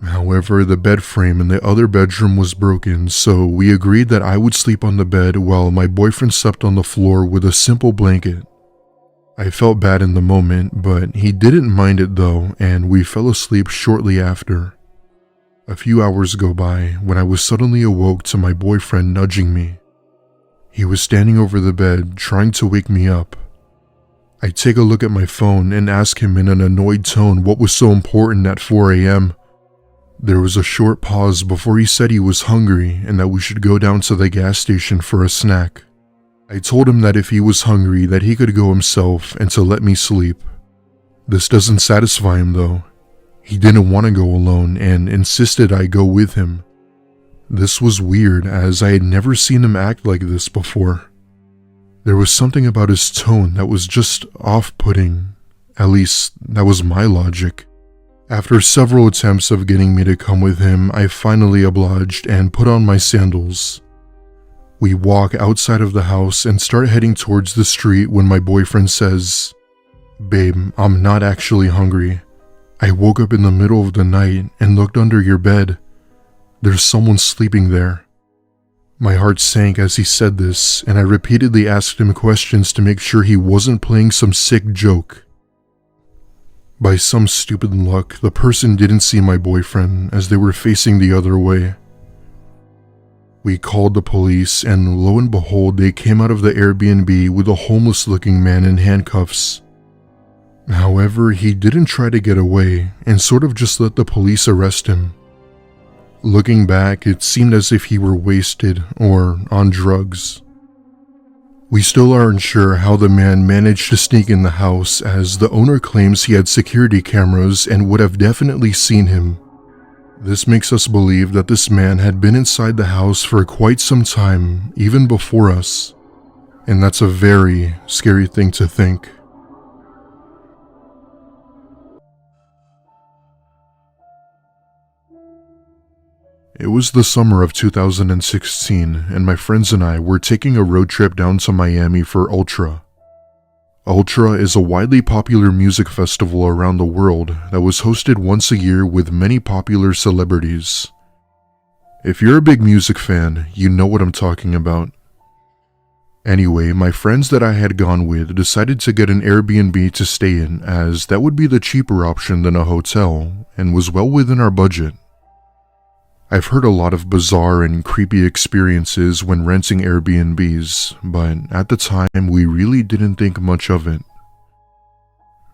However, the bed frame in the other bedroom was broken, so we agreed that I would sleep on the bed while my boyfriend slept on the floor with a simple blanket. I felt bad in the moment, but he didn't mind it though, and we fell asleep shortly after. A few hours go by when I was suddenly awoke to my boyfriend nudging me. He was standing over the bed, trying to wake me up. I take a look at my phone and ask him in an annoyed tone what was so important at 4 a.m. There was a short pause before he said he was hungry and that we should go down to the gas station for a snack. I told him that if he was hungry that he could go himself and to let me sleep. This doesn't satisfy him though. He didn't want to go alone and insisted I go with him. This was weird as I had never seen him act like this before. There was something about his tone that was just off-putting. At least, that was my logic. After several attempts of getting me to come with him, I finally obliged and put on my sandals. We walk outside of the house and start heading towards the street when my boyfriend says, "Babe, I'm not actually hungry. I woke up in the middle of the night and looked under your bed. There's someone sleeping there." My heart sank as he said this, and I repeatedly asked him questions to make sure he wasn't playing some sick joke. By some stupid luck, the person didn't see my boyfriend as they were facing the other way. We called the police, and lo and behold, they came out of the Airbnb with a homeless-looking man in handcuffs. However, he didn't try to get away and sort of just let the police arrest him. Looking back, it seemed as if he were wasted or on drugs. We still aren't sure how the man managed to sneak in the house, as the owner claims he had security cameras and would have definitely seen him. This makes us believe that this man had been inside the house for quite some time, even before us. And that's a very scary thing to think. It was the summer of 2016, and my friends and I were taking a road trip down to Miami for Ultra. Ultra is a widely popular music festival around the world that was hosted once a year with many popular celebrities. If you're a big music fan, you know what I'm talking about. Anyway, my friends that I had gone with decided to get an Airbnb to stay in, as that would be the cheaper option than a hotel and was well within our budget. I've heard a lot of bizarre and creepy experiences when renting Airbnbs, but at the time we really didn't think much of it.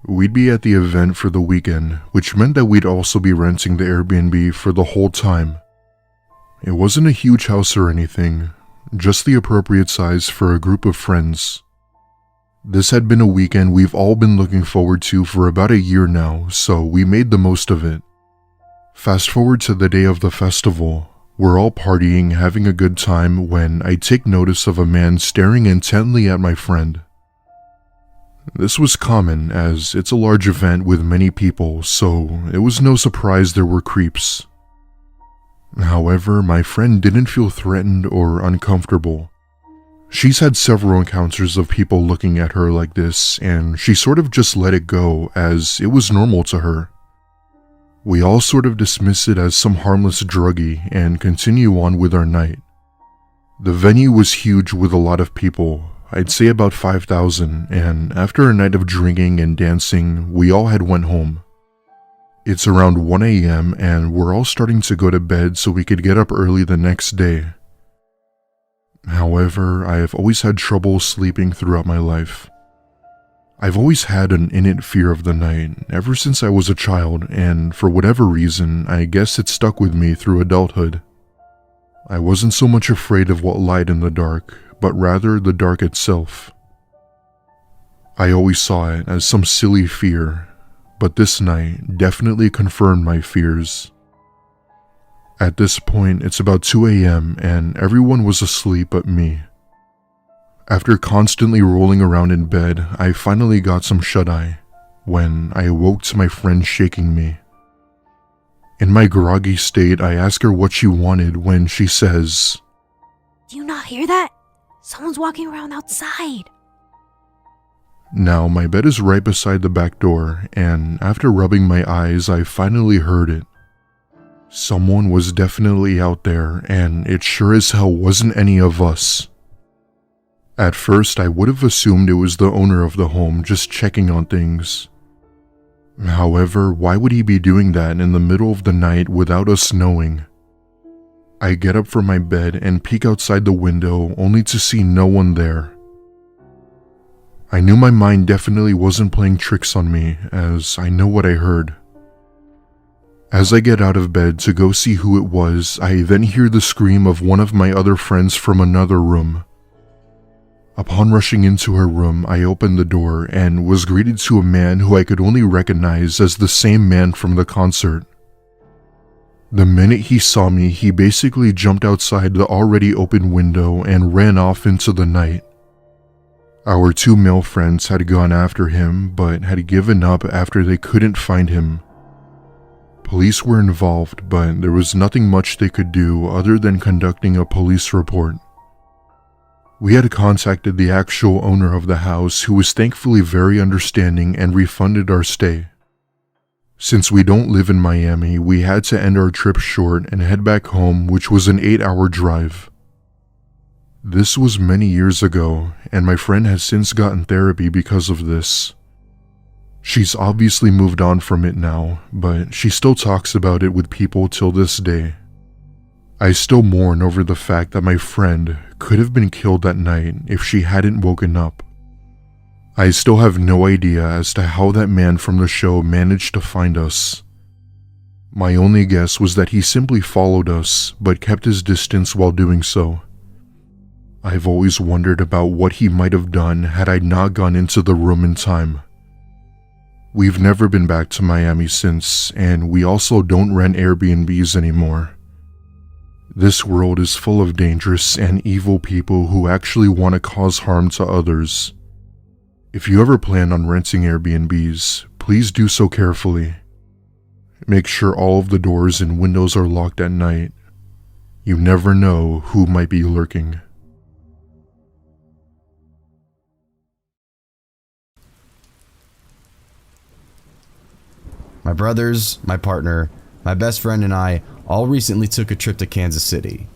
We'd be at the event for the weekend, which meant that we'd also be renting the Airbnb for the whole time. It wasn't a huge house or anything, just the appropriate size for a group of friends. This had been a weekend we've all been looking forward to for about a year now, so we made the most of it. Fast forward to the day of the festival. We're all partying, having a good time, when I take notice of a man staring intently at my friend. This was common, as it's a large event with many people, so it was no surprise there were creeps. However, my friend didn't feel threatened or uncomfortable. She's had several encounters of people looking at her like this, and she sort of just let it go, as it was normal to her. We all sort of dismiss it as some harmless druggie and continue on with our night. The venue was huge with a lot of people, I'd say about 5,000, and after a night of drinking and dancing, we all had went home. It's around 1 a.m. and we're all starting to go to bed so we could get up early the next day. However, I have always had trouble sleeping throughout my life. I've always had an innate fear of the night, ever since I was a child, and for whatever reason, I guess it stuck with me through adulthood. I wasn't so much afraid of what lied in the dark, but rather the dark itself. I always saw it as some silly fear, but this night definitely confirmed my fears. At this point, it's about 2 a.m. and everyone was asleep but me. After constantly rolling around in bed, I finally got some shut-eye, when I awoke to my friend shaking me. In my groggy state, I ask her what she wanted when she says, "Do you not hear that? Someone's walking around outside." Now, my bed is right beside the back door, and after rubbing my eyes, I finally heard it. Someone was definitely out there, and it sure as hell wasn't any of us. At first, I would have assumed it was the owner of the home just checking on things. However, why would he be doing that in the middle of the night without us knowing? I get up from my bed and peek outside the window only to see no one there. I knew my mind definitely wasn't playing tricks on me, as I know what I heard. As I get out of bed to go see who it was, I then hear the scream of one of my other friends from another room. Upon rushing into her room, I opened the door and was greeted to a man who I could only recognize as the same man from the concert. The minute he saw me, he basically jumped outside the already open window and ran off into the night. Our two male friends had gone after him, but had given up after they couldn't find him. Police were involved, but there was nothing much they could do other than conducting a police report. We had contacted the actual owner of the house, who was thankfully very understanding and refunded our stay. Since we don't live in Miami, we had to end our trip short and head back home, which was an 8-hour drive. This was many years ago, and my friend has since gotten therapy because of this. She's obviously moved on from it now, but she still talks about it with people till this day. I still mourn over the fact that my friend could have been killed that night if she hadn't woken up. I still have no idea as to how that man from the show managed to find us. My only guess was that he simply followed us, but kept his distance while doing so. I've always wondered about what he might have done had I not gone into the room in time. We've never been back to Miami since, and we also don't rent Airbnbs anymore. This world is full of dangerous and evil people who actually want to cause harm to others. If you ever plan on renting Airbnbs, please do so carefully. Make sure all of the doors and windows are locked at night. You never know who might be lurking. My brothers, my partner, my best friend and I all recently took a trip to Kansas City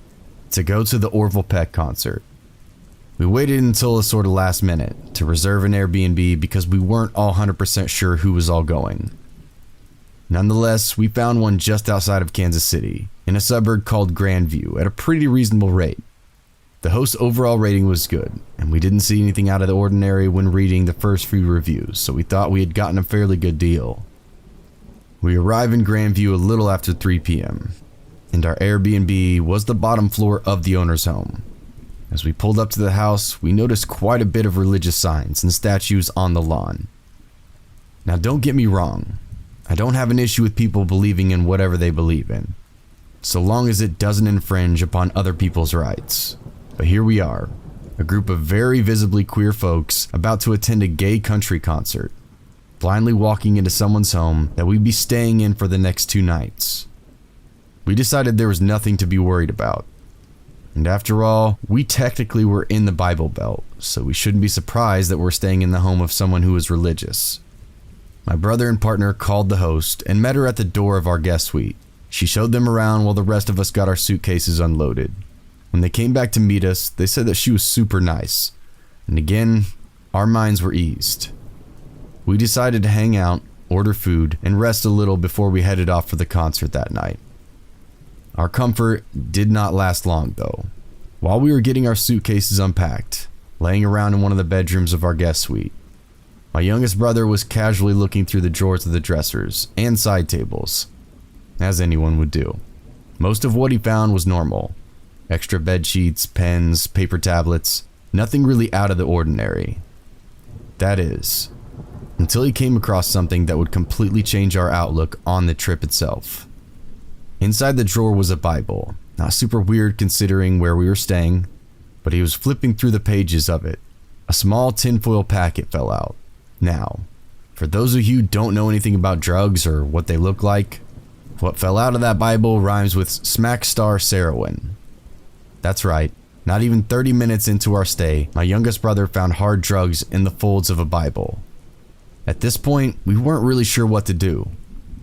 to go to the Orville Peck concert. We waited until a sort of last minute to reserve an Airbnb because we weren't all 100% sure who was all going. Nonetheless, we found one just outside of Kansas City, in a suburb called Grandview, at a pretty reasonable rate. The host's overall rating was good, and we didn't see anything out of the ordinary when reading the first few reviews, so we thought we had gotten a fairly good deal. We arrived in Grandview a little after 3 p.m., and our Airbnb was the bottom floor of the owner's home. As we pulled up to the house, we noticed quite a bit of religious signs and statues on the lawn. Now don't get me wrong, I don't have an issue with people believing in whatever they believe in, so long as it doesn't infringe upon other people's rights. But here we are, a group of very visibly queer folks about to attend a gay country concert, blindly walking into someone's home that we'd be staying in for the next 2 nights. We decided there was nothing to be worried about. And after all, we technically were in the Bible Belt, so we shouldn't be surprised that we're staying in the home of someone who is religious. My brother and partner called the host and met her at the door of our guest suite. She showed them around while the rest of us got our suitcases unloaded. When they came back to meet us, they said that she was super nice. And again, our minds were eased. We decided to hang out, order food, and rest a little before we headed off for the concert that night. Our comfort did not last long though. While we were getting our suitcases unpacked, laying around in one of the bedrooms of our guest suite, my youngest brother was casually looking through the drawers of the dressers and side tables, as anyone would do. Most of what he found was normal. Extra bed sheets, pens, paper tablets, nothing really out of the ordinary. That is, until he came across something that would completely change our outlook on the trip itself. Inside the drawer was a Bible, not super weird considering where we were staying, but he was flipping through the pages of it. A small tinfoil packet fell out. Now, for those of you who don't know anything about drugs or what they look like, what fell out of that Bible rhymes with smack star Sarowin. That's right, not even 30 minutes into our stay, my youngest brother found hard drugs in the folds of a Bible. At this point, we weren't really sure what to do.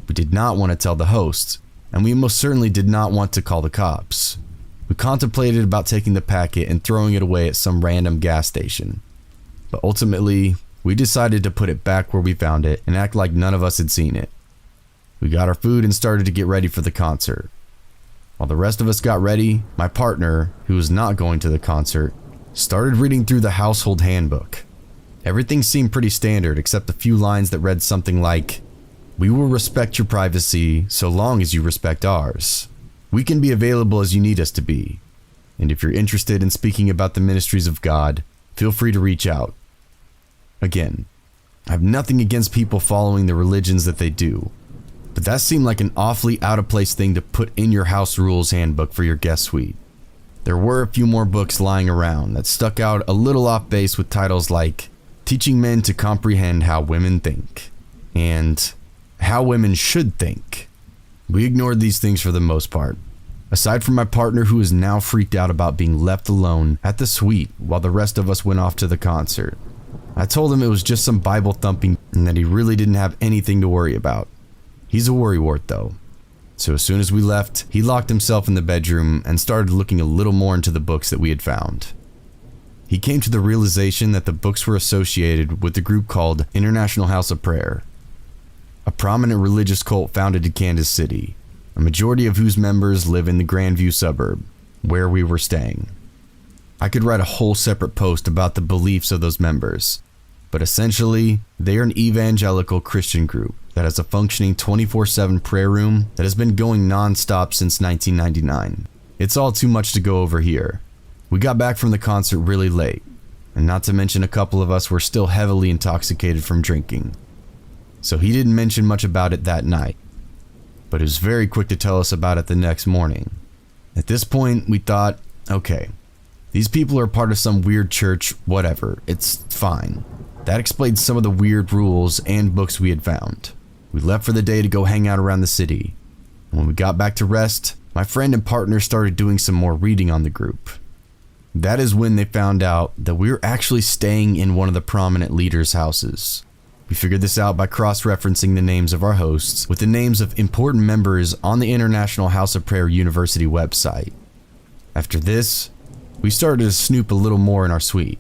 We did not want to tell the host, and we most certainly did not want to call the cops. We contemplated about taking the packet and throwing it away at some random gas station. But ultimately, we decided to put it back where we found it and act like none of us had seen it. We got our food and started to get ready for the concert. While the rest of us got ready, my partner, who was not going to the concert, started reading through the household handbook. Everything seemed pretty standard except a few lines that read something like, "We will respect your privacy so long as you respect ours. We can be available as you need us to be. And if you're interested in speaking about the ministries of God, feel free to reach out." Again, I have nothing against people following the religions that they do, but that seemed like an awfully out of place thing to put in your house rules handbook for your guest suite. There were a few more books lying around that stuck out a little off base with titles like Teaching Men to Comprehend How Women Think and How Women Should Think. We ignored these things for the most part, aside from my partner who is now freaked out about being left alone at the suite while the rest of us went off to the concert. I told him it was just some Bible thumping and that he really didn't have anything to worry about. He's a worrywart though. So as soon as we left, he locked himself in the bedroom and started looking a little more into the books that we had found. He came to the realization that the books were associated with the group called International House of Prayer, a prominent religious cult founded in Kansas City, a majority of whose members live in the Grandview suburb, where we were staying. I could write a whole separate post about the beliefs of those members, but essentially, they are an evangelical Christian group that has a functioning 24/7 prayer room that has been going non-stop since 1999. It's all too much to go over here. We got back from the concert really late, and not to mention a couple of us were still heavily intoxicated from drinking. So he didn't mention much about it that night, but he was very quick to tell us about it the next morning. At this point, we thought, okay, these people are part of some weird church, whatever, it's fine. That explains some of the weird rules and books we had found. We left for the day to go hang out around the city. When we got back to rest, my friend and partner started doing some more reading on the group. That is when they found out that we were actually staying in one of the prominent leaders' houses. We figured this out by cross-referencing the names of our hosts with the names of important members on the International House of Prayer University website. After this, we started to snoop a little more in our suite.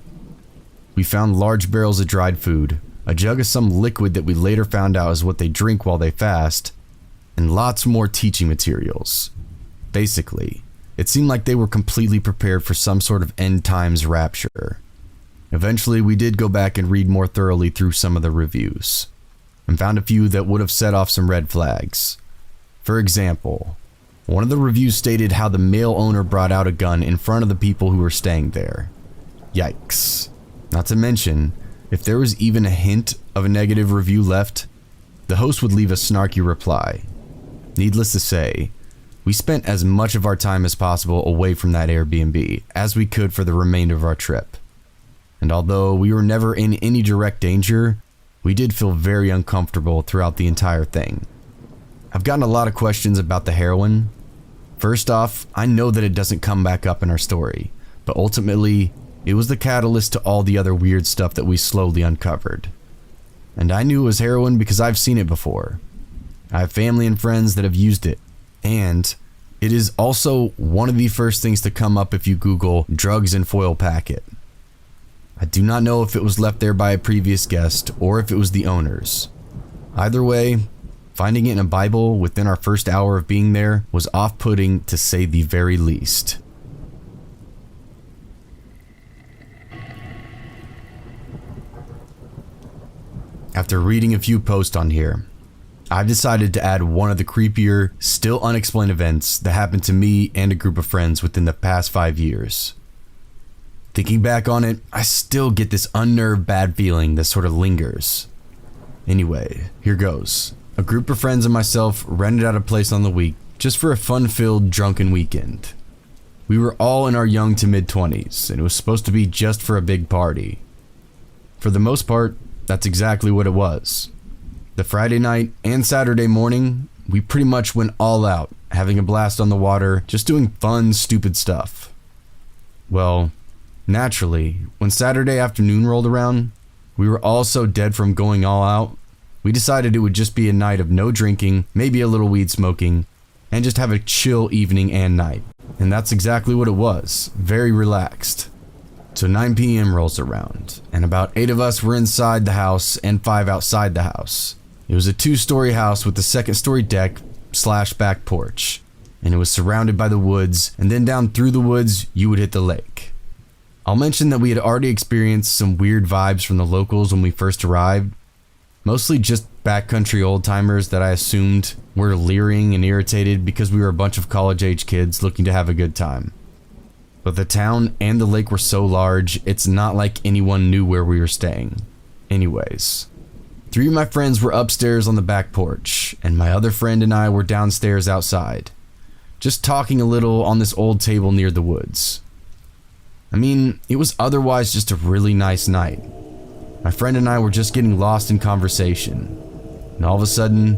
We found large barrels of dried food, a jug of some liquid that we later found out is what they drink while they fast, and lots more teaching materials. Basically, it seemed like they were completely prepared for some sort of end times rapture. Eventually, we did go back and read more thoroughly through some of the reviews, and found a few that would have set off some red flags. For example, one of the reviews stated how the male owner brought out a gun in front of the people who were staying there. Yikes. Not to mention, if there was even a hint of a negative review left, the host would leave a snarky reply. Needless to say, we spent as much of our time as possible away from that Airbnb as we could for the remainder of our trip. And although we were never in any direct danger, we did feel very uncomfortable throughout the entire thing. I've gotten a lot of questions about the heroin. First off, I know that it doesn't come back up in our story, but ultimately, it was the catalyst to all the other weird stuff that we slowly uncovered. And I knew it was heroin because I've seen it before. I have family and friends that have used it, and it is also one of the first things to come up if you Google drugs in foil packet. I do not know if it was left there by a previous guest or if it was the owners. Either way, finding it in a Bible within our first hour of being there was off-putting to say the very least. After reading a few posts on here, I've decided to add one of the creepier, still unexplained events that happened to me and a group of friends within the past 5 years. Thinking back on it, I still get this unnerved bad feeling that sort of lingers. Anyway, here goes. A group of friends and myself rented out a place on the week just for a fun-filled, drunken weekend. We were all in our young to mid-20s, and it was supposed to be just for a big party. For the most part, that's exactly what it was. The Friday night and Saturday morning, we pretty much went all out, having a blast on the water, just doing fun, stupid stuff. Well, naturally, when Saturday afternoon rolled around, we were all so dead from going all out, we decided it would just be a night of no drinking, maybe a little weed smoking, and just have a chill evening and night. And that's exactly what it was, very relaxed. So 9 p.m. rolls around, and about 8 of us were inside the house and 5 outside the house. It was a 2-story house with a 2nd-story deck / back porch, and it was surrounded by the woods, and then down through the woods, you would hit the lake. I'll mention that we had already experienced some weird vibes from the locals when we first arrived, mostly just backcountry old-timers that I assumed were leering and irritated because we were a bunch of college-age kids looking to have a good time. But the town and the lake were so large, it's not like anyone knew where we were staying. Anyways, 3 of my friends were upstairs on the back porch, and my other friend and I were downstairs outside, just talking a little on this old table near the woods. I mean, it was otherwise just a really nice night. My friend and I were just getting lost in conversation, and all of a sudden,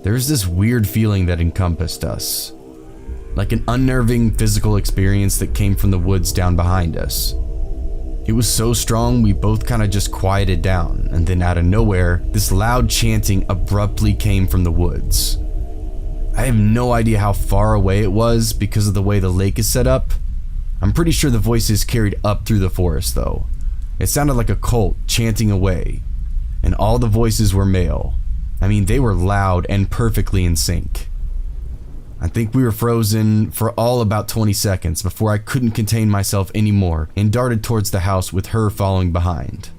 there was this weird feeling that encompassed us. Like an unnerving physical experience that came from the woods down behind us. It was so strong we both kind of just quieted down, and then out of nowhere, this loud chanting abruptly came from the woods. I have no idea how far away it was because of the way the lake is set up. I'm pretty sure the voices carried up through the forest though. It sounded like a cult chanting away, and all the voices were male. I mean, they were loud and perfectly in sync. I think we were frozen for all about 20 seconds before I couldn't contain myself anymore and darted towards the house with her following behind.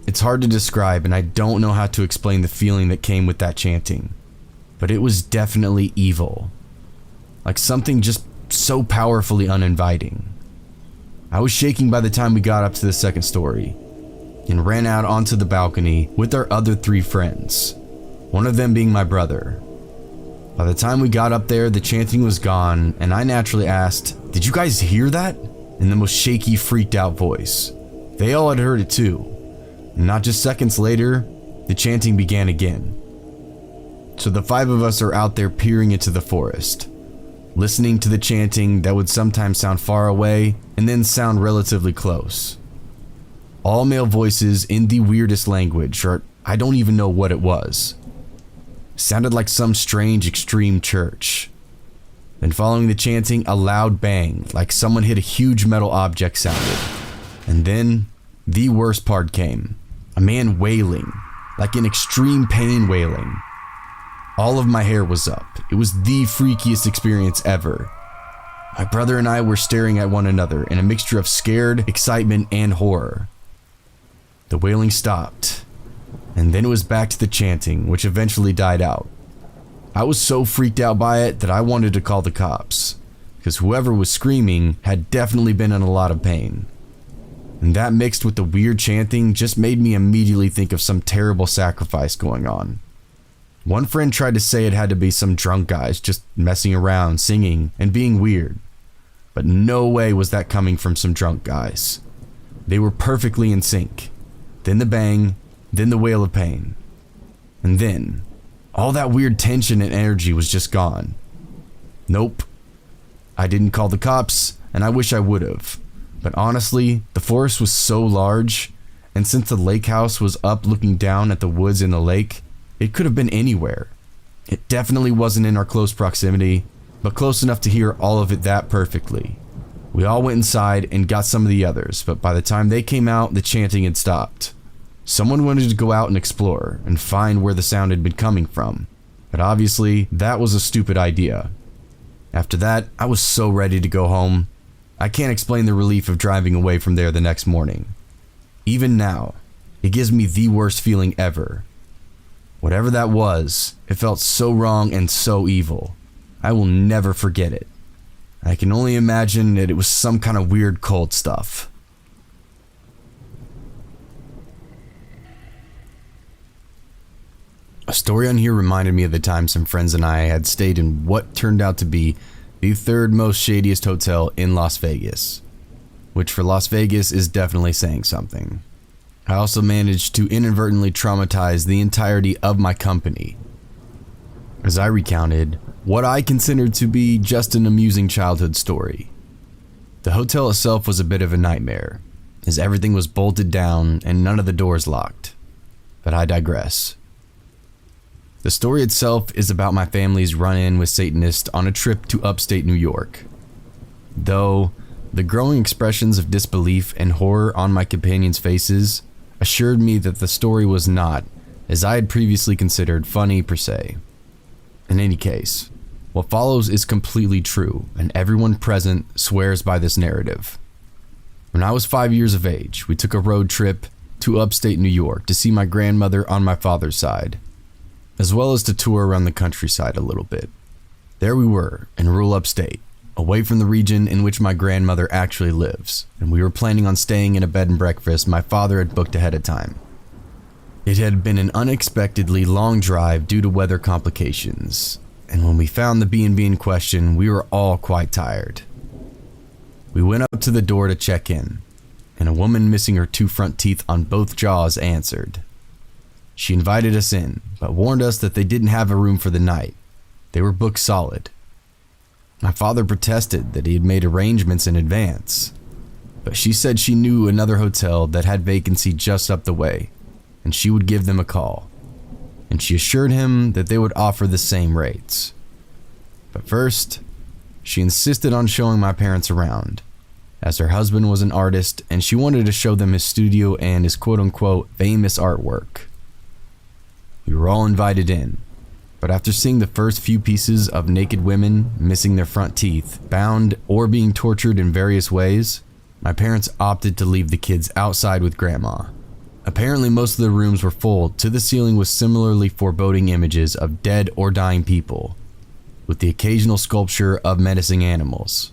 It's hard to describe, and I don't know how to explain the feeling that came with that chanting. But it was definitely evil. Like something just so powerfully uninviting. I was shaking by the time we got up to the second story, and ran out onto the balcony with our other 3 friends, one of them being my brother. By the time we got up there, the chanting was gone, and I naturally asked, "Did you guys hear that?" in the most shaky, freaked out voice. They all had heard it too, and not just seconds later, the chanting began again. So the 5 of us are out there peering into the forest, listening to the chanting that would sometimes sound far away and then sound relatively close. All male voices in the weirdest language, or I don't even know what it was. Sounded like some strange extreme church. Then following the chanting, a loud bang, like someone hit a huge metal object sounded. And then, the worst part came. A man wailing, like in extreme pain wailing. All of my hair was up. It was the freakiest experience ever. My brother and I were staring at one another in a mixture of scared, excitement, and horror. The wailing stopped, and then it was back to the chanting, which eventually died out. I was so freaked out by it that I wanted to call the cops, because whoever was screaming had definitely been in a lot of pain. And that mixed with the weird chanting just made me immediately think of some terrible sacrifice going on. One friend tried to say it had to be some drunk guys just messing around, singing, and being weird. But no way was that coming from some drunk guys. They were perfectly in sync. Then the bang, then the wail of pain. And then, all that weird tension and energy was just gone. Nope. I didn't call the cops, and I wish I would have. But honestly, the forest was so large, and since the lake house was up looking down at the woods in the lake, it could have been anywhere. It definitely wasn't in our close proximity, but close enough to hear all of it that perfectly. We all went inside and got some of the others, but by the time they came out, the chanting had stopped. Someone wanted to go out and explore and find where the sound had been coming from, but obviously that was a stupid idea. After that, I was so ready to go home. I can't explain the relief of driving away from there the next morning. Even now, it gives me the worst feeling ever. Whatever that was, it felt so wrong and so evil. I will never forget it. I can only imagine that it was some kind of weird cult stuff. A story on here reminded me of the time some friends and I had stayed in what turned out to be the 3rd most shadiest hotel in Las Vegas, which for Las Vegas is definitely saying something. I also managed to inadvertently traumatize the entirety of my company, as I recounted what I considered to be just an amusing childhood story. The hotel itself was a bit of a nightmare, as everything was bolted down and none of the doors locked, but I digress. The story itself is about my family's run-in with Satanists on a trip to upstate New York. Though, the growing expressions of disbelief and horror on my companions' faces assured me that the story was not, as I had previously considered, funny per se. In any case, what follows is completely true, and everyone present swears by this narrative. When I was 5 years of age, we took a road trip to upstate New York to see my grandmother on my father's side, as well as to tour around the countryside a little bit. There we were, in rural upstate, away from the region in which my grandmother actually lives, and we were planning on staying in a bed and breakfast my father had booked ahead of time. It had been an unexpectedly long drive due to weather complications, and when we found the B&B in question, we were all quite tired. We went up to the door to check in, and a woman missing her 2 front teeth on both jaws answered. She invited us in, but warned us that they didn't have a room for the night. They were booked solid. My father protested that he had made arrangements in advance, but she said she knew another hotel that had vacancy just up the way, and she would give them a call, and she assured him that they would offer the same rates. But first, she insisted on showing my parents around, as her husband was an artist and she wanted to show them his studio and his quote-unquote famous artwork. We were all invited in, but after seeing the first few pieces of naked women missing their front teeth, bound or being tortured in various ways, my parents opted to leave the kids outside with Grandma. Apparently most of the rooms were full to the ceiling with similarly foreboding images of dead or dying people, with the occasional sculpture of menacing animals.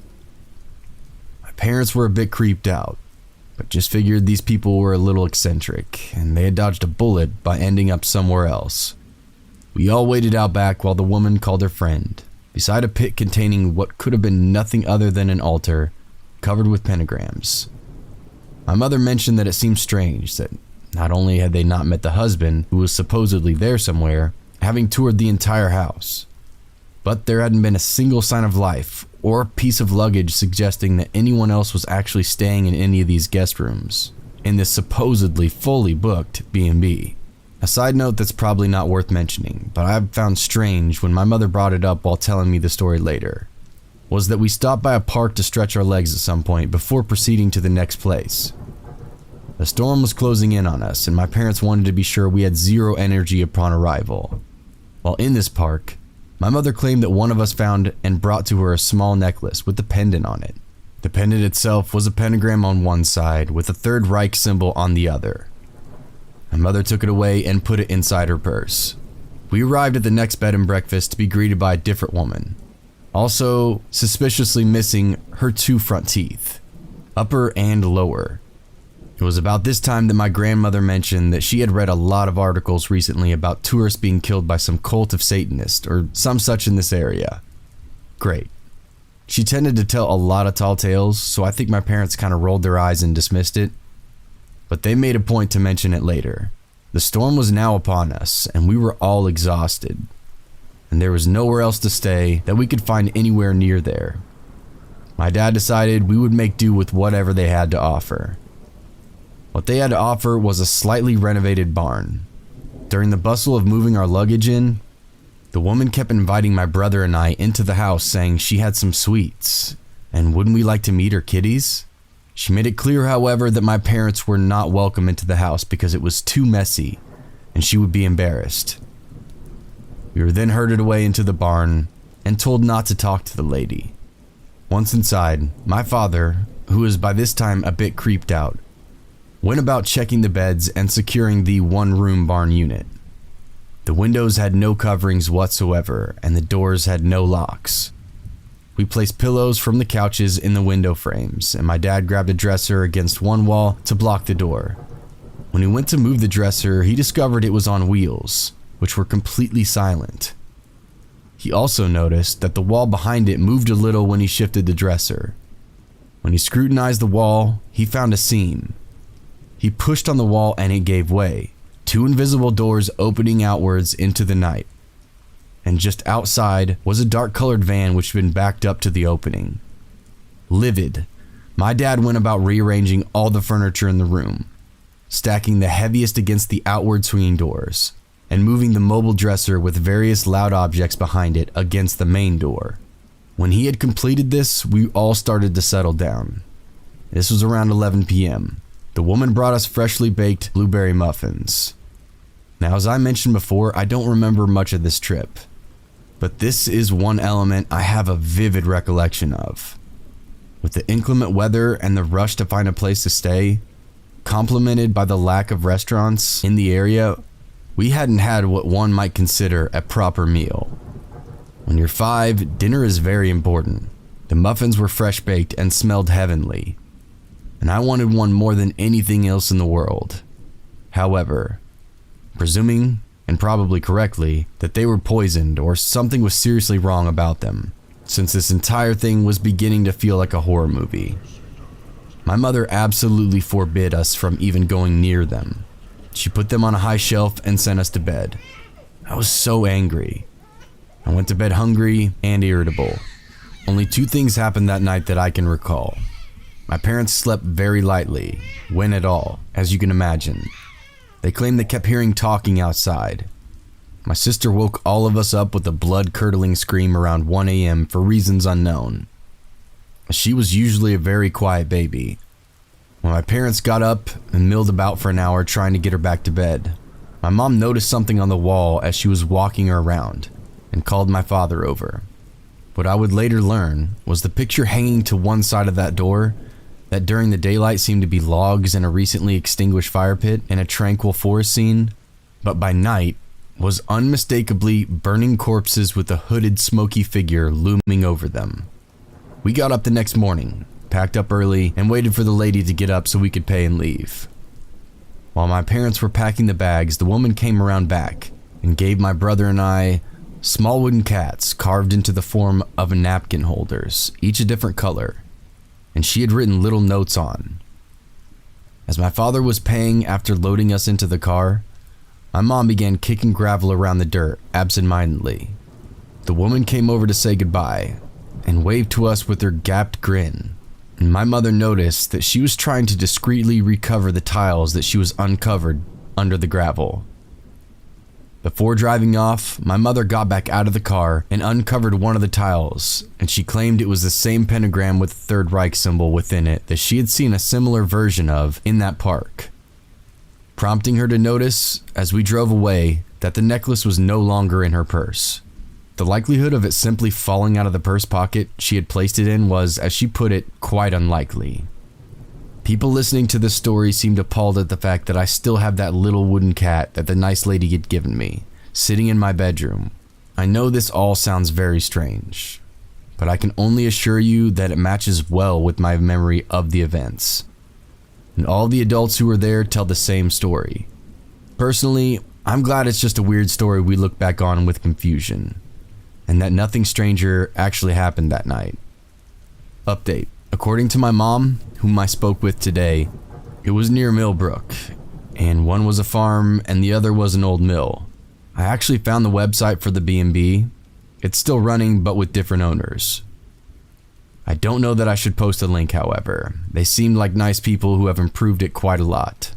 My parents were a bit creeped out, but just figured these people were a little eccentric, and they had dodged a bullet by ending up somewhere else. We all waited out back while the woman called her friend, beside a pit containing what could have been nothing other than an altar covered with pentagrams. My mother mentioned that it seemed strange that not only had they not met the husband, who was supposedly there somewhere, having toured the entire house, but there hadn't been a single sign of life or a piece of luggage suggesting that anyone else was actually staying in any of these guest rooms in this supposedly fully booked B&B. A side note that's probably not worth mentioning, but I've found strange when my mother brought it up while telling me the story later, was that we stopped by a park to stretch our legs at some point before proceeding to the next place. The storm was closing in on us, and my parents wanted to be sure we had zero energy upon arrival. While in this park, my mother claimed that one of us found and brought to her a small necklace with a pendant on it. The pendant itself was a pentagram on one side with a Third Reich symbol on the other. My mother took it away and put it inside her purse. We arrived at the next bed and breakfast to be greeted by a different woman, also suspiciously missing her 2 front teeth, upper and lower. It was about this time that my grandmother mentioned that she had read a lot of articles recently about tourists being killed by some cult of Satanists or some such in this area. Great. She tended to tell a lot of tall tales, so I think my parents kind of rolled their eyes and dismissed it. But they made a point to mention it later. The storm was now upon us, and we were all exhausted. And there was nowhere else to stay that we could find anywhere near there. My dad decided we would make do with whatever they had to offer. What they had to offer was a slightly renovated barn. During the bustle of moving our luggage in, the woman kept inviting my brother and I into the house, saying she had some sweets, and wouldn't we like to meet her kitties? She made it clear, however, that my parents were not welcome into the house because it was too messy, and she would be embarrassed. We were then herded away into the barn and told not to talk to the lady. Once inside, my father, who was by this time a bit creeped out, went about checking the beds and securing the one-room barn unit. The windows had no coverings whatsoever, and the doors had no locks. We placed pillows from the couches in the window frames, and my dad grabbed a dresser against one wall to block the door. When he went to move the dresser, he discovered it was on wheels, which were completely silent. He also noticed that the wall behind it moved a little when he shifted the dresser. When he scrutinized the wall, he found a seam. He pushed on the wall and it gave way, 2 invisible doors opening outwards into the night. And just outside was a dark-colored van which had been backed up to the opening. Livid, my dad went about rearranging all the furniture in the room, stacking the heaviest against the outward swinging doors, and moving the mobile dresser with various loud objects behind it against the main door. When he had completed this, we all started to settle down. This was around 11 p.m. The woman brought us freshly baked blueberry muffins. Now, as I mentioned before, I don't remember much of this trip, but this is one element I have a vivid recollection of. With the inclement weather and the rush to find a place to stay, complemented by the lack of restaurants in the area, we hadn't had what one might consider a proper meal. When you're 5, dinner is very important. The muffins were fresh baked and smelled heavenly, and I wanted one more than anything else in the world. However, presuming, and probably correctly, that they were poisoned or something was seriously wrong about them, since this entire thing was beginning to feel like a horror movie. My mother absolutely forbid us from even going near them. She put them on a high shelf and sent us to bed. I was so angry. I went to bed hungry and irritable. Only 2 things happened that night that I can recall. My parents slept very lightly, when at all, as you can imagine. They claimed they kept hearing talking outside. My sister woke all of us up with a blood-curdling scream around 1 a.m. for reasons unknown. She was usually a very quiet baby. When my parents got up and milled about for an hour trying to get her back to bed, my mom noticed something on the wall as she was walking her around and called my father over. What I would later learn was the picture hanging to one side of that door that during the daylight seemed to be logs in a recently extinguished fire pit and a tranquil forest scene, but by night was unmistakably burning corpses with a hooded, smoky figure looming over them. We got up the next morning, packed up early, and waited for the lady to get up so we could pay and leave. While my parents were packing the bags, the woman came around back and gave my brother and I small wooden cats carved into the form of napkin holders, each a different color, and she had written little notes on. As my father was paying after loading us into the car, my mom began kicking gravel around the dirt absentmindedly. The woman came over to say goodbye and waved to us with her gapped grin, and my mother noticed that she was trying to discreetly recover the tiles that she was uncovered under the gravel. Before driving off, my mother got back out of the car and uncovered one of the tiles, and she claimed it was the same pentagram with the Third Reich symbol within it that she had seen a similar version of in that park, prompting her to notice, as we drove away, that the necklace was no longer in her purse. The likelihood of it simply falling out of the purse pocket she had placed it in was, as she put it, quite unlikely. People listening to this story seemed appalled at the fact that I still have that little wooden cat that the nice lady had given me, sitting in my bedroom. I know this all sounds very strange, but I can only assure you that it matches well with my memory of the events. And all the adults who were there tell the same story. Personally, I'm glad it's just a weird story we look back on with confusion, and that nothing stranger actually happened that night. Update. According to my mom, whom I spoke with today, it was near Millbrook, and one was a farm and the other was an old mill. I actually found the website for the B&B. It's still running, but with different owners. I don't know that I should post a link, however. They seemed like nice people who have improved it quite a lot.